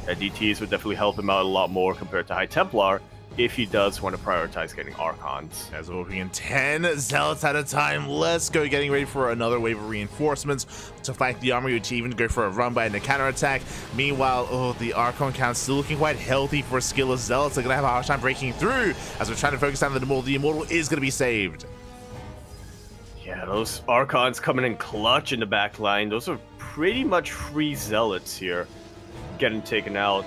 DTs would definitely help him out a lot more compared to High Templar if he does want to prioritize getting Archons. As we're moving in 10 Zealots at a time, let's go, getting ready for another wave of reinforcements to flank the army, to even go for a run by and a counterattack. Meanwhile, the Archon count still looking quite healthy for Skillless Zealots. They're going to have a hard time breaking through as we're trying to focus on the Immortal. The Immortal is going to be saved. Yeah, those Archons coming in clutch in the back line. Those are pretty much free Zealots here getting taken out.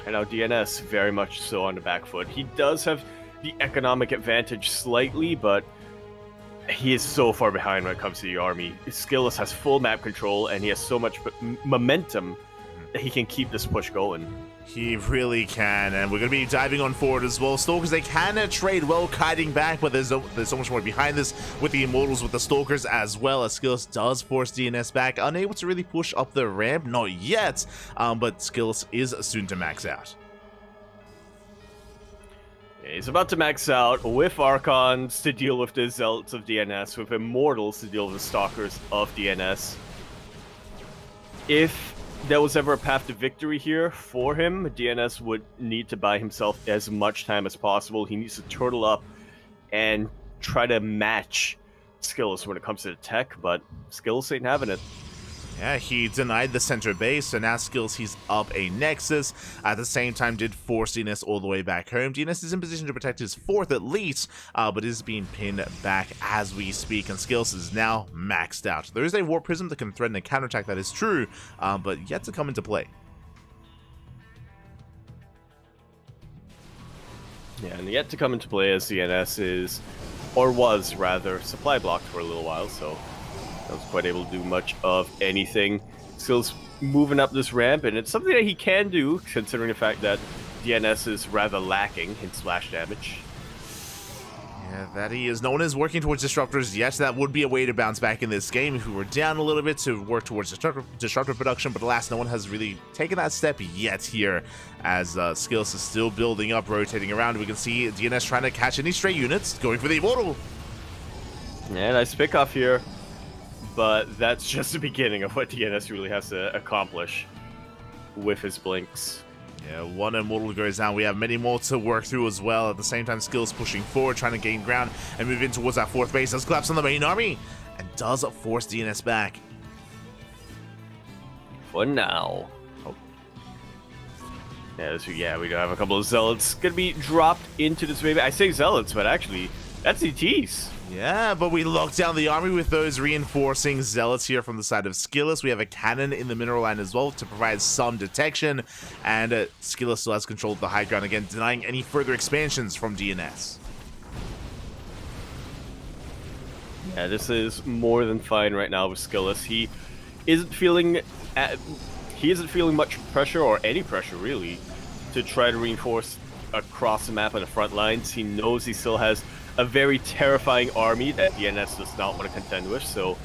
And now DNS very much so on the back foot. He does have the economic advantage slightly, but he is so far behind when it comes to the army. Skillless has full map control, and he has so much momentum that he can keep this push going. He really can, and we're going to be diving on forward as well. Stalkers, they can trade well, kiting back, but there's so much more behind this with the Immortals, with the Stalkers as well, as Skillus does force DNS back, unable to really push up the ramp, not yet, but Skillus is soon to max out. He's about to max out with Archons to deal with the Zealots of DNS, with Immortals to deal with the Stalkers of DNS. If there was ever a path to victory here for him, DNS would need to buy himself as much time as possible. He needs to turtle up and try to match Skillus when it comes to the tech, but Skillus ain't having it. Yeah, he denied the center base, so now Skillus, he's up a Nexus. At the same time, did force DNS all the way back home. DNS is in position to protect his 4th at least, but is being pinned back as we speak, and Skillus is now maxed out. There is a Warp Prism that can threaten a counterattack, that is true, but yet to come into play. Yeah, and yet to come into play as DNS is, or was rather, supply blocked for a little while, so I was quite able to do much of anything. Skill's moving up this ramp, and it's something that he can do, considering the fact that DNS is rather lacking in splash damage. Yeah, that he is. No one is working towards disruptors yet. That would be a way to bounce back in this game if we were down a little bit, to work towards disruptor production, but alas, no one has really taken that step yet here, as Skillus is still building up, rotating around. We can see DNS trying to catch any stray units, going for the Immortal. Yeah, nice pick off here. But that's just the beginning of what DNS really has to accomplish with his blinks. Yeah, one Immortal goes down. We have many more to work through as well. At the same time, Skillus pushing forward, trying to gain ground and move in towards that 4th base. Does collapse on the main army and does force DNS back. For now. Oh. Yeah, we do have a couple of Zealots gonna be dropped into this wave. I say Zealots, but actually, that's ETs. Yeah, but we locked down the army with those reinforcing Zealots here from the side of Skillus. We have a cannon in the mineral line as well to provide some detection, and Skillus still has control of the high ground, again denying any further expansions from DNS. Yeah, this is more than fine right now with Skillus. He isn't feeling much pressure, or any pressure really, to try to reinforce across the map on the front lines. He knows he still has a very terrifying army that DNS does not want to contend with, so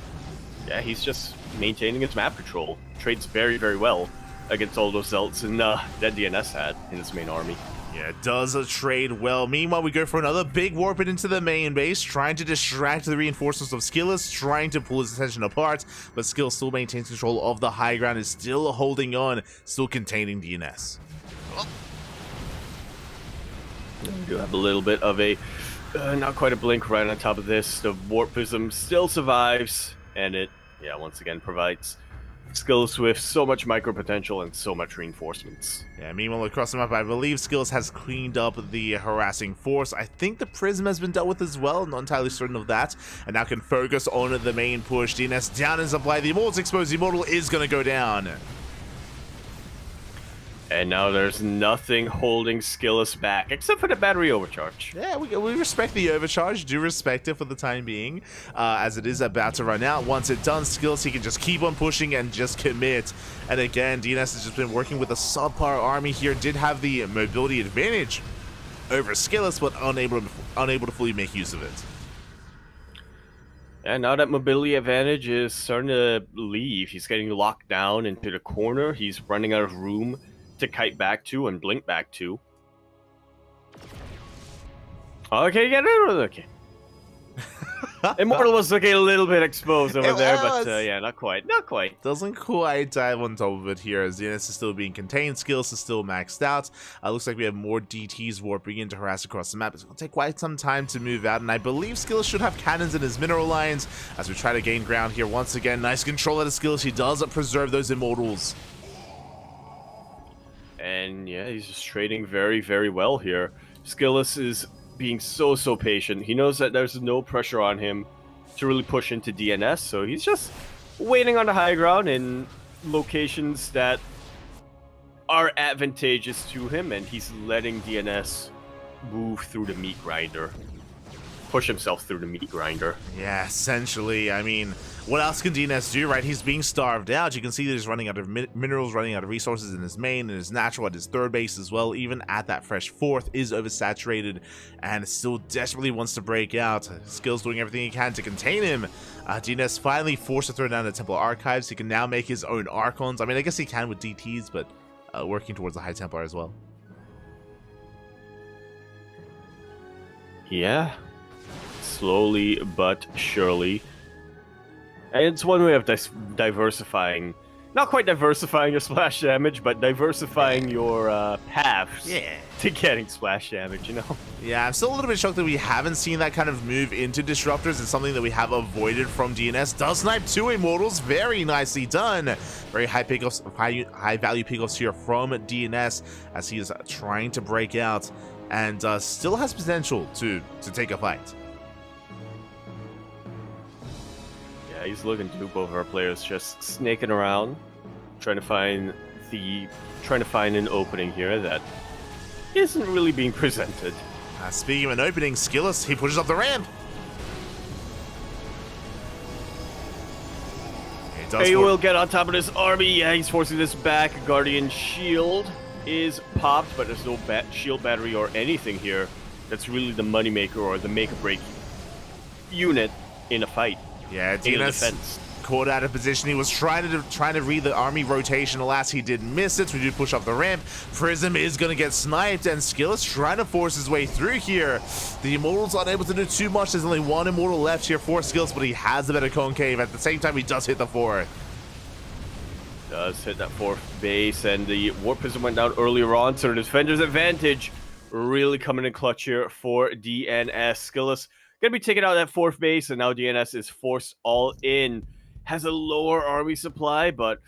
yeah, he's just maintaining his map control. Trades very, very well against all those Zealots that DNS had in his main army. Yeah, it does trade well. Meanwhile, we go for another big warp it into the main base, trying to distract the reinforcements of Skillus, trying to pull his attention apart, but Skillus still maintains control of the high ground, is still holding on, still containing DNS. We do have a little bit of a not quite a blink right on top of this. The Warp Prism still survives, and it, yeah, once again provides Skillus with so much micro potential and so much reinforcements. Yeah, meanwhile across the map, I believe Skillus has cleaned up the harassing force. I think the Prism has been dealt with as well, not entirely certain of that, and now can focus on the main push. DNS down in supply, the Immortal's exposed, the Immortal is going to go down. And now there's nothing holding Skillus back, except for the battery overcharge. Yeah, we respect the overcharge, do respect it for the time being, as it is about to run out. Once it's done, Skillus, he can just keep on pushing and just commit. And again, DNS has just been working with a subpar army here, did have the mobility advantage over Skillus, but unable to fully make use of it. And now that mobility advantage is starting to leave, he's getting locked down into the corner, he's running out of room to kite back to and blink back to. Okay, get it. Okay. Immortal was looking a little bit exposed over there, but yeah, not quite. Doesn't quite dive on top of it here, as DNS is still being contained. Skillus is still maxed out. Looks like we have more DTs warping in to harass across the map. It's going to take quite some time to move out, and I believe Skillus should have cannons in his mineral lines as we try to gain ground here once again. Nice control out of Skillus. He does preserve those Immortals. And yeah, he's just trading very, very well here. Skillus is being so patient. He knows that there's no pressure on him to really push into DNS, so he's just waiting on the high ground in locations that are advantageous to him, and he's letting DNS move through the meat grinder. push himself through the meat grinder. Yeah, essentially. I mean, what else can DNS do, right? He's being starved out. You can see that he's running out of minerals, running out of resources in his main, and his natural at his third base as well. Even at that fresh fourth is oversaturated and still desperately wants to break out. Skill's doing everything he can to contain him. DNS finally forced to throw down the Temple Archives. He can now make his own Archons. I mean, I guess he can with DTs, but working towards the High Templar as well. Yeah. Slowly but surely. And it's one way of diversifying. Not quite diversifying your splash damage, but diversifying your paths to getting splash damage, you know? Yeah, I'm still a little bit shocked that we haven't seen that kind of move into Disruptors. It's something that we have avoided from DNS. Does snipe 2 Immortals. Very nicely done. Very high pickoffs, high value pickoffs here from DNS as he is trying to break out and still has potential to take a fight. Yeah, he's looking to both of our players just snaking around, trying to find an opening here that isn't really being presented. Speaking of an opening, Skillus, he pushes up the ramp. He will get on top of this army. Yeah, he's forcing this back. Guardian Shield is popped, but there's no shield battery or anything here. That's really the moneymaker or the make-or-break unit in a fight. Yeah, DNS caught out of position. He was trying to read the army rotation. Alas, he did miss it. So we do push up the ramp. Prism is going to get sniped, and Skillus trying to force his way through here. The Immortal's unable to do too much. There's only one Immortal left here for Skillus, but he has the better concave. At the same time, he does hit the fourth. Does hit that fourth base, and the Warp Prism went down earlier on, so the defender's advantage really coming in clutch here for DNS. Skillus gonna be taking out that fourth base, and now DNS is forced all in. Has a lower army supply, but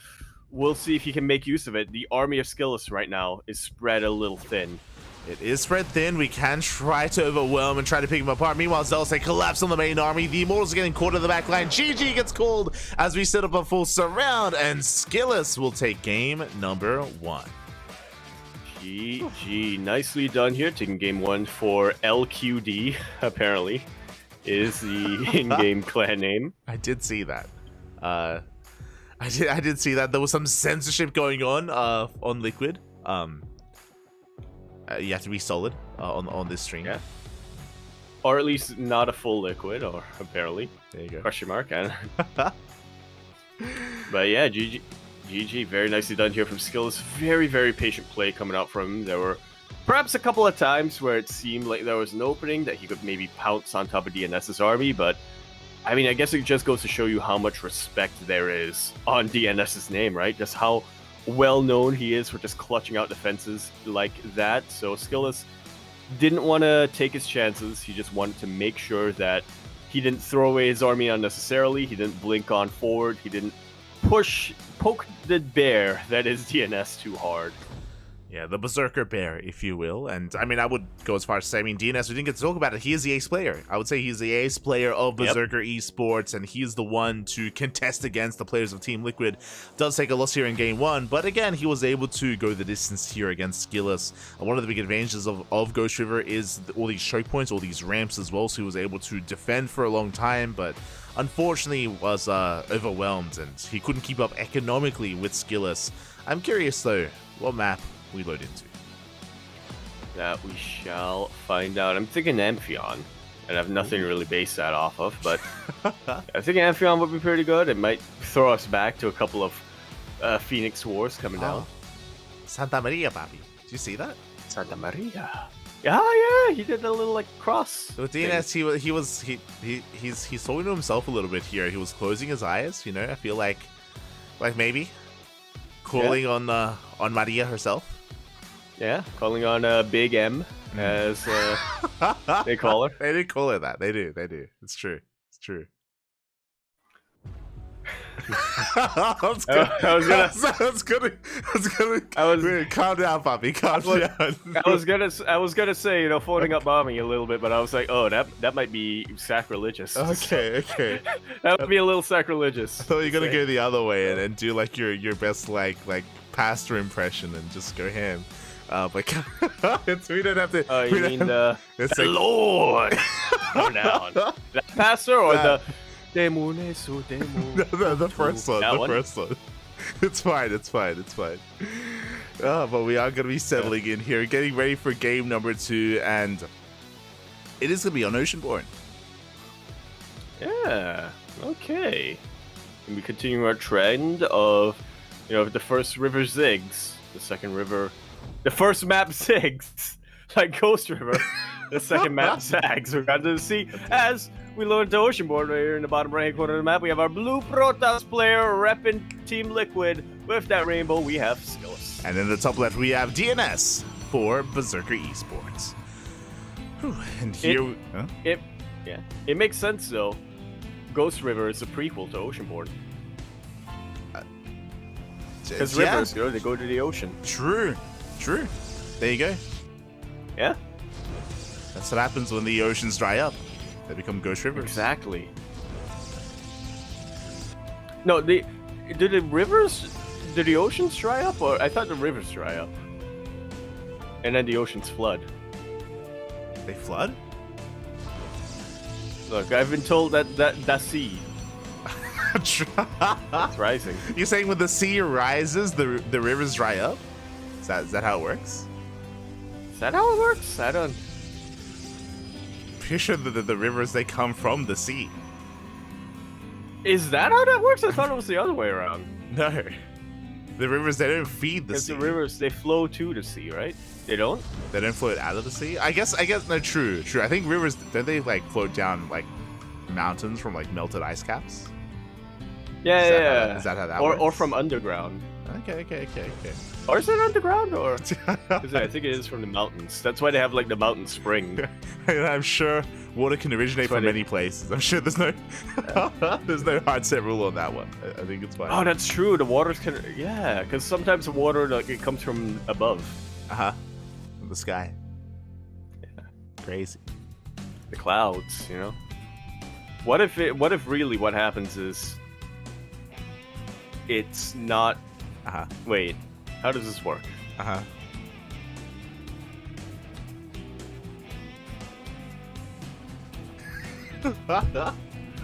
we'll see if he can make use of it. The army of Skillus right now is spread a little thin. It is spread thin. We can try to overwhelm and try to pick him apart. Meanwhile, Zealous, they collapse on the main army. The Immortals are getting caught in the back line. GG gets called as we set up a full surround, and Skillus will take game number 1. GG. Nicely done here. Taking game 1 for LQD, apparently, is the in-game clan name. I did see that. I did see that. There was some censorship going on Liquid. You have to be solid on this stream. Yeah. Or at least not a full Liquid, or apparently. There you go. Question mark. But yeah, GG. Very nicely done here from Skillus. Very, very patient play coming out from him. There were perhaps a couple of times where it seemed like there was an opening that he could maybe pounce on top of DNS's army, but I mean, I guess it just goes to show you how much respect there is on DNS's name, right? Just how well known he is for just clutching out defenses like that. So Skillus didn't want to take his chances. He just wanted to make sure that he didn't throw away his army unnecessarily. He didn't blink on forward. He didn't poke the bear that is DNS too hard. Yeah, the Berserker Bear, if you will. And I mean, I would go as far as to say, I mean, DNS, we didn't get to talk about it. He is the ace player. I would say he's the ace player of Berserker Esports, and he's the one to contest against the players of Team Liquid. Does take a loss here in game 1, but again, he was able to go the distance here against Skillus. And one of the big advantages of Ghost River is all these choke points, all these ramps as well, so he was able to defend for a long time, but unfortunately was overwhelmed, and he couldn't keep up economically with Skillus. I'm curious, though, what map we load into. That we shall find out. I'm thinking Amphion, and I have nothing to really base that off of, but I think Amphion would be pretty good. It might throw us back to a couple of Phoenix Wars coming down. Santa Maria, papi. Did you see that? Santa Maria. Yeah, he did a little like cross. With DNS, he's talking to himself a little bit here. He was closing his eyes, you know. I feel like maybe calling on Maria herself. Yeah, calling on Big M, as they call her. They did call her that. They do. It's true. I was gonna calm down, Bobby. Calm down. I was gonna say, folding up mommy a little bit, but I was like, oh, that might be sacrilegious. Okay. That would be a little sacrilegious. I thought you were gonna go the other way and do like your best like pastor impression and just go ham. But we don't have to. Oh, you mean it's the like- Lord? Come down. That pastor or That- the Demune su demo? the first one. That The one? first one. It's fine. It's fine. It's fine. But we are going to be settling in here, getting ready for game number 2, and it is going to be on Oceanborn. Yeah. Okay. And we continue our trend of, the first river zigs, the second river, the first map zigs, like Ghost River. The second map zags. We're going to see as we load into Oceanborn right here in the bottom right hand corner of the map. We have our blue Protoss player repping Team Liquid. With that rainbow, we have Skills. And in the top left, we have DNS for Berserker Esports. Whew, and here, It makes sense though. Ghost River is a prequel to Oceanborn. Because rivers, they go to the ocean. True. There you go. Yeah. That's what happens when the oceans dry up. They become ghost rivers. Exactly. No, do the oceans dry up, or I thought the rivers dry up, and then the oceans flood. They flood? Look, I've been told that sea is rising. You're saying when the sea rises, the rivers dry up? Is that how it works? Is that how it works? I don't. Pretty sure the rivers, they come from the sea. Is that how that works? I thought it was the other way around. No. The rivers, they don't feed the Because sea. the rivers, they flow to the sea, right? They don't? They don't float out of the sea? I guess, no, true. I think rivers, don't they, like, float down, like, mountains from, like, melted ice caps? Yeah, Is that how that works? Or from underground. Okay. Or is it underground, or? 'Cause I think it is from the mountains. That's why they have, like, the mountain spring. I'm sure water can originate from many places. I'm sure there's no there's no hard set rule on that one. I think it's fine. Oh, that's true. The water can, yeah, because sometimes the water, like, it comes from above. From the sky. Yeah. Crazy. The clouds, What if really what happens is it's not. Wait, how does this work?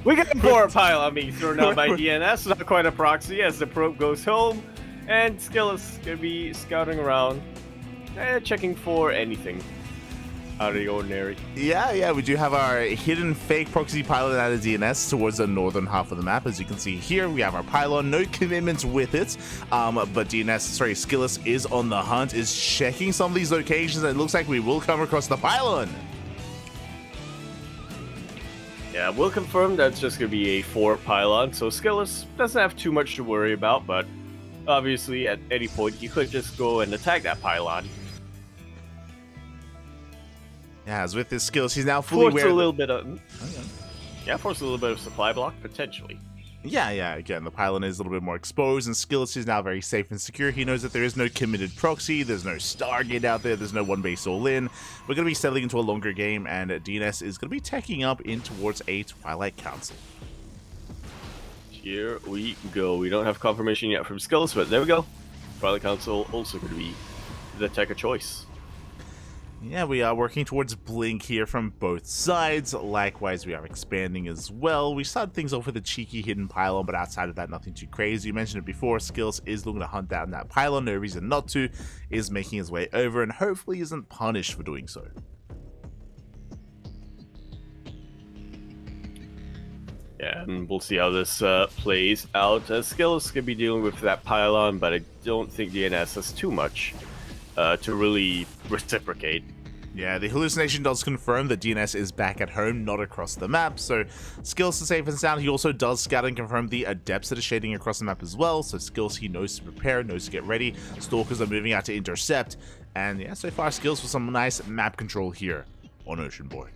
We got a forward pile on me thrown out by DNS, not quite a proxy, as the probe goes home, and Skill is gonna be scouting around, checking for anything out of the ordinary. Yeah, we do have our hidden fake proxy pylon out of DNS towards the northern half of the map. As you can see here, we have our pylon, no commitments with it, but Skillis is on the hunt, is checking some of these locations, and it looks like we will come across the pylon. Yeah, we'll confirm that's just going to be a 4 pylon, so Skillis doesn't have too much to worry about, but obviously at any point you could just go and attack that pylon. Yeah, as with his skills, he's now fully aware. Force a little bit of supply block, potentially. Yeah, again, the pylon is a little bit more exposed, and Skillis is now very safe and secure. He knows that there is no committed proxy, there's no Stargate out there, there's no one base all in. We're going to be settling into a longer game, and DNS is going to be teching up in towards a Twilight Council. Here we go. We don't have confirmation yet from Skillis, but there we go. Twilight Council also going to be the tech of choice. Yeah, we are working towards Blink here from both sides. Likewise, we are expanding as well. We started things off with a cheeky hidden pylon, but outside of that, nothing too crazy. You mentioned it before, Skills is looking to hunt down that pylon, no reason not to, is making his way over, and hopefully isn't punished for doing so. Yeah, and we'll see how this plays out. Skills could be dealing with that pylon, but I don't think DNS has too much to really reciprocate. Yeah, the hallucination does confirm that DNS is back at home, not across the map, so Skills is safe and sound. He also does scout and confirm the adepts that are shading across the map as well, so Skills, he knows to prepare, knows to get ready. Stalkers are moving out to intercept, and yeah, so far Skills with some nice map control here on Oceanborn.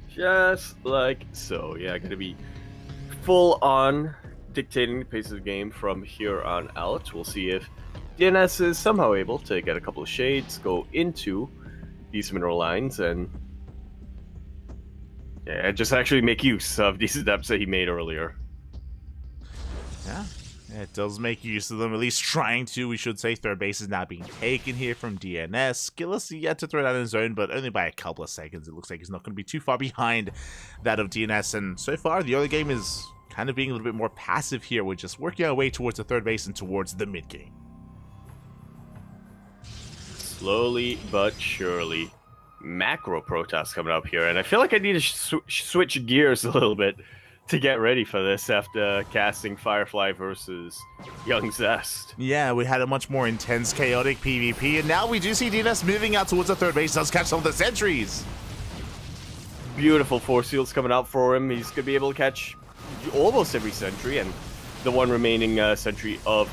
Just like so. Yeah, gonna be full on dictating the pace of the game from here on out. We'll see if DNS is somehow able to get a couple of shades, go into these mineral lines, and just actually make use of these adepts that he made earlier. Yeah, It does make use of them, at least trying to, we should say. Third base is now being taken here from DNS. Skillus yet to throw it out in his own, but only by a couple of seconds. It looks like he's not going to be too far behind that of DNS, and so far the early game is kind of being a little bit more passive here. We're just working our way towards the third base and towards the mid game. Slowly but surely. Macro Protoss coming up here, and I feel like I need to switch gears a little bit to get ready for this after casting Firefly versus Young Zest. Yeah, we had a much more intense, chaotic PvP, and now we do see DNS moving out towards the third base. Does catch some of the sentries. Beautiful force fields coming out for him. He's going to be able to catch almost every sentry, and the one remaining sentry of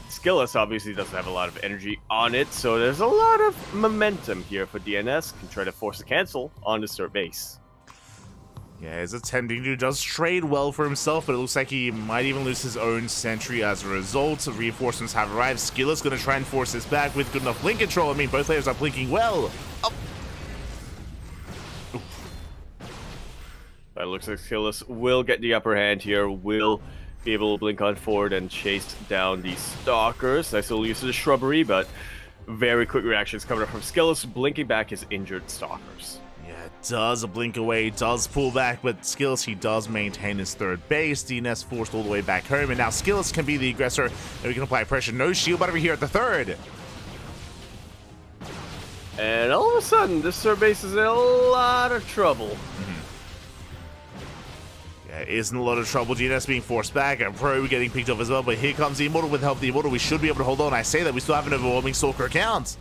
Skillus obviously doesn't have a lot of energy on it, so there's a lot of momentum here for DNS. Can try to force a cancel on his third base. Yeah, he's attempting to just trade well for himself, but it looks like he might even lose his own sentry as a result. Reinforcements have arrived. Skillus going to try and force this back with good enough blink control. I mean, both players are blinking well. Oh. But it looks like Skillus will get the upper hand here, will be able to blink on forward and chase down the Stalkers. Nice little use of the shrubbery, but very quick reactions coming up from Skillus, blinking back his injured Stalkers. Does a blink away, does pull back, but Skillus, he does maintain his third base. DNS forced all the way back home, and now Skillus can be the aggressor, and we can apply pressure. No shield over here at the third. And all of a sudden, this third base is in a lot of trouble. Yeah, is in a lot of trouble. DNS being forced back, and Pro getting picked up as well, but here comes the Immortal with help of the Immortal. We should be able to hold on. I say that we still have an overwhelming Stalker account.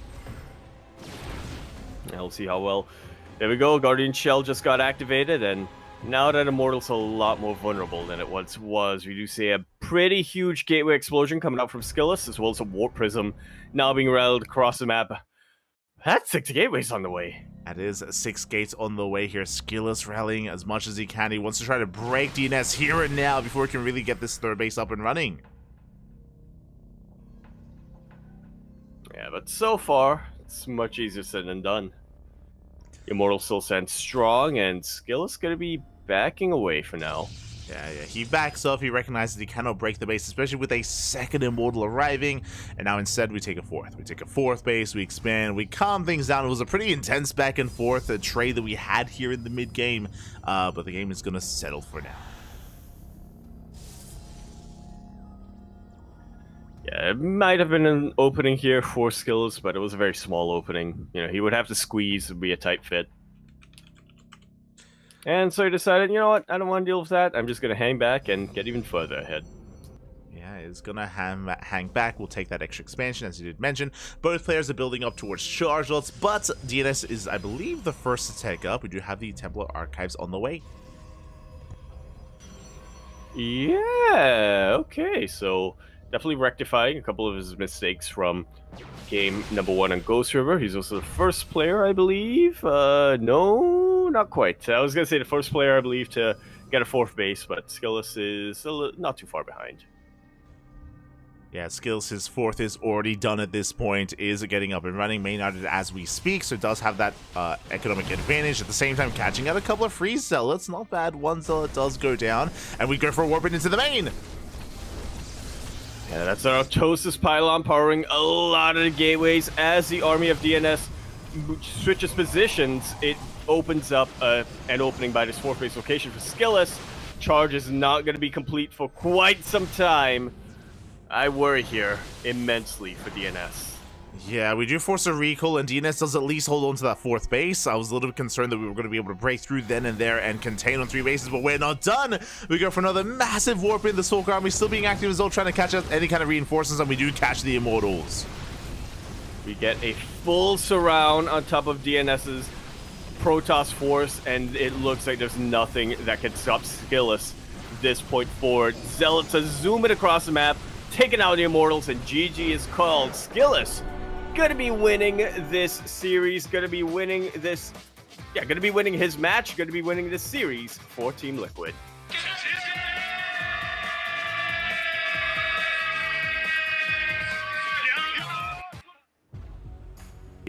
Now we'll see how well. There we go, Guardian Shell just got activated, and now that Immortal's a lot more vulnerable than it once was, we do see a pretty huge gateway explosion coming out from Skillus, as well as a Warp Prism now being railed across the map. That's 6 gateways on the way. That is 6 gates on the way here. Skillus rallying as much as he can. He wants to try to break DNS here and now before he can really get this third base up and running. Yeah, but so far, it's much easier said than done. Immortal still stands strong, and Skillus going to be backing away for now. Yeah, he backs up. He recognizes he cannot break the base, especially with a second Immortal arriving. And now instead, we take a fourth. We take a fourth base, we expand, we calm things down. It was a pretty intense back and forth trade that we had here in the mid-game, but the game is going to settle for now. Yeah, it might have been an opening here for Skillus, but it was a very small opening. You know, he would have to squeeze and be a tight fit. And so he decided, you know what, I don't want to deal with that. I'm just going to hang back and get even further ahead. Yeah, he's going to hang back. We'll take that extra expansion, as you did mention. Both players are building up towards charge lots, but DNS is, I believe, the first to take up. We do have the Templar Archives on the way. Yeah, okay, so definitely rectifying a couple of his mistakes from game number 1 on Ghost River. He's also the first player, I believe. No, not quite. I was going to say the first player, I believe, to get a 4th base, but Skillus is not too far behind. Yeah, Skillus, his 4th is already done at this point, is getting up and running, main-outed as we speak, so it does have that economic advantage. At the same time, catching out a couple of free zealots. Not bad. One zealot does go down, and we go for a warp into the main. Yeah, that's our Autosis pylon powering a lot of the gateways. As the army of DNS switches positions, it opens up an opening by this 4th base location for Skillus. Charge is not going to be complete for quite some time. I worry here immensely for DNS. Yeah, we do force a recall, and DNS does at least hold on to that 4th base. I was a little bit concerned that we were going to be able to break through then and there and contain on 3 bases, but we're not done. We go for another massive warp in. The Stalker army still being active as well, trying to catch up any kind of reinforcements, and we do catch the Immortals. We get a full surround on top of DNS's Protoss force, and it looks like there's nothing that can stop Skillus this point forward. Zealots zoom it across the map, taking out the Immortals, and GG is called. Skillus gonna be winning this series, gonna be winning his match, gonna be winning this series for Team Liquid.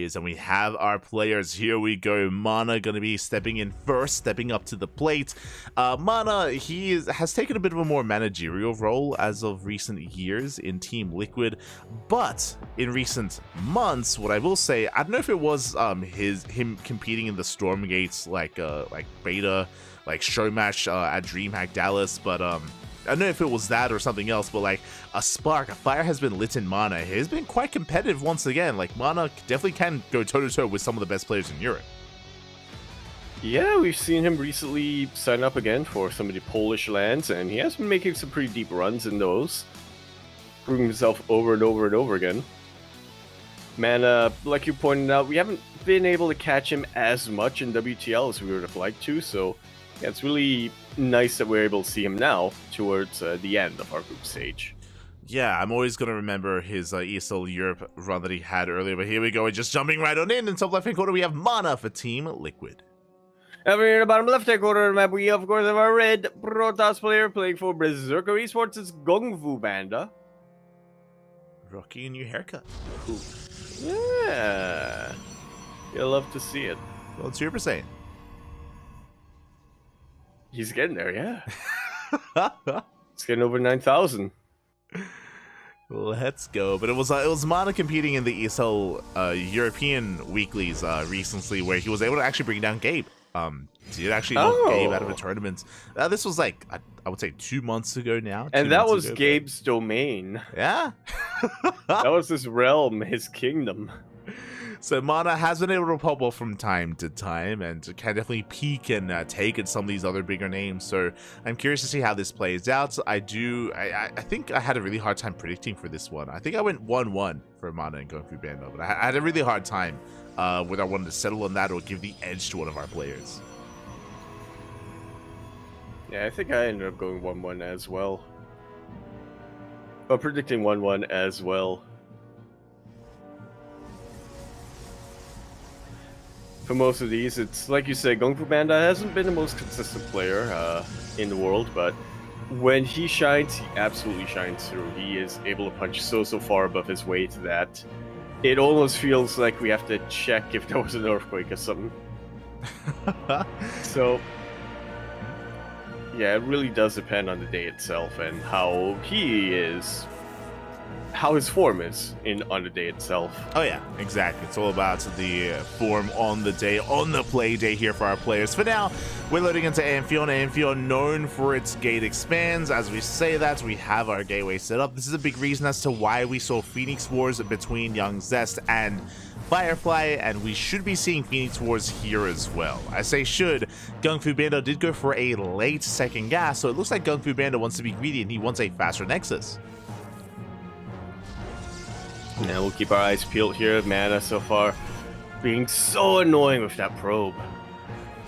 And we have our players. Here we go. Mana going to be stepping in first, stepping up to the plate. Mana, has taken a bit of a more managerial role as of recent years in Team Liquid, but in recent months, what I will say, I don't know if it was him competing in the Stormgates like beta, like show match at DreamHack Dallas, but I don't know if it was that or something else, but like a fire has been lit in Mana. It has been quite competitive once again. Like Mana definitely can go toe-to-toe with some of the best players in Europe. Yeah, we've seen him recently sign up again for some of the Polish lands, and he has been making some pretty deep runs in those, proving himself over and over and over again. Mana, like you pointed out, we haven't been able to catch him as much in WTL as we would have liked to, so yeah, it's really nice that we're able to see him now towards the end of our group stage. Yeah, I'm always going to remember his ESL Europe run that he had earlier, but here we go, just jumping right on in top left-hand corner, we have Mana for Team Liquid. Over here in the bottom left-hand corner of the map, we of course have our red Protoss player playing for Berserker Esports. It's Gongfu Banda. Rocky, a new haircut. Ooh. Yeah, you'll love to see it. Well, Super Saiyan. He's getting there, yeah. It's getting over 9,000. Let's go. But it was Mana competing in the ESL European weeklies recently, where he was able to actually bring down Gabe. He did actually knock Gabe out of a tournament. This was like I would say 2 months ago now. And that was Gabe's domain. Yeah. That was his realm, his kingdom. So Mana has been able to pop off from time to time and can definitely peak and take at some of these other bigger names. So I'm curious to see how this plays out. I think I had a really hard time predicting for this one. I think I went 1-1 for Mana and Gongfu Banda, but I had a really hard time whether I wanted to settle on that or give the edge to one of our players. Yeah, I think I ended up going 1-1 as well. Or predicting 1-1 as well. For most of these, it's like you say, Gongfu Banda hasn't been the most consistent player in the world, but when he shines, he absolutely shines through. He is able to punch so far above his weight that it almost feels like we have to check if there was an earthquake or something. So, yeah, it really does depend on the day itself and how he is, how his form is on the day itself. Oh yeah, exactly. It's all about the form on the day, on the play day here for our players. For now, we're loading into Amphion. Amphion, known for its gate expands. As we say that, we have our gateway set up. This is a big reason as to why we saw Phoenix Wars between Young Zest and Firefly, and we should be seeing Phoenix Wars here as well. I say should. Gongfu Banda did go for a late second gas, so it looks like Gongfu Banda wants to be greedy and he wants a faster Nexus. Now we'll keep our eyes peeled here. Mana so far being so annoying with that probe.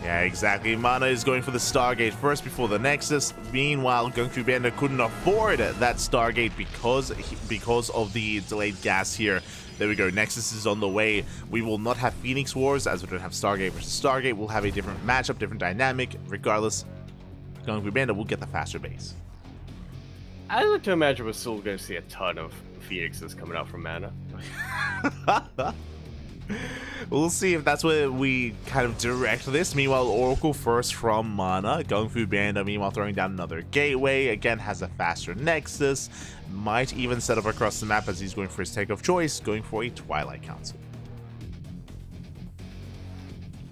Yeah, exactly. Mana is going for the Stargate first before the Nexus. Meanwhile, Gongfu Banda couldn't afford that Stargate because of the delayed gas here. There we go. Nexus is on the way. We will not have Phoenix Wars as we don't have Stargate versus Stargate. We'll have a different matchup, different dynamic. Regardless, Gongfu Banda will get the faster base. I like to imagine we're still going to see a ton of Phoenixes coming out from Mana. We'll see if that's where we kind of direct this. Meanwhile, Oracle first from Mana. Gongfu Banda, meanwhile, throwing down another gateway. Again, has a faster Nexus. Might even set up across the map as he's going for his take-off choice, going for a Twilight Council.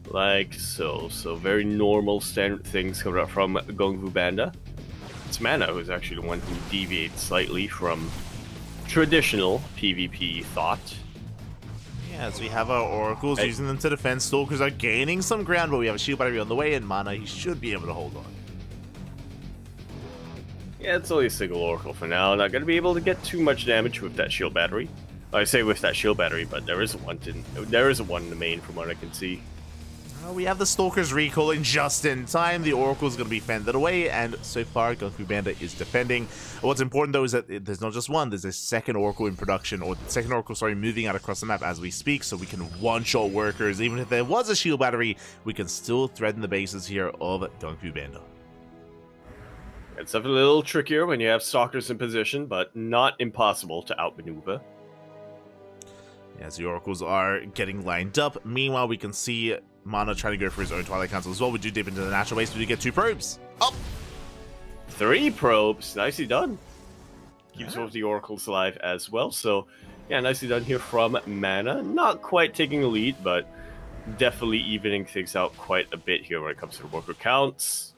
Like so. So very normal standard things coming out from Gongfu Banda. It's Mana who's actually the one who deviates slightly from traditional PvP thought. Yeah, as we have our Oracles using them to defend. Stalkers are gaining some ground, but we have a shield battery on the way, and Mana, he should be able to hold on. Yeah, it's only a single Oracle for now. Not going to be able to get too much damage with that shield battery. I say with that shield battery, but there isn't one in the main from what I can see. We have the Stalkers recalling just in time. The Oracle is going to be fended away, and so far, Gongfu Banda is defending. What's important, though, is that there's not just one. There's a second Oracle in production, or second Oracle, sorry, moving out across the map as we speak, so we can one-shot workers. Even if there was a shield battery, we can still threaten the bases here of Gongfu Banda. It's definitely a little trickier when you have Stalkers in position, but not impossible to outmaneuver. As the Oracles are getting lined up. Meanwhile, we can see Mana trying to go for his own Twilight Council as well. We do dip into the natural base. We do get 2 probes. Oh! 3 probes. Nicely done. Keeps both the Oracles alive as well. So, yeah, nicely done here from Mana. Not quite taking the lead, but definitely evening things out quite a bit here when it comes to the worker counts.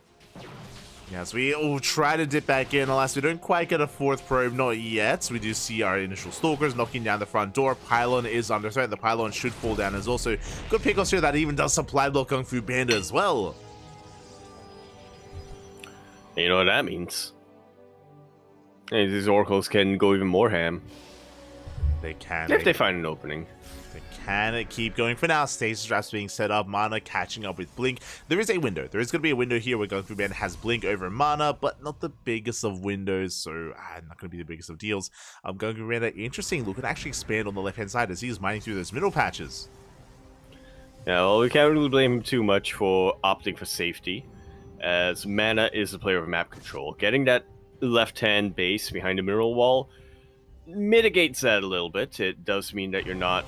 Yes, we all try to dip back in. Alas, we don't quite get a 4th probe, not yet. We do see our initial Stalkers knocking down the front door. Pylon is under threat. The Pylon should fall down. There's also good pickoffs here that even does supply block Kung Fu Panda as well. You know what that means? Hey, these Oracles can go even more ham. They can. If they find an opening. Can it keep going for now? Stasis traps being set up. Mana catching up with Blink. There is a window. There is going to be a window here where Kung Fu Panda has Blink over Mana, but not the biggest of windows, so not going to be the biggest of deals. Kung Fu Panda, interesting. Look, can actually expand on the left-hand side as he's mining through those middle patches. Yeah, well, we can't really blame him too much for opting for safety, as Mana is a player of map control. Getting that left-hand base behind the mineral wall mitigates that a little bit. It does mean that you're not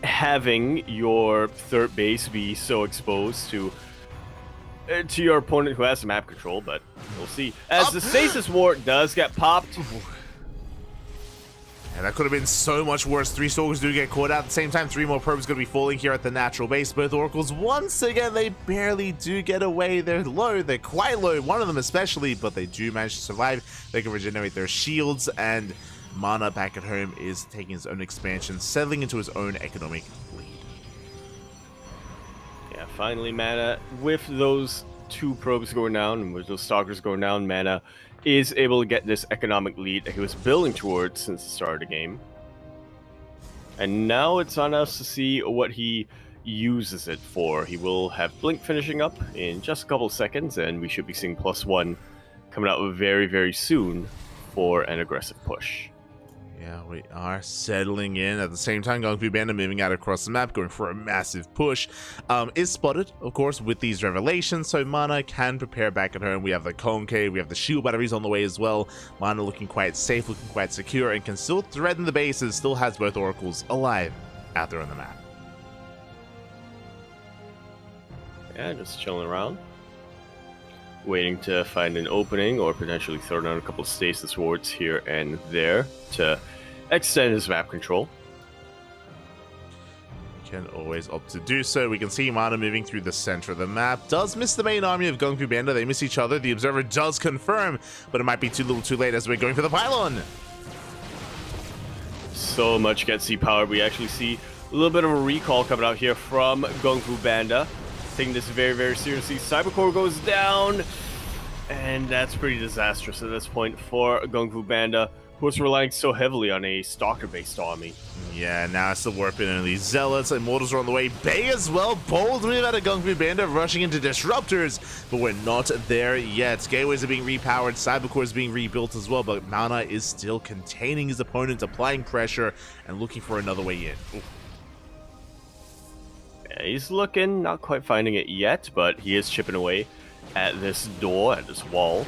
having your 3rd base be so exposed to your opponent who has map control, but we'll see. As the Stasis Ward does get popped. And that could have been so much worse. 3 Stalkers do get caught out. At the same time, 3 more probes going to be falling here at the natural base. Both Oracles, once again, they barely do get away. They're low. They're quite low. One of them especially, but they do manage to survive. They can regenerate their shields, and Mana back at home is taking his own expansion, settling into his own economic lead. Yeah, finally Mana, with those 2 probes going down, and with those Stalkers going down, Mana is able to get this economic lead that he was building towards since the start of the game. And now it's on us to see what he uses it for. He will have Blink finishing up in just a couple of seconds, and we should be seeing +1 coming out very, very soon for an aggressive push. Yeah, we are settling in. At the same time, Kung Fu Panda moving out across the map, going for a massive push. Is spotted, of course, with these revelations, so Mana can prepare back at home. We have the CranKy, we have the shield batteries on the way as well. Mana looking quite safe, looking quite secure, and can still threaten the bases, still has both Oracles alive out there on the map. Yeah, just chilling around. Waiting to find an opening or potentially throw down a couple of Stasis Wards here and there to extend his map control. Can always opt to do so. We can see Mana moving through the center of the map. Does miss the main army of Kung Fu Panda. They miss each other. The Observer does confirm, but it might be too little too late as we're going for the pylon. So much gets C-powered. We actually see a little bit of a recall coming out here from Kung Fu Panda. Taking this very, very seriously. Cybercore goes down, and that's pretty disastrous at this point for Kung Fu Panda, who was relying so heavily on a Stalker-based army. Yeah, now it's the Warping and these Zealots. Immortals are on the way. Bay as well. Bold move out of Kung Fu Panda, rushing into Disruptors, but we're not there yet. Gateways are being repowered. Cybercore is being rebuilt as well, but Mana is still containing his opponent, applying pressure, and looking for another way in. He's looking, not quite finding it yet, but he is chipping away at this door, at this wall.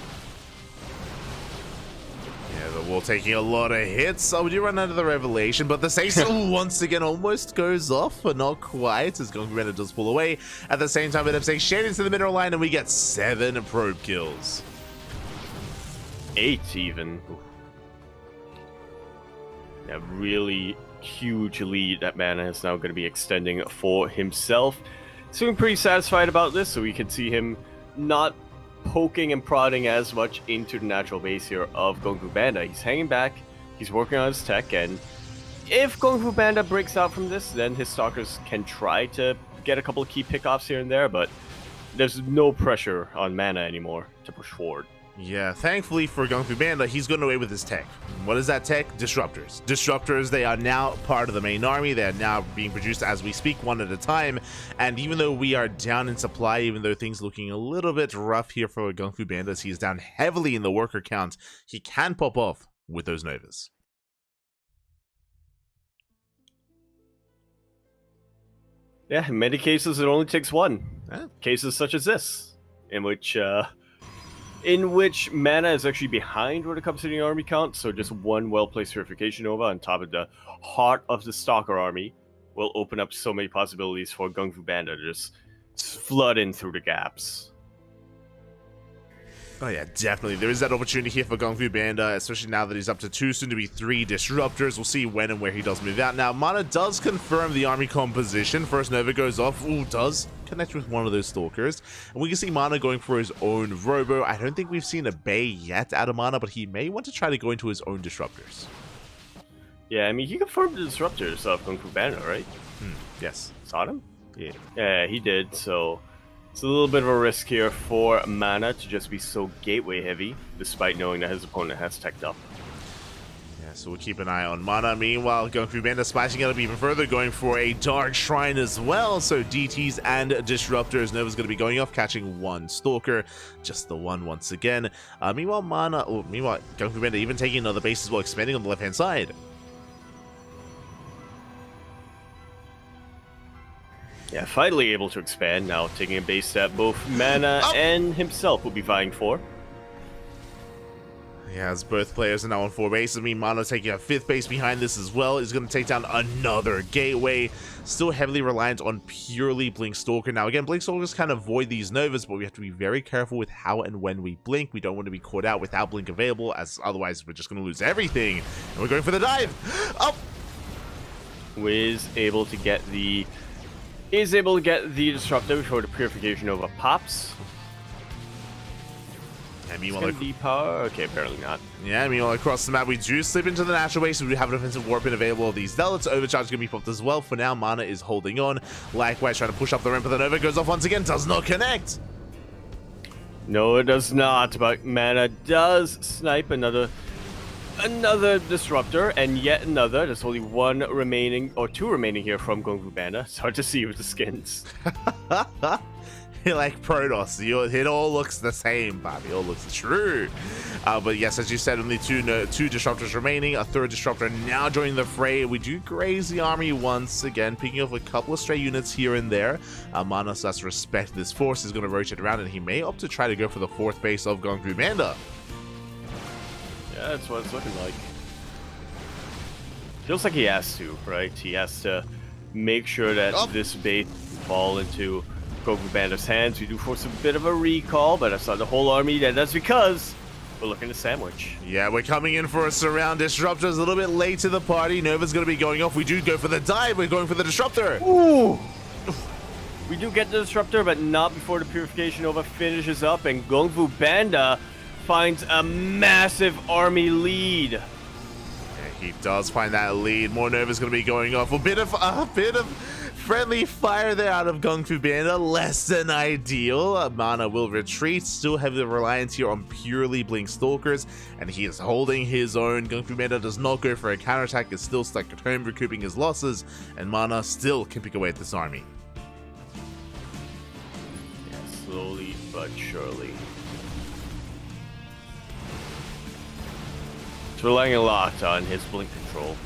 Yeah, the wall taking a lot of hits. So we do run out of the revelation, but the Cecil once again almost goes off, but not quite, as Kung Fu Panda does pull away. At the same time, it takes Shade into the middle line, and we get 7 probe kills. 8 even. Yeah, really huge lead that Mana is now going to be extending for himself. Seeming pretty satisfied about this, so we can see him not poking and prodding as much into the natural base here of Kung Fu Panda. He's hanging back, he's working on his tech, and if Kung Fu Panda breaks out from this, then his Stalkers can try to get a couple of key pickoffs here and there, but there's no pressure on Mana anymore to push forward. Yeah, thankfully for Kung Fu Panda, he's gotten away with his tech. What is that tech? Disruptors. Disruptors, they are now part of the main army. They are now being produced as we speak, one at a time. And even though we are down in supply, even though things looking a little bit rough here for Kung Fu Panda, as he's down heavily in the worker count, he can pop off with those Novas. Yeah, in many cases it only takes one. Eh? Cases such as this, in which in which mana is actually behind when it comes to the army count, so just one well-placed Purification Nova on top of the heart of the Stalker army will open up so many possibilities for Gung Fu Banda to just flood in through the gaps. Oh yeah, definitely. There is that opportunity here for Gung Fu Banda, especially now that he's up to 2, soon to be 3 disruptors. We'll see when and where he does move out. Now, Mana does confirm the army composition. First Nova goes off. Ooh, does connect with one of those Stalkers. And we can see Mana going for his own Robo. I don't think we've seen a Bay yet out of Mana, but he may want to try to go into his own disruptors. Yeah, I mean, he confirmed the disruptors of Gung Fu Banda, right? Yes. Saw them? Yeah, he did, so it's a little bit of a risk here for Mana to just be so gateway heavy, despite knowing that his opponent has teched up. Yeah, so we'll keep an eye on Mana. Meanwhile, Gung Fu Banda splicing it up even further, going for a Dark Shrine as well. So DTs and Disruptors. Nova's going to be going off, catching one Stalker. Just the one once again. Meanwhile, Gung Fu Banda even taking another base as well, expanding on the left-hand side. Yeah, finally able to expand, now taking a base that both Mana and himself will be vying for. Yeah, as both players are now on 4 bases. Mana taking a 5th base behind this as well. Is going to take down another Gateway. Still heavily reliant on purely Blink Stalker. Now again, Blink Stalkers can avoid these Novas, but we have to be very careful with how and when we blink. We don't want to be caught out without Blink available, as otherwise we're just going to lose everything. And we're going for the dive! Oh! Wiz able to get the Disruptor before the Purification Nova pops. Yeah, meanwhile, power? Okay, apparently not. Yeah, meanwhile, across the map, we do slip into the natural base. We have an offensive warp in available. These Zealots. Overcharge is going to be popped as well. For now, Mana is holding on. Likewise, trying to push up the ramp, but the Nova goes off once again. Does not connect. No, it does not, but Mana does snipe another Disruptor, and yet another. There's only one remaining, or 2 remaining here from Gung Fu Banda. It's hard to see with the skins. You're like Protoss. It all looks the same, but it all looks true. But yes, as you said, only 2 Disruptors remaining. A 3rd Disruptor now joining the fray. We do graze the army once again, picking off a couple of stray units here and there. Mana does respect this force. He's going to rotate around, and he may opt to try to go for the 4th base of Gung Fu Banda. Yeah, that's what it's looking like. Feels like he has to, right? He has to make sure that this base fall into Gung Fu Banda's hands. We do force a bit of a recall, but that's not the whole army. That's because we're looking to sandwich. Yeah, we're coming in for a surround. Disruptor's a little bit late to the party. Nova's going to be going off. We do go for the dive. We're going for the Disruptor. Ooh! We do get the Disruptor, but not before the Purification Nova finishes up, and Gung Fu Banda finds a massive army lead. Yeah, he does find that lead. More Nova's going to be going off. A bit of friendly fire there out of Gung Fu Banda. Less than ideal. Mana will retreat. Still heavily reliant here on purely Blink Stalkers, and he is holding his own. Gung Fu Banda does not go for a counterattack. Is still stuck at home, recouping his losses, and Mana still can pick away at this army. Yeah, slowly but surely. He's relying a lot on his blink control.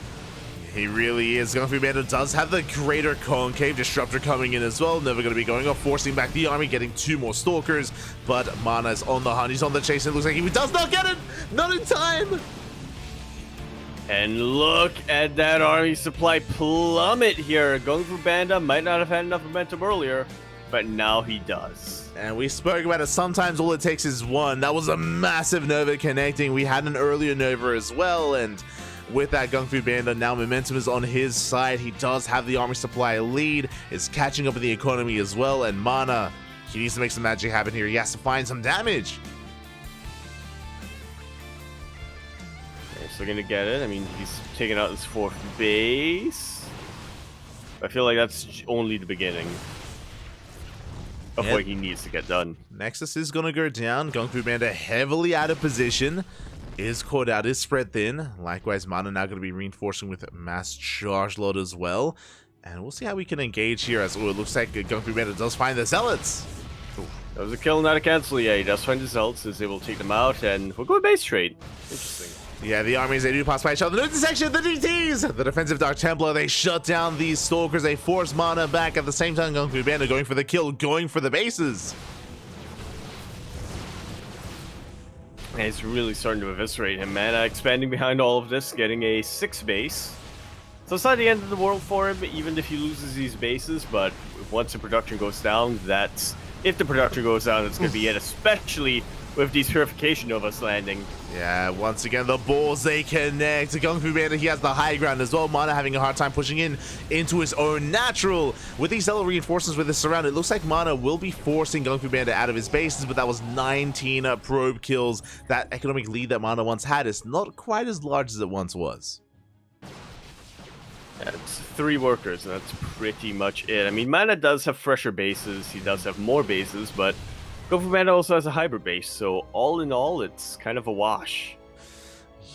He really is. Gung Fu Banda does have the greater concave Disruptor coming in as well. Never going to be going off, forcing back the army, getting 2 more Stalkers. But Mana's on the hunt. He's on the chase, and it looks like he does not get it. Not in time. And look at that army supply plummet here. Gung Fu Banda might not have had enough momentum earlier, but now he does. And we spoke about it. Sometimes all it takes is one. That was a massive Nova connecting. We had an earlier Nova as well, and with that Gung Fu Banda, now momentum is on his side. He does have the army supply lead. It's catching up with the economy as well, and Mana, he needs to make some magic happen here. He has to find some damage. Okay, so gonna get it. I mean, he's taking out his 4th base. I feel like that's only the beginning of what he needs to get done. Nexus is going to go down. Gung Fu Banda heavily out of position. Is caught out, is spread thin. Likewise, Mana now going to be reinforcing with Mass Charge Load as well. And we'll see how we can engage here, as it looks like Gung Fu Banda does find the Zealots. Ooh, that was a kill, not a cancel. Yeah, he does find the Zealots, is able to take them out, and we'll go base trade. Interesting. Yeah, the armies, they do pass by each other. No detection, the DTs! The defensive Dark Templar, they shut down these Stalkers. They force Mana back. At the same time, Gung Fu Banda going for the kill, going for the bases. And it's really starting to eviscerate him. Mana expanding behind all of this, getting a 6 base. So it's not the end of the world for him, even if he loses these bases, but once the production goes down, if the production goes down, it's going to be it, especially with these Purification Novas landing. Yeah, once again, the balls, they connect. Kung Fu Panda, he has the high ground as well. Mana having a hard time pushing into his own natural. With these Stellar Reinforcements with this surround, it looks like Mana will be forcing Kung Fu Panda out of his bases, but that was 19 probe kills. That economic lead that Mana once had is not quite as large as it once was. Yeah, it's 3 workers, and that's pretty much it. I mean, Mana does have fresher bases, he does have more bases, but Kung Fu Panda also has a hybrid base, so all in all, it's kind of a wash.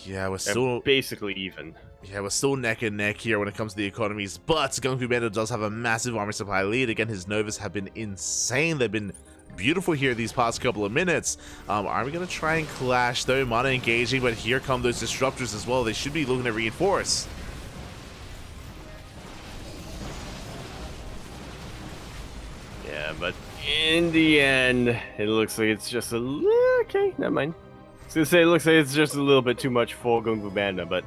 Yeah, we're still basically even. Yeah, we're still neck and neck here when it comes to the economies, but Kung Fu Panda does have a massive armor supply lead. Again, his Novas have been insane. They've been beautiful here these past couple of minutes. Are we going to try and clash, though? Mana engaging, but here come those Disruptors as well. They should be looking to reinforce. Yeah, but in the end, it looks like it's just a little... Okay, never mind. I was gonna say it looks like it's just a little bit too much for Kung Fu Panda, but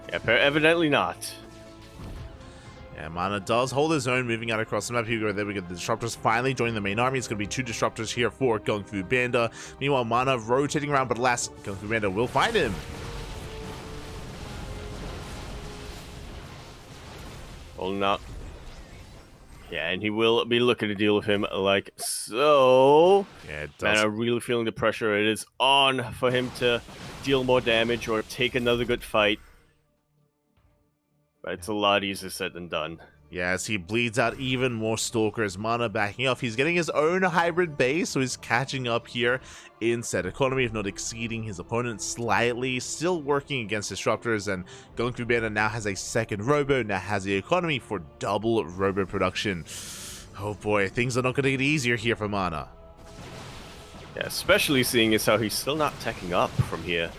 yeah, evidently not. Yeah, Mana does hold his own, moving out across the map. Here there we go. The Disruptors finally joining the main army. It's going to be 2 Disruptors here for Kung Fu Panda. Meanwhile, Mana rotating around, but alas, Kung Fu Panda will find him. Holding up. Yeah, and he will be looking to deal with him like so. Yeah, it does. Man, I'm really feeling the pressure. It is on for him to deal more damage or take another good fight. But it's a lot easier said than done. Yeah, as he bleeds out even more Stalkers, Mana backing off. He's getting his own hybrid base, so he's catching up here in set economy, if not exceeding his opponent slightly. Still working against Disruptors, and Kung Fu Panda now has a second Robo, now has the economy for double Robo production. Oh boy, things are not going to get easier here for Mana. Yeah, especially seeing as how he's still not teching up from here.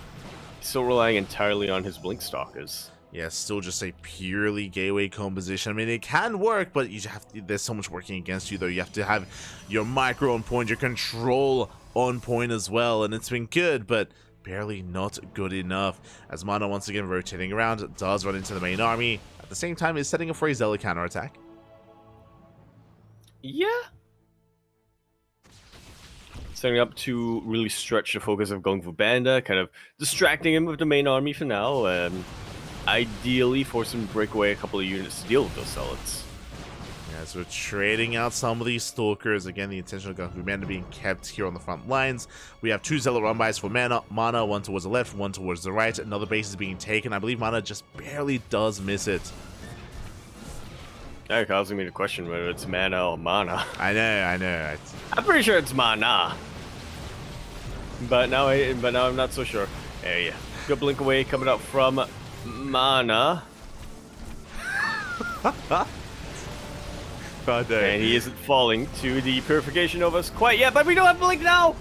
He's still relying entirely on his Blink Stalkers. Yeah, still just a purely gateway composition. I mean, it can work, but you have to, there's so much working against you, though. You have to have your micro on point, your control on point as well, and it's been good, but barely not good enough. As Mana once again rotating around, does run into the main army. At the same time, is setting up for a Zealot counterattack. Yeah. Setting up to really stretch the focus of Kung Fu Panda, kind of distracting him with the main army for now, and ideally force him to break away a couple of units to deal with those Zealots. Yeah, so we're trading out some of these Stalkers. Again, the intention of Kung Fu Panda being kept here on the front lines. We have 2 Zealot run-bys for Mana, one towards the left, one towards the right. Another base is being taken. I believe Mana just barely does miss it. That causing me to question whether it's Mana or Mana. I know. I'm pretty sure it's Mana. But now I'm not so sure. Yeah. Good blink away coming up from Mana. And he isn't falling to the Purification Novas quite yet, but we don't have blink now!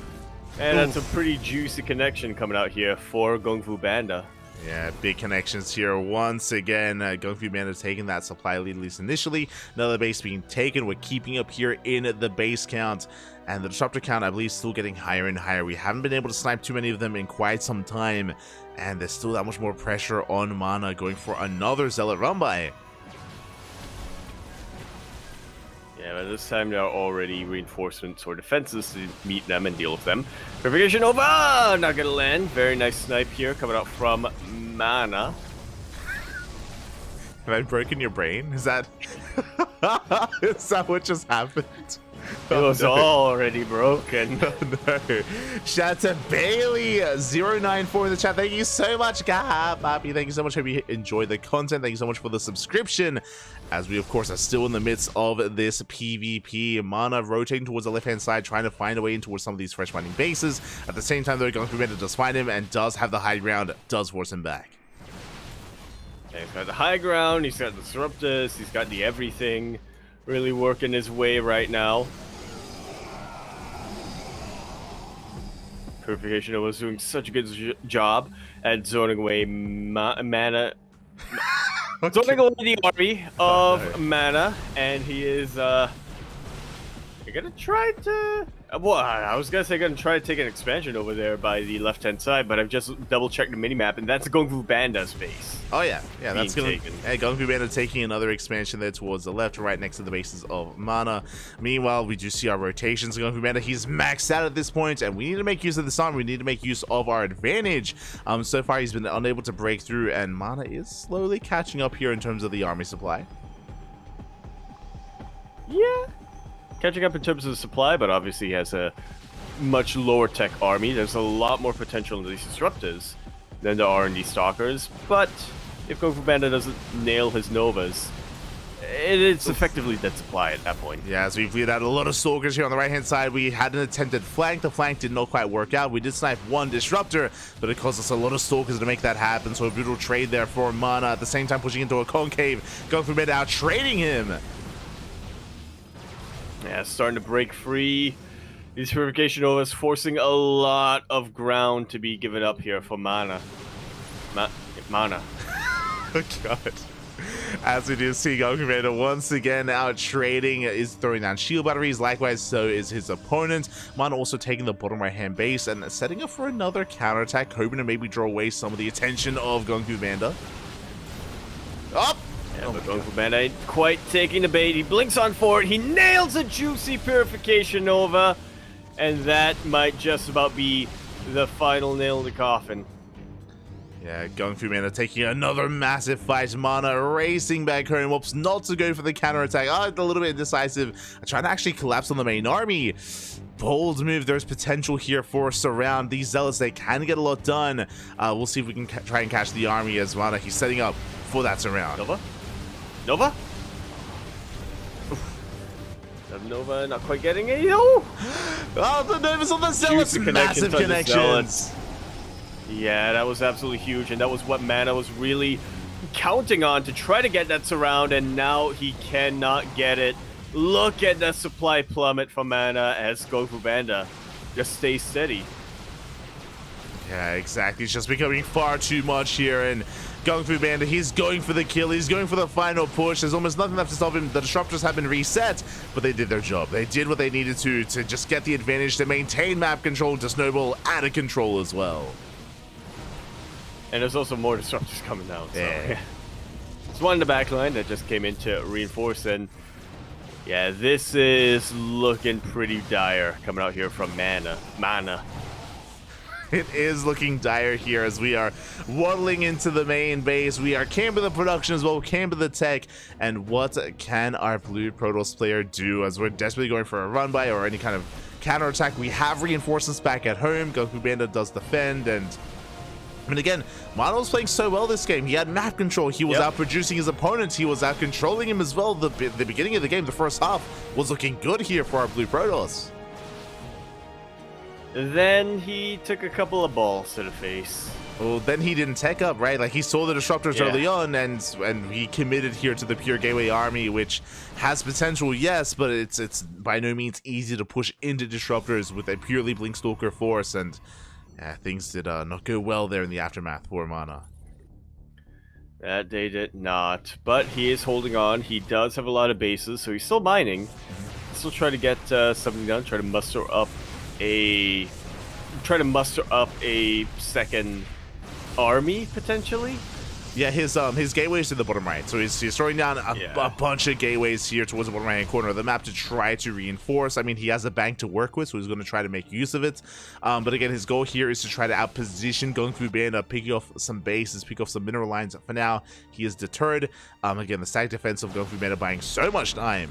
And that's a pretty juicy connection coming out here for Kung Fu Panda. Yeah, big connections here once again. Kung Fu Panda taking that supply lead, at least initially. Another base being taken. We're keeping up here in the base count. And the Disruptor count, I believe, still getting higher and higher. We haven't been able to snipe too many of them in quite some time. And there's still that much more pressure on Mana going for another Zealot run-by. Yeah, but this time there are already reinforcements or defenses to meet them and deal with them. Purification Nova! Not gonna land. Very nice snipe here coming out from Mana. Have I broken your brain? Is that... Is that what just happened? It was already broken. Oh, no. Shout out to Bailey094 in the chat. Thank you so much, Gappy. Thank you so much. Hope you enjoyed the content. Thank you so much for the subscription. As we, of course, are still in the midst of this PvP. Mana rotating towards the left-hand side, trying to find a way in towards some of these fresh mining bases. At the same time, though, Kung Fu Panda does find him and does have the high ground, does force him back. Yeah, he's got the high ground, he's got the Disruptors, he's got the everything. Really working his way right now. Purification was doing such a good job at zoning away Mana. Okay. Zoning away the army of Mana, and he is gonna try to... Well, I was gonna say gonna try to take an expansion over there by the left-hand side, but I've just double-checked the minimap, and that's Kung Fu Banda's base. Oh yeah, that's gonna. Taken. Hey, Kung Fu Banda taking another expansion there towards the left, right next to the bases of Mana. Meanwhile, we do see our rotations. Kung Fu Banda, he's maxed out at this point, and we need to make use of this arm. We need to make use of our advantage. So far, he's been unable to break through, and Mana is slowly catching up here in terms of the army supply. Yeah. Catching up in terms of the supply, but obviously he has a much lower tech army. There's a lot more potential in these disruptors than there are in these stalkers. But if Kung Fu Banda doesn't nail his novas, it's effectively dead supply at that point. Yeah, so we've out a lot of stalkers here on the right-hand side. We had an attempted flank. The flank did not quite work out. We did snipe one disruptor, but it cost us a lot of stalkers to make that happen. So a brutal trade there for Mana. At the same time, pushing into a concave. Kung Fu Banda out trading him. Yeah, starting to break free. These purification novas forcing a lot of ground to be given up here for Mana. Mana. Oh god. As we do see Kung Fu Banda once again out trading, is throwing down shield batteries. Likewise, so is his opponent. Mana also taking the bottom right hand base and setting up for another counterattack, hoping to maybe draw away some of the attention of Kung Fu Banda. Up! Yeah, but Kung Fu Banda ain't quite taking the bait. He blinks on forward. He nails a juicy Purification Nova. And that might just about be the final nail in the coffin. Yeah, Kung Fu Banda taking another massive fight. Mana racing back home. Whoops, not to go for the counterattack. A little bit indecisive. Trying to actually collapse on the main army. Bold move. There's potential here for a surround. These Zealots, they can get a lot done. We'll see if we can try and catch the army as Mana. He's setting up for that surround. Nova? Nova not quite getting it. Oh, the Nova's on the Zealots. Massive connections. Yeah, that was absolutely huge, and that was what Mana was really counting on to try to get that surround, and now he cannot get it. Look at the supply plummet from Mana as Kung Fu Banda just stays steady. Yeah, exactly. It's just becoming far too much here, and Kung Fu Banda, he's going for the kill. He's going for the final push. There's almost nothing left to stop him. The disruptors have been reset, but they did their job. They did what they needed to just get the advantage, to maintain map control, to snowball out of control as well. And there's also more disruptors coming out. So. Yeah. There's one in the back line that just came in to reinforce, and yeah, this is looking pretty dire coming out here from Mana. It is looking dire here as we are waddling into the main base. We are camping the production as well, camping the tech. And what can our blue Protoss player do as we're desperately going for a run by or any kind of counterattack? We have reinforcements back at home. Kung Fu Banda does defend, and I mean, again, Mana was playing so well this game. He had map control. He was outproducing his opponents. He was out controlling him as well. The beginning of the game, the first half, was looking good here for our blue Protoss. Then he took a couple of balls to the face. Well, then he didn't tech up, right? Like, he saw the disruptors early on, and he committed here to the pure gateway army, which has potential, yes, but it's by no means easy to push into disruptors with a purely blink stalker force, and things did not go well there in the aftermath for Mana. That they did not, but he is holding on. He does have a lot of bases, so he's still mining. Still try to get something done. Try to muster up a second army potentially. Yeah, his gateways to the bottom right, so he's throwing down a bunch of gateways here towards the bottom right hand corner of the map to try to reinforce. I mean, he has a bank to work with, so he's going to try to make use of it. But again, his goal here is to try to outposition Kung Fu Banda, picking off some bases, pick off some mineral lines. For now, he is deterred. Again, the static defense of Kung Fu Banda buying so much time.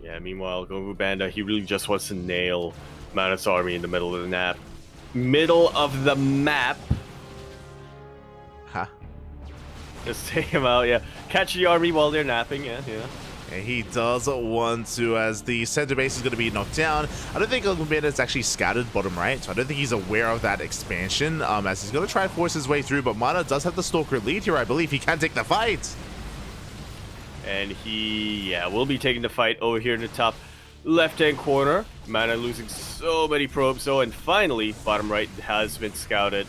Yeah, meanwhile, Kung Fu Banda, he really just wants to nail Mana's army in the middle of the map. Huh? Just take him out, yeah. Catch the army while they're napping, yeah. And he does want to, as the center base is going to be knocked down. I don't think Kung Fu Banda is actually scattered bottom right, so I don't think he's aware of that expansion, as he's going to try and force his way through, but Mana does have the Stalker lead here, I believe. He can take the fight. And he, will be taking the fight over here in the top left-hand corner. Mana losing so many probes, and finally, bottom right has been scouted.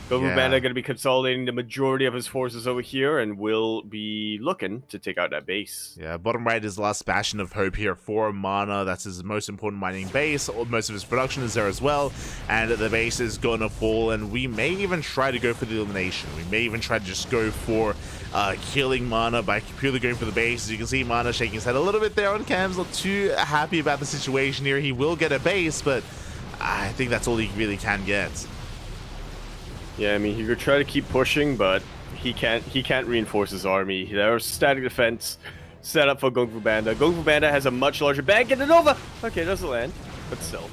Goku Yeah. Banda going to be consolidating the majority of his forces over here and will be looking to take out that base. Yeah, bottom right is the last bastion of hope here for Mana. That's his most important mining base. Most of his production is there as well. And the base is going to fall. And we may even try to go for the elimination. We may even try to just go for killing Mana by purely going for the base. As you can see, Mana shaking his head a little bit there on cams. Not too happy about the situation here. He will get a base, but I think that's all he really can get. Yeah, I mean, he could try to keep pushing, but he can't reinforce his army. There's static defense set up for Goku Banda. Goku Banda has a much larger bag. Get it over! Okay, doesn't land, but still.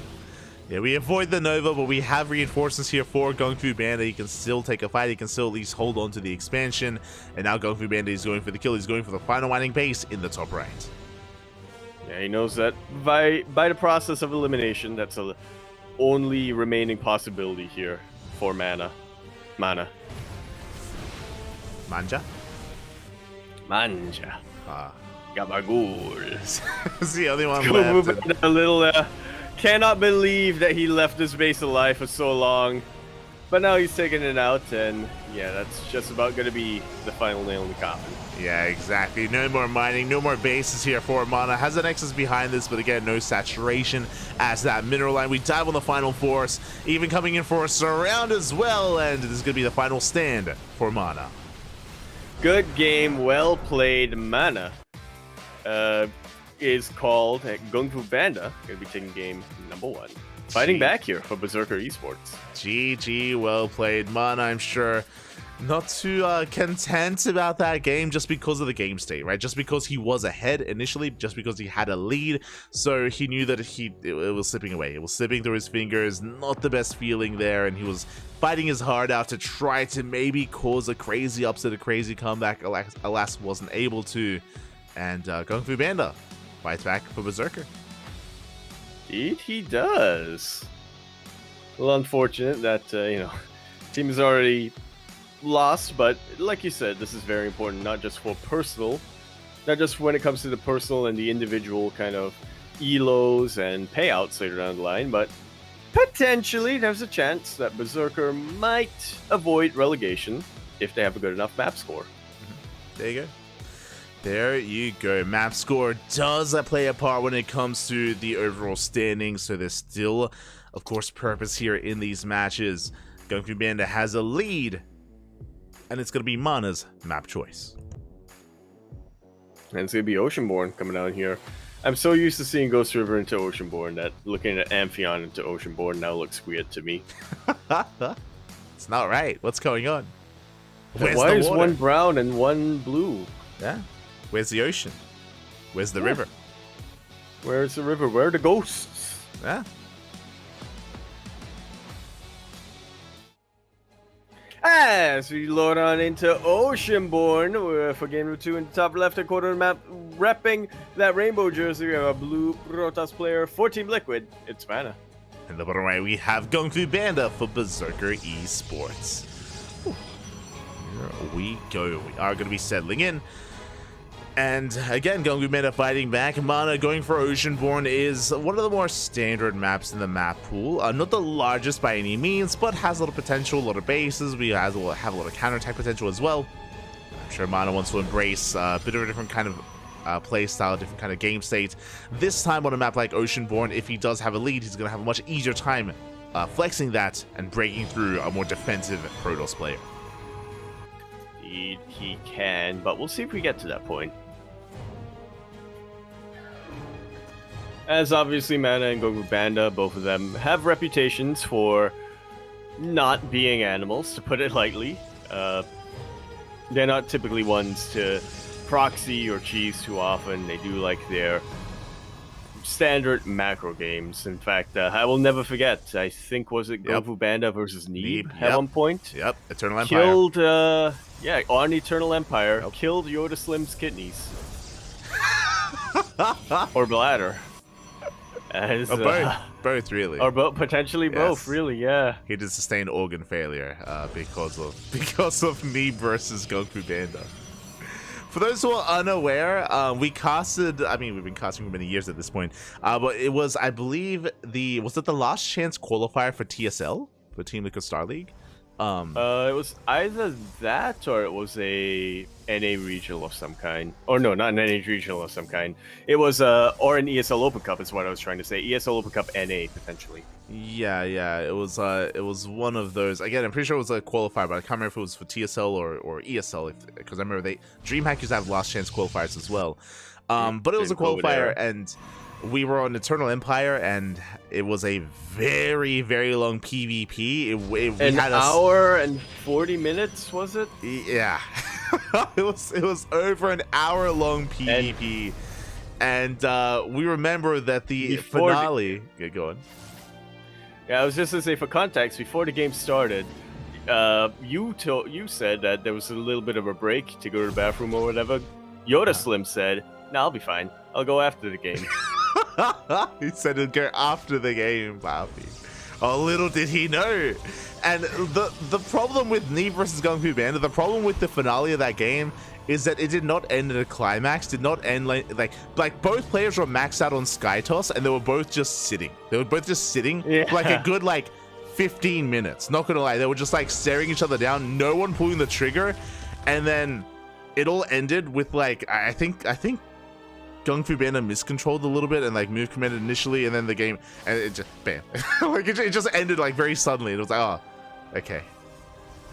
Yeah, we avoid the Nova, but we have reinforcements here for Kung Fu Banda. He can still take a fight. He can still at least hold on to the expansion. And now Kung Fu Banda is going for the kill. He's going for the final mining base in the top right. Yeah, he knows that by the process of elimination, that's the only remaining possibility here for Mana. Manja? Manja. Gabagool. It's the only one left. A little, cannot believe that he left this base alive for so long. But now he's taking it out, and yeah, that's just about going to be the final nail in the coffin. Yeah, exactly. No more mining, no more bases here for Mana. Has a Nexus behind this, but again, no saturation as that mineral line. We dive on the final force, even coming in for a surround as well, and this is going to be the final stand for Mana. Good game, well played. Mana is called Kung Fu Banda. Going to be taking game number 1. Fighting back here for Berserker Esports. GG, well played. Mana, I'm sure, not too content about that game just because of the game state, right? Just because he was ahead initially, just because he had a lead, so he knew that it was slipping away. It was slipping through his fingers, not the best feeling there, and he was fighting his heart out to try to maybe cause a crazy upset, a crazy comeback. Alas, wasn't able to, and Kung Fu Banda fights back for Berserker. Indeed, he does. Well, unfortunate that, team is already lost, but like you said, this is very important, not just when it comes to the personal and the individual kind of elos and payouts later down the line, but potentially there's a chance that Berserker might avoid relegation if they have a good enough map score. There you go. There you go. Map score does play a part when it comes to the overall standings, so there's still, of course, purpose here in these matches. Kung Fu Banda has a lead, and it's going to be Mana's map choice. And it's going to be Oceanborn coming down here. I'm so used to seeing Ghost River into Oceanborn that looking at Amphion into Oceanborn now looks weird to me. It's not right. What's going on? Why is one brown and one blue? Yeah. Where's the ocean? Where's the river? Where's the river? Where are the ghosts? Yeah. As we load on into Oceanborn for game number 2 in the top left-hand corner of the map, repping that rainbow jersey, we have a blue Protoss player for Team Liquid. It's Mana. In the bottom right, we have Kung Fu Banda for Berserker Esports. Here we go. We are going to be settling in. And again, Kung Fu Banda fighting back. Mana going for Oceanborn is one of the more standard maps in the map pool. Not the largest by any means, but has a lot of potential, a lot of bases. We have a lot of counterattack potential as well. I'm sure Mana wants to embrace a bit of a different kind of play style, different kind of game state. This time on a map like Oceanborn, if he does have a lead, he's going to have a much easier time flexing that and breaking through a more defensive Protoss player. Indeed, he can, but we'll see if we get to that point. As obviously Mana and Goku Banda, both of them have reputations for not being animals, to put it lightly. They're not typically ones to proxy or cheese too often. They do like their standard macro games. In fact, I will never forget, I think, was it Goku Banda versus Neeb at one point? Yep, Eternal Empire. Killed, on Eternal Empire, killed Yoda Slim's kidneys. Or bladder. As, both really. Or potentially both, really, yeah. He did sustain organ failure because of me versus Kung Fu Banda. For those who are unaware, we casted. I mean, we've been casting for many years at this point, but it was, I believe, was it the last chance qualifier for TSL, for Team Liquid Star League? It was either that or it was a NA regional of some kind. Or no, not an NA regional of some kind. It was or an ESL Open Cup is what I was trying to say. ESL Open Cup NA potentially. Yeah, it was one of those. Again, I'm pretty sure it was a qualifier, but I can't remember if it was for TSL or ESL, because I remember DreamHack used to have last chance qualifiers as well. But it was a qualifier, and we were on Eternal Empire, and it was a very, very long PvP. We had an hour and 40 minutes, was it? Yeah, it was over an hour long PvP, and we remember that the finale. Yeah, go on. Yeah, I was just gonna say, for context, before the game started, you said that there was a little bit of a break to go to the bathroom or whatever. Yoda Slim said, "No, I'll be fine. I'll go after the game." He said he'd go after the game, Papi. Oh, little did he know. And the problem with Neve versus Gung Fu Banda, the problem with the finale of that game is that it did not end in a climax, did not end like both players were maxed out on Skytoss, and they were both just sitting. They were both just sitting for like a good 15 minutes. Not gonna lie, they were just like staring each other down, no one pulling the trigger, and then it all ended with I think Gung Fu Banda miscontrolled a little bit and move commanded initially, and then the game, and it just bam, it just ended very suddenly. It was like, oh, okay.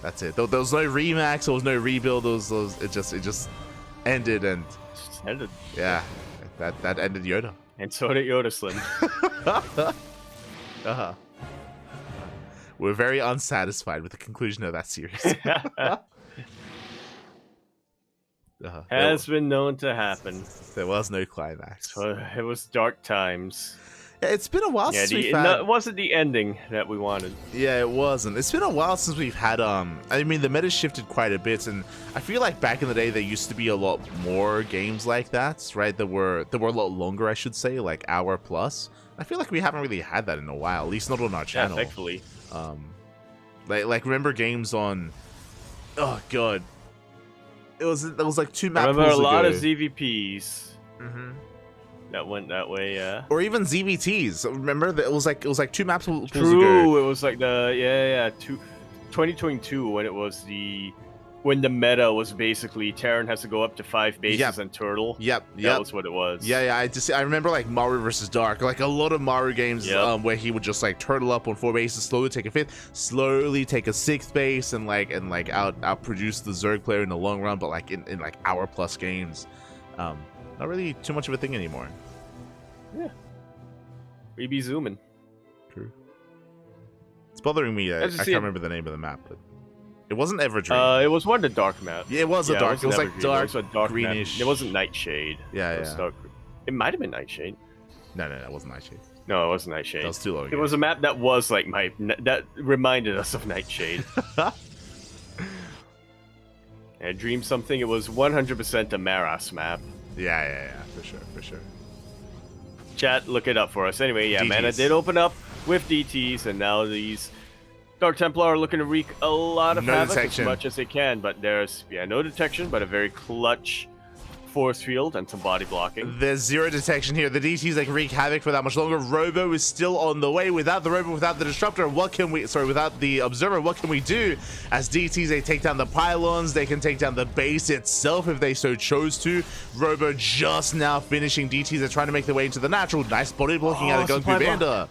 That's it. There was no remax. There was no rebuild. It just ended, and just ended. Yeah, that ended Yoda. And so did Yoda Slim. We're very unsatisfied with the conclusion of that series. Has been known to happen. There was no climax. It was dark times. Yeah, it's been a while since we've had... It wasn't the ending that we wanted. Yeah, it wasn't. It's been a while since we've had, I mean, the meta shifted quite a bit, and I feel like back in the day there used to be a lot more games like that, right? That were a lot longer, I should say, like hour plus. I feel like we haven't really had that in a while, at least not on our channel. Yeah, thankfully. Remember games on... Oh, God. It was like 2 map pools ago. I remember a lot of ZVPs. That went that way, yeah. Or even ZVTs. Remember that it was like 2 maps pools ago. True, it was like 2022 when the meta was basically Terran has to go up to 5 bases and turtle. Yep. That was what it was. Yeah. I remember Maru versus Dark, a lot of Maru games where he would just turtle up on 4 bases, slowly take a 5th, slowly take a 6th base, and out produce the Zerg player in the long run, but in hour plus games. Not really too much of a thing anymore. Yeah. We be zooming. True. It's bothering me. I can't remember the name of the map, but it wasn't Everdream. It was one of the dark maps. Yeah, it was a dark. It was dark, it was a dark greenish. Map. It wasn't Nightshade. Yeah. It might have been Nightshade. No, it wasn't Nightshade. No, it wasn't Nightshade. That was too low. It was a map that was that reminded us of Nightshade. And Dream Something. It was 100% a Maras map. Yeah, for sure. Chat, look it up for us. Anyway, yeah, DTs. Mana did open up with DTs, and now these Dark Templar are looking to wreak a lot of havoc as much as they can, but there's no detection, but a very clutch force field and some body blocking. There's 0 detection here. The DTs can wreak havoc for that much longer. Robo is still on the way. Without the Robo, without the Disruptor, without the Observer, what can we do? As DTs, they take down the pylons. They can take down the base itself if they so chose to. Robo just now finishing. DTs are trying to make their way into the natural. Nice body blocking out of Gung Fu Banda.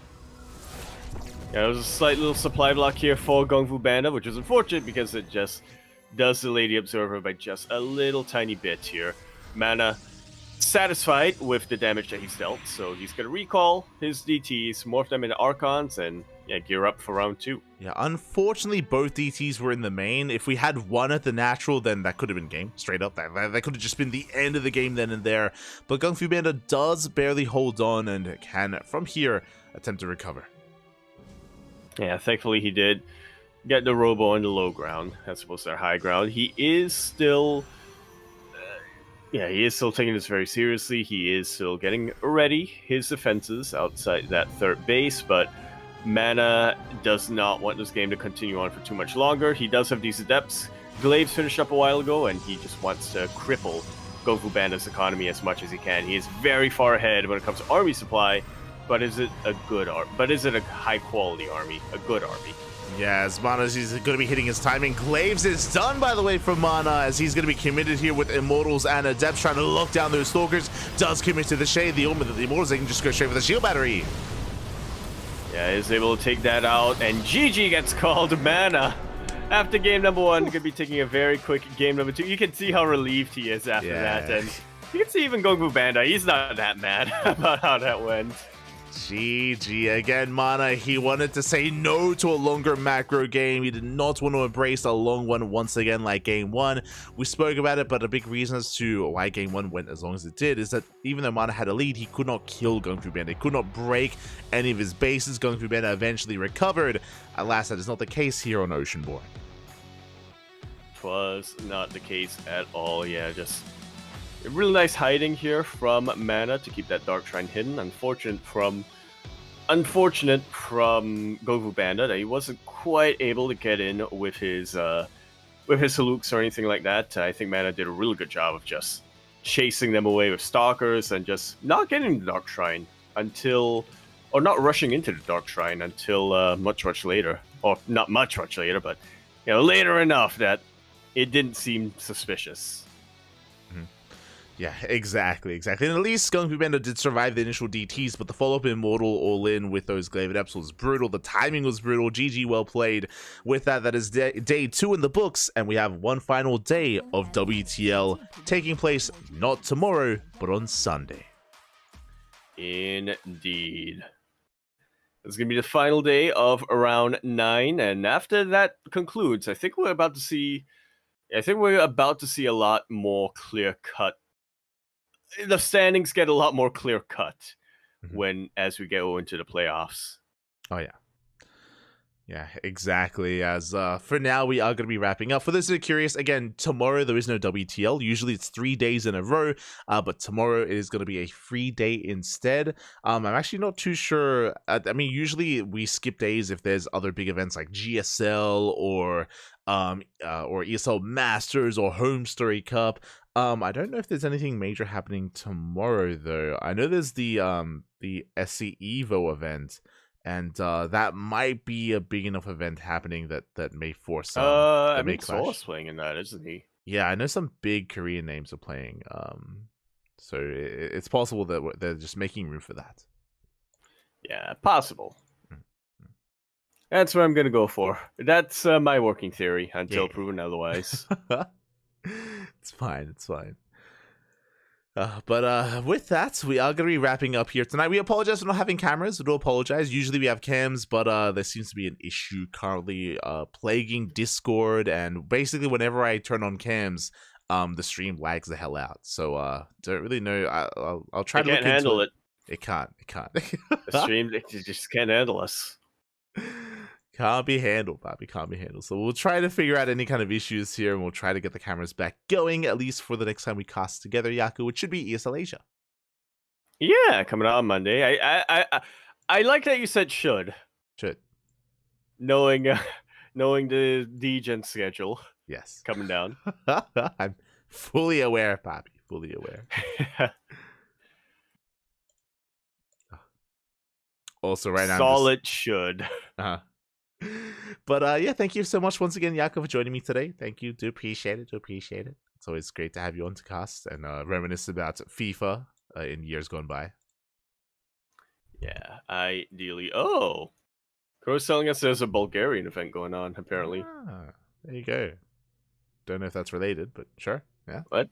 Yeah, there was a slight little supply block here for Gung Fu Banda, which is unfortunate because it just does delay the Observer by just a little tiny bit here. Mana satisfied with the damage that he's dealt, so he's going to recall his DTs, morph them into Archons, and gear up for round 2. Yeah, unfortunately, both DTs were in the main. If we had one at the natural, then that could have been game. Straight up, that could have just been the end of the game then and there. But Gung Fu Banda does barely hold on and can, from here, attempt to recover. Yeah, thankfully he did get the Robo on the low ground, as opposed to their high ground. He is still... he is still taking this very seriously. He is still getting ready his defenses outside that 3rd base, but Mana does not want this game to continue on for too much longer. He does have these Adepts. Glaives finished up a while ago, and he just wants to cripple Gung Fu Banda's economy as much as he can. He is very far ahead when it comes to army supply, but is it a good But is it a high quality army? A good army? Yeah, as Mana, he's going to be hitting his timing. Glaives is done, by the way, from Mana, as he's going to be committed here with Immortals and Adepts trying to lock down those Stalkers. Does commit to the Shade. The Immortals, they can just go straight for the Shield Battery. Yeah, he's able to take that out, and GG gets called. Mana, after game number 1, going to be taking a very quick game number 2. You can see how relieved he is after that, and you can see even Gongu Bandai, he's not that mad about how that went. GG again, Mana. He wanted to say no to a longer macro game. He did not want to embrace a long one once again like game 1. We spoke about it, but a big reason as to why game 1 went as long as it did is that even though Mana had a lead, he could not kill Gung Fu Bandai. He could not break any of his bases. Gung Fu Bandai eventually recovered. Alas, that is not the case here on Oceanborn. Was not the case at all. Yeah, just a really nice hiding here from Mana to keep that Dark Shrine hidden. Unfortunate from Govu Bandit that he wasn't quite able to get in with his Haluks or anything like that. I think Mana did a really good job of just chasing them away with Stalkers and just not getting the Dark Shrine until, or not rushing into the Dark Shrine until much later, or not much later, but later enough that it didn't seem suspicious. Yeah, exactly. And at least Gung Fu Bandai did survive the initial DTs, but the follow-up Immortal all-in with those Glaive Adepts was brutal. The timing was brutal. GG, well played. With that, that is day 2 in the books, and we have one final day of WTL taking place not tomorrow, but on Sunday. Indeed. It's going to be the final day of round 9, and after that concludes, I think we're about to see a lot more clear-cut. The standings get a lot more clear-cut as we go into the playoffs. Oh, yeah. Yeah, exactly. As for now, we are going to be wrapping up. For those that are curious, again, tomorrow there is no WTL. Usually it's 3 days in a row, but tomorrow it is going to be a free day instead. I'm actually not too sure. I mean, usually we skip days if there's other big events like GSL or ESL Masters or Home Story Cup. I don't know if there's anything major happening tomorrow though. I know there's the SC Evo event, and that might be a big enough event happening that may force that may clash. Sol's playing in that, isn't he? Yeah, I know some big Korean names are playing. So it's possible that they're just making room for that. Yeah, possible. That's what I'm gonna go for. That's my working theory until proven otherwise. It's fine. But with that, we are going to be wrapping up here tonight. We apologize for not having cameras. We do apologize. Usually we have cams, but there seems to be an issue currently plaguing Discord, and basically whenever I turn on cams, the stream lags the hell out. So don't really know. I'll try to look into it. Handle it. It can't. The stream it just can't handle us. Can't be handled, Bobby. Can't be handled. So we'll try to figure out any kind of issues here, and we'll try to get the cameras back going, at least for the next time we cast together, Yaku, which should be ESL Asia. Yeah, coming out on Monday. I like that you said should. Should. Knowing the DGen schedule. Yes. Coming down. I'm fully aware, Bobby. Fully aware. Also, right now, solid should. But yeah, thank you so much once again, Yaku, for joining me today. Thank you. Do appreciate it. It's always great to have you on to cast and reminisce about FIFA in years gone by. Yeah, ideally. Oh, Crow's telling us there's a Bulgarian event going on, apparently. There you go. Don't know if that's related, but sure. Yeah. What?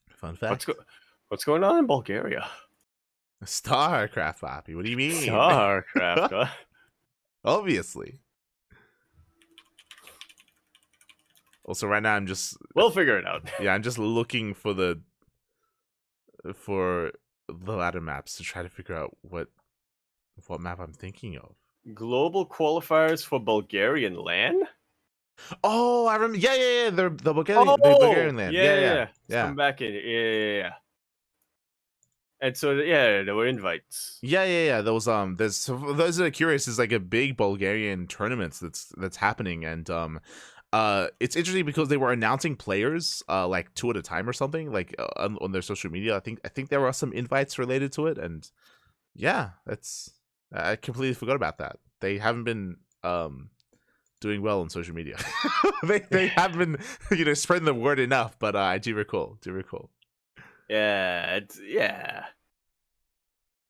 Fun fact. What's going on in Bulgaria? StarCraft, Poppy. What do you mean? StarCraft, huh? Obviously. Also, right now I'm just... We'll figure it out. Yeah, I'm just looking for the ladder maps to try to figure out what map I'm thinking of. Global qualifiers for Bulgarian LAN? Oh, I remember. Yeah. The Bulgarian LAN. Yeah. Come back in. Yeah. And so, yeah, there were invites. Yeah. Those there's, for those that are curious, there's like a big Bulgarian tournament that's happening, and It's interesting because they were announcing players like 2 at a time or something, like on their social media. I think there were some invites related to it, and yeah, that's I completely forgot about that. They haven't been doing well on social media. they haven't been spreading the word enough, but I do recall. Yeah,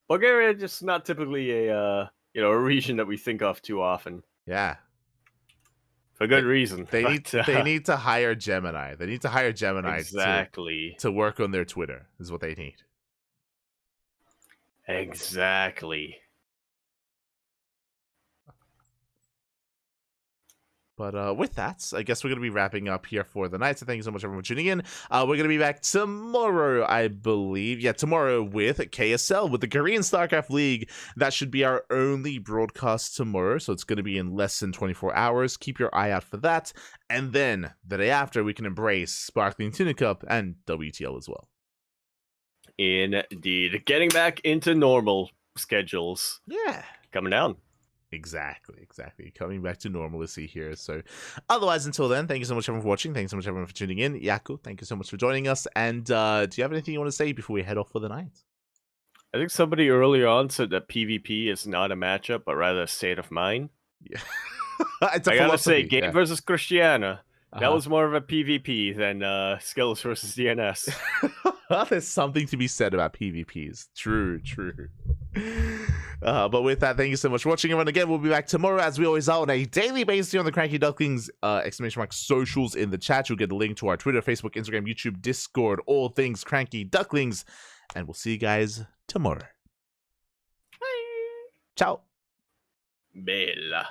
Bulgaria just not typically a a region that we think of too often. Yeah. For good reason. They but, need to hire Gemini. They need to hire Gemini exactly. to work on their Twitter is what they need. Exactly. But with that, I guess we're going to be wrapping up here for the night. So thank you so much, everyone, for tuning in. We're going to be back tomorrow, I believe. Yeah, tomorrow with KSL, with the Korean StarCraft League. That should be our only broadcast tomorrow. So it's going to be in less than 24 hours. Keep your eye out for that. And then the day after, we can embrace Sparkling Tuna Cup and WTL as well. Indeed. Getting back into normal schedules. Yeah. Coming down. Exactly. Coming back to normalcy here. So otherwise, until then, thank you so much everyone for watching. Thanks so much everyone for tuning in. Yaku, thank you so much for joining us. And do you have anything you want to say before we head off for the night? I think somebody earlier on said that PvP is not a matchup, but rather a state of mind. Yeah. It's a I gotta say, philosophy, Game yeah. versus Christiana, that Uh-huh. was more of a PvP than Skills versus DNS. There's something to be said about PvPs. True. But with that, thank you so much for watching, everyone. Again, we'll be back tomorrow, as we always are, on a daily basis here on the CranKy Ducklings !socials in the chat. You'll get a link to our Twitter, Facebook, Instagram, YouTube, Discord, all things CranKy Ducklings. And we'll see you guys tomorrow. Ciao. Bella.